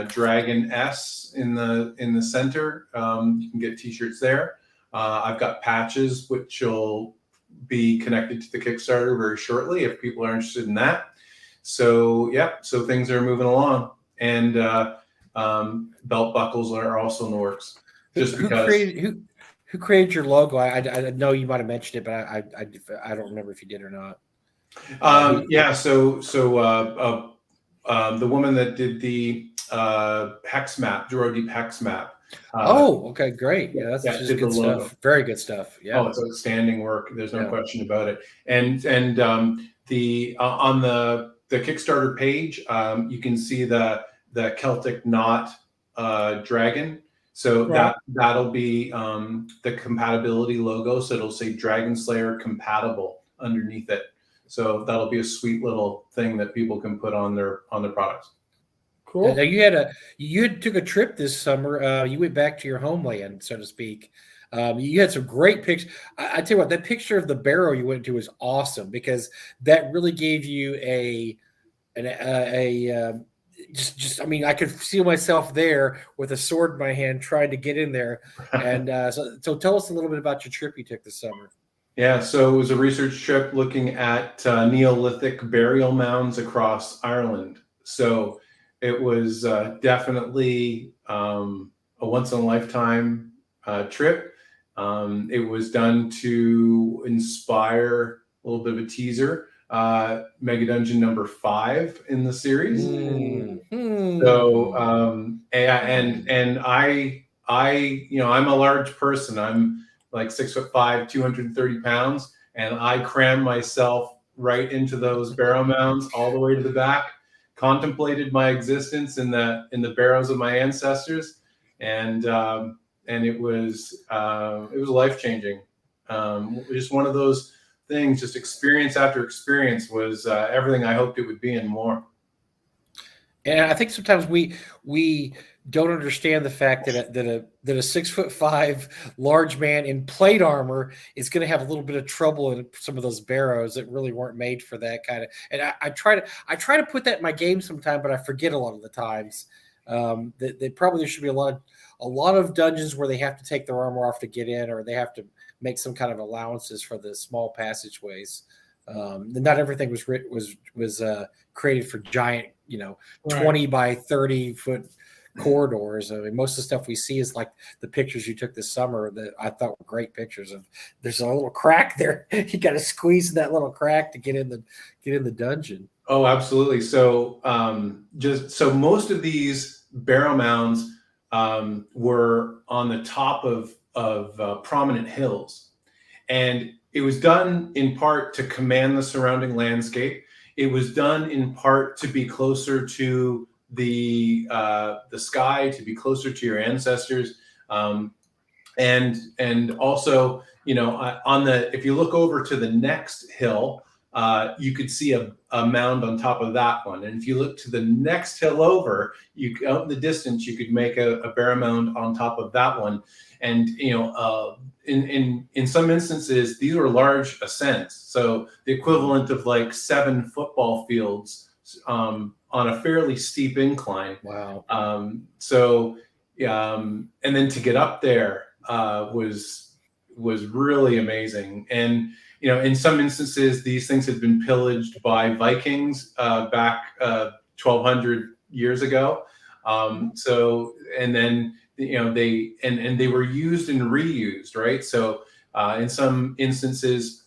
Dragon S in the center. You can get t-shirts there. I've got patches which will be connected to the Kickstarter very shortly if people are interested in that. So so things are moving along, and belt buckles are also in the works. Just because who created your logo? I know you might have mentioned it, but I don't remember if you did or not. So the woman that did the hex map, Duro Deep hex map. Okay, great. Yeah, that's just good stuff. Very good stuff. Yeah. It's outstanding work. There's no question about it. And the on the Kickstarter page, you can see the Celtic knot dragon. So that'll be the compatibility logo. So it'll say Dragon Slayer compatible underneath it. So that'll be a sweet little thing that people can put on their products. Cool. Now you took a trip this summer. You went back to your homeland, so to speak. You had some great pictures. I tell you what, that picture of the barrow you went to was awesome, because that really gave you I mean, I could feel myself there with a sword in my hand trying to get in there. And so tell us a little bit about your trip you took this summer. Yeah, so it was a research trip looking at Neolithic burial mounds across Ireland. So it was definitely a once-in-a-lifetime trip. It was done to inspire a little bit of a teaser. Mega Dungeon number 5 in the series. So and I I'm a large person. I'm like 6'5", 230 pounds, and I crammed myself right into those barrow mounds all the way to the back. Contemplated my existence in the barrows of my ancestors, and it was life-changing. Just one of those things, just experience after experience was everything I hoped it would be and more. And I think sometimes we don't understand the fact that a 6'5" large man in plate armor is going to have a little bit of trouble in some of those barrows that really weren't made for that kind of. And I try to put that in my game sometime, but I forget a lot of the times. That probably there should be a lot of dungeons where they have to take their armor off to get in, or they have to make some kind of allowances for the small passageways. Not everything was created for giant, 20 by 30 foot corridors. I mean, most of the stuff we see is like the pictures you took this summer that I thought were great pictures of. There's a little crack there. You got to squeeze in that little crack to get in the dungeon. Oh, absolutely. So most of these barrow mounds were on the top of prominent hills, and it was done in part to command the surrounding landscape. It was done in part to be closer to the sky, to be closer to your ancestors, and also, on the if you look over to the next hill, you could see a mound on top of that one, and if you look to the next hill over, out in the distance, you could make a barrow mound on top of that one, and in some instances, these were large ascents, so the equivalent of like 7 football fields on a fairly steep incline. Wow. And then to get up there was really amazing. And in some instances, these things had been pillaged by Vikings back 1,200 years ago. And then they were used and reused, right? So in some instances,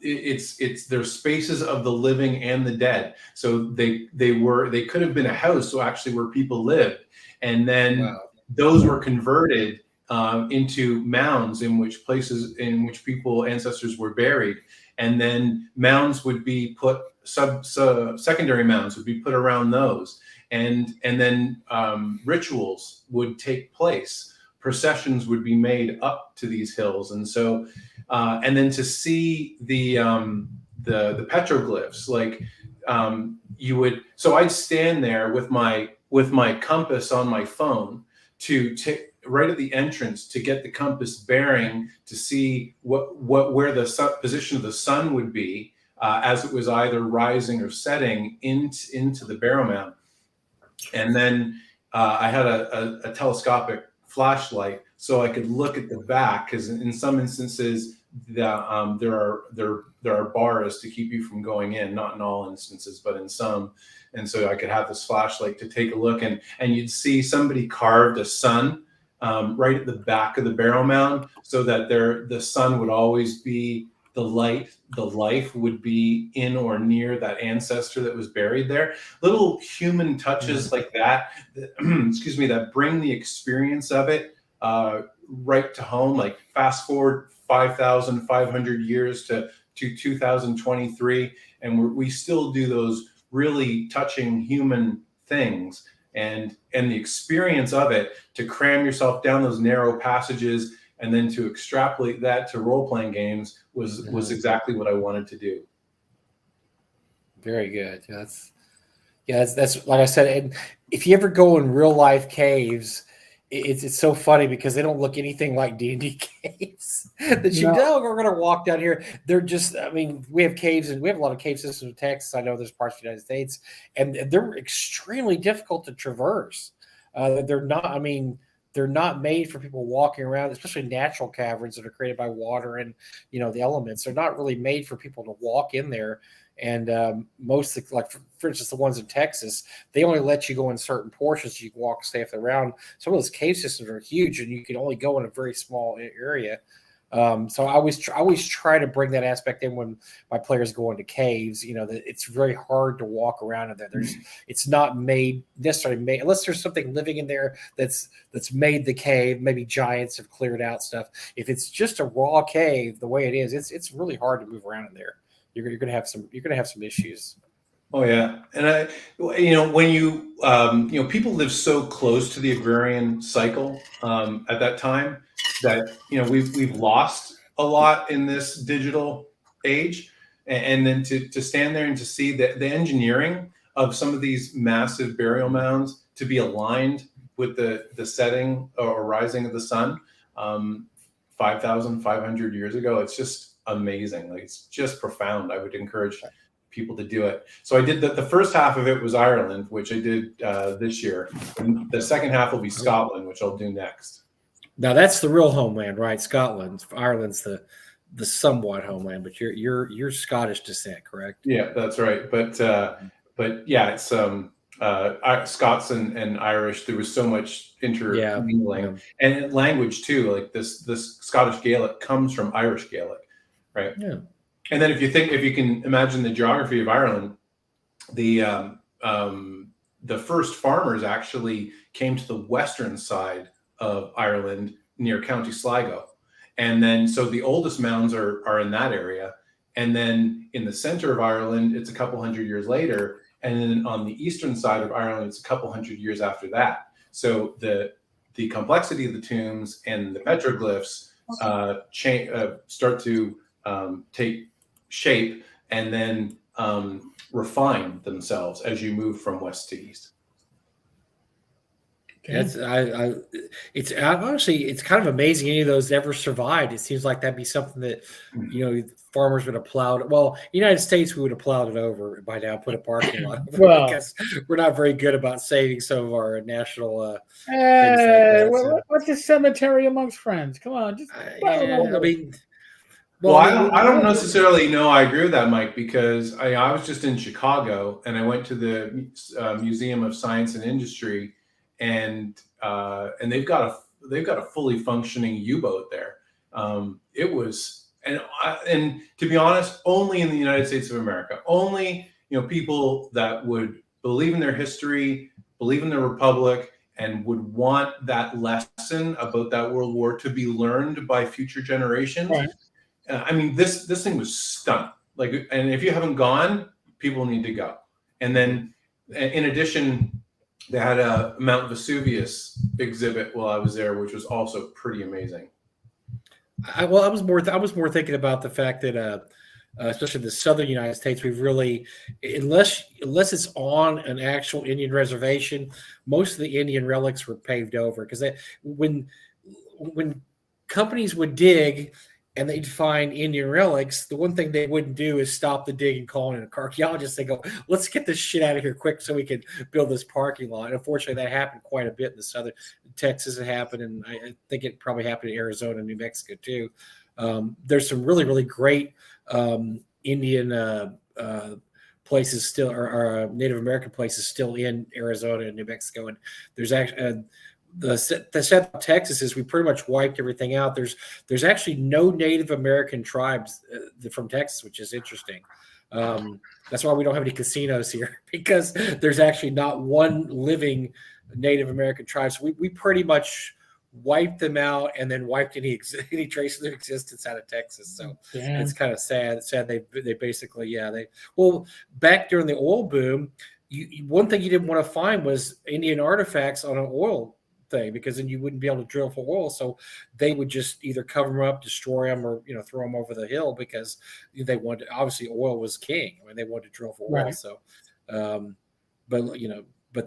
there's spaces of the living and the dead. So they could have been a house, so actually where people lived, and then those were converted into mounds in which people ancestors were buried, and then mounds would be put secondary mounds would be put around those, and then rituals would take place. Processions would be made up to these hills, and so and then to see the petroglyphs, like you would. So I'd stand there with my compass on my phone to take right at the entrance to get the compass bearing to see where the position of the sun would be as it was either rising or setting into the barrow mound. And then I had a telescopic flashlight so I could look at the back, because in some instances there are bars to keep you from going in, not in all instances, but in some. And so I could have this flashlight to take a look, and you'd see somebody carved a sun right at the back of the barrow mound, so that the sun would always be the life would be in or near that ancestor that was buried there. Little human touches like that, excuse me, that bring the experience of it right to home. Like fast forward 5,500 years to 2023, and we still do those really touching human things, and the experience of it, to cram yourself down those narrow passages and then to extrapolate that to role-playing games was exactly what I wanted to do. Very good. That's like I said. And if you ever go in real life caves, it's so funny because they don't look anything like D&D caves that you know we're going to walk down here. They're just, I mean, we have caves, and we have a lot of cave systems in Texas. I know there's parts of the United States, and they're extremely difficult to traverse. They're not made for people walking around, especially natural caverns that are created by water and, the elements. They're not really made for people to walk in there. And most, like for instance, the ones in Texas, they only let you go in certain portions. You can walk safely around. Some of those cave systems are huge, and you can only go in a very small area. So I always try to bring that aspect in when my players go into caves. That it's very hard to walk around in there. It's not necessarily made unless there's something living in there that's made the cave. Maybe giants have cleared out stuff. If it's just a raw cave, the way it is, it's really hard to move around in there. You're gonna have some issues. Oh yeah, and when people live so close to the agrarian cycle at that time that we've lost a lot in this digital age, and then to stand there and to see the engineering of some of these massive burial mounds to be aligned with the setting or rising of the sun 5,500 years ago, it's just amazing. Like, it's just profound. I would encourage people to do it. So I did the first half of it was Ireland, which I did this year. And the second half will be Scotland, which I'll do next. Now that's the real homeland, right? Scotland. Ireland's the somewhat homeland, but you're Scottish descent, correct? Yeah, that's right. But yeah, it's Scots and Irish. There was so much intermingling and language too. Like this Scottish Gaelic comes from Irish Gaelic, right? Yeah. And then if you can imagine the geography of Ireland, the first farmers actually came to the western side of Ireland near County Sligo. And then, so the oldest mounds are in that area. And then in the center of Ireland, it's a couple hundred years later. And then on the eastern side of Ireland, it's a couple hundred years after that. So the complexity of the tombs and the petroglyphs start to take shape and then refine themselves as you move from west to east. It's honestly, it's kind of amazing any of those ever survived. It seems like that'd be something that, farmers would have plowed. Well, United States, we would have plowed it over by now, put a parking lot over because we're not very good about saving some of our national things like that. What's a cemetery amongst friends? Come on, just I mean. Well, I don't necessarily know I agree with that, Mike, because I was just in Chicago and I went to the Museum of Science and Industry, and they've got a fully functioning U-boat there. It was, and to be honest, only in the United States of America, only people that would believe in their history, believe in the Republic, and would want that lesson about that World War to be learned by future generations. Right. I mean, this thing was stunning. And if you haven't gone, people need to go. And then, in addition, they had a Mount Vesuvius exhibit while I was there, which was also pretty amazing. I was more thinking about the fact that, especially the southern United States, we've really, unless it's on an actual Indian reservation, most of the Indian relics were paved over because when companies would dig and they'd find Indian relics, the one thing they wouldn't do is stop the dig and call in an archaeologist. They go, let's get this shit out of here quick so we can build this parking lot. And unfortunately, that happened quite a bit in the southern Texas. It happened, and I think it probably happened in Arizona and New Mexico too. There's some really, really great Indian places still, or Native American places still in Arizona and New Mexico. And there's actually the sad Texas is we pretty much wiped everything out. There's actually no Native American tribes from Texas, which is interesting. That's why we don't have any casinos here, because there's actually not one living Native American tribe. So we pretty much wiped them out and then wiped any trace of their existence out of Texas. So it's kind of sad. They basically, back during the oil boom, one thing you didn't want to find was Indian artifacts on an oil thing, because then you wouldn't be able to drill for oil. So they would just either cover them up, destroy them, or throw them over the hill, because they wanted, obviously oil was king. I mean, they wanted to drill for oil. Right. So, but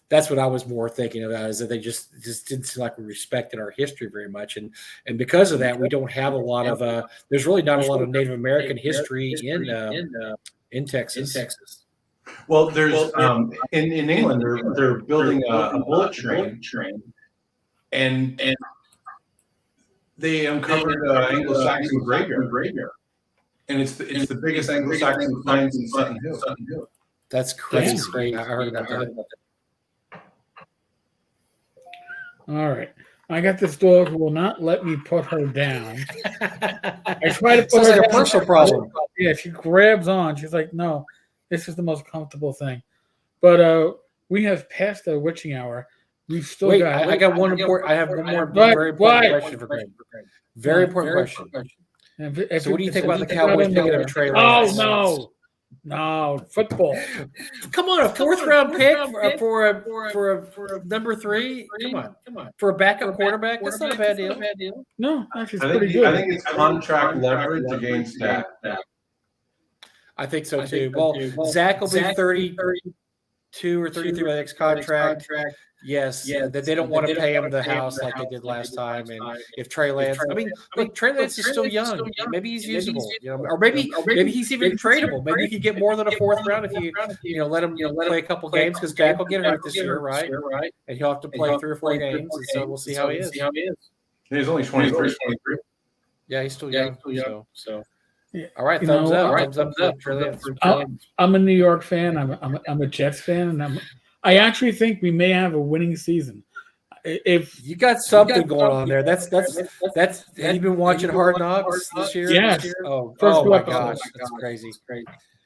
that's what I was more thinking about, is that they just didn't seem like we respected our history very much, and because of that, we don't have a lot of there's really not a lot of Native American history in Texas. Well, there's in England they're building a bullet train, and they uncovered Anglo-Saxon graveyard, and it's the biggest Anglo-Saxon finds in Sutton Hill. That's crazy. I heard about that. All right. I got this dog who will not let me put her down. I try to put her down. A personal problem. Yeah, she grabs on. She's like, no, this is the most comfortable thing. But we have passed the witching hour. We've still got. I got one more. I have one more very important question for Greg. Very important question. So what do you think about the Cowboys picking up Trey Lance? No, football. Come on, a fourth-round pick for a number 3. Come on, for a backup quarterback. That's not a bad deal. No, actually, it's pretty good. I think it's contract leverage against that. I think so too. Well, Zach will be 32 or 33 by the next contract. Yes, they don't want to pay him the house like they did last time. And if Trey Lance, Trey Lance is still young. Maybe he's usable, or maybe he's even tradable. Maybe you could get more than a fourth round if you let him play a couple games, because Dak will get hurt this year, right? And he'll have to play 3 or 4 games, and so we'll see how he is. He's only 23. Yeah, he's still young. So. Yeah. All right, thumbs up. I'm a New York fan. I'm a Jets fan, and I actually think we may have a winning season. if You got something going on there. That's. Have you been watching Hard Knocks this year? Yes. Oh First two my episodes. gosh, that's crazy.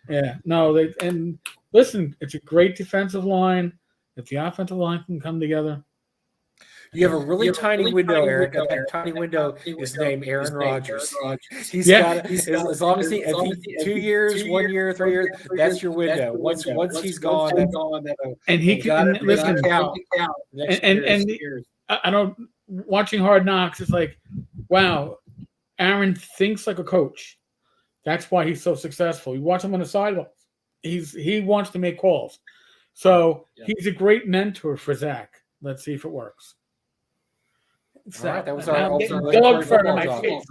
Yeah, no, and listen, it's a great defensive line. If the offensive line can come together, You have a really tiny window, Eric. And that tiny window is named Aaron Rodgers. He's got as long as he 2 years, 1 year, 3 years. That's your window. Once he's gone, and he can listen. And years. I don't watching Hard Knocks. It's like, wow, Aaron thinks like a coach. That's why he's so successful. You watch him on the sidelines. He wants to make calls. So he's a great mentor for Zach. Let's see if it works. All right, that was I'm our getting dog fur on my face.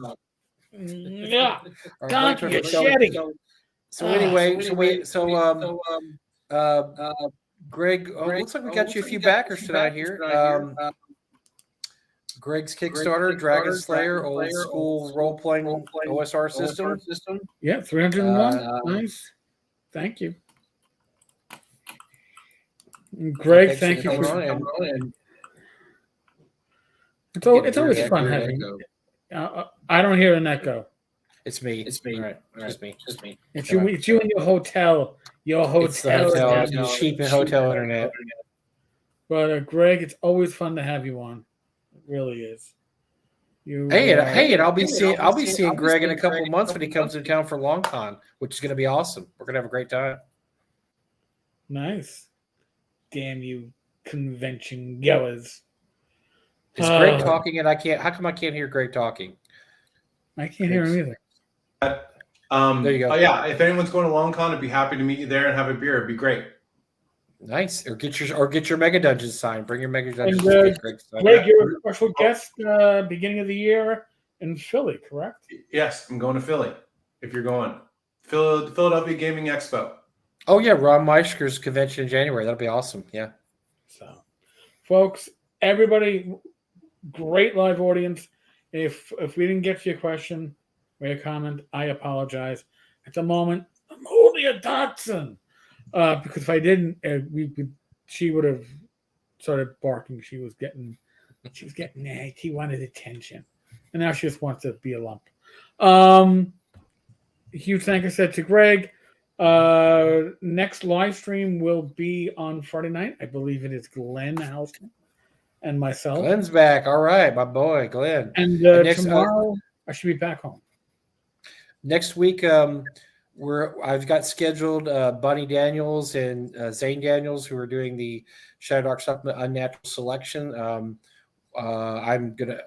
Yeah, donkey, you're shedding. So anyway, Greg, looks like we got you a few backers tonight here. Greg's Kickstarter, Dragon Slayer, old school role-playing OSR system. Yeah, 301. Nice. Thank you. Greg, thank you for coming on. It's always fun having. I don't hear an echo. It's me. All right. Just me. It's you in your hotel. It's the hotel. Cheap hotel internet. But Greg, it's always fun to have you on. It really is. And I'll be seeing Greg in a couple of months when he comes to town for LongCon, which is going to be awesome. We're going to have a great time. Nice. Damn you, convention goers. Is Greg talking and I can't? How come I can't hear Greg talking? I can't hear him either. There you go. Oh yeah, if anyone's going to LongCon, I'd be happy to meet you there and have a beer. It'd be great. Nice. Or get your Mega Dungeons signed. Bring your Mega Dungeons. Greg, you're a special guest beginning of the year in Philly, correct? Yes, I'm going to Philly. If you're going, Philadelphia Gaming Expo. Oh yeah, Ron Meister's convention in January. That'll be awesome. Yeah. So, folks, everybody, great live audience. If we didn't get to your question or your comment, I apologize. At the moment, I'm holding a dachshund. Because if I didn't, she would have started barking. She was getting nagged. She wanted attention, and now she just wants to be a lump. Huge thank you said to Greg. Next live stream will be on Friday night. I believe it is Glenn Houston and myself. Glenn's back. All right, my boy, Glenn. And tomorrow I should be back home. Next week, I've got scheduled Bunny Daniels and Zane Daniels, who are doing the Shadow Dark Supplement Unnatural Selection. I'm gonna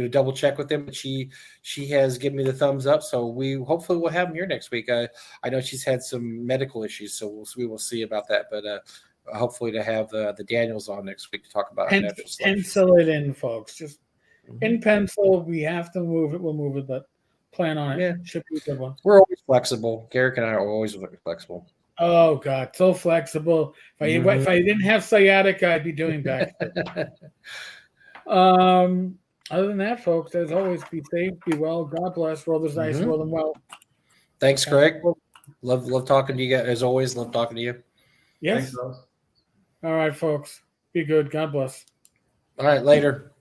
double check with them, but she has given me the thumbs up, so we hopefully will have them here next week. I know she's had some medical issues, so we will see about that, but hopefully to have the Daniels on next week to talk about unnatural selection. Pencil it in, folks. Just in pencil. We have to move it. We'll move it, but plan on it. Yeah. Should be a good one. We're always flexible. Garrick and I are always flexible. Oh God, so flexible. If I didn't have sciatica, I'd be doing back. Other than that, folks, as always, be safe, be well. God bless. Roll this dice, roll them well. Thanks, Greg. Love talking to you guys. As always, love talking to you. Yes. Thanks, Rose. All right, folks. Be good. God bless. All right, later.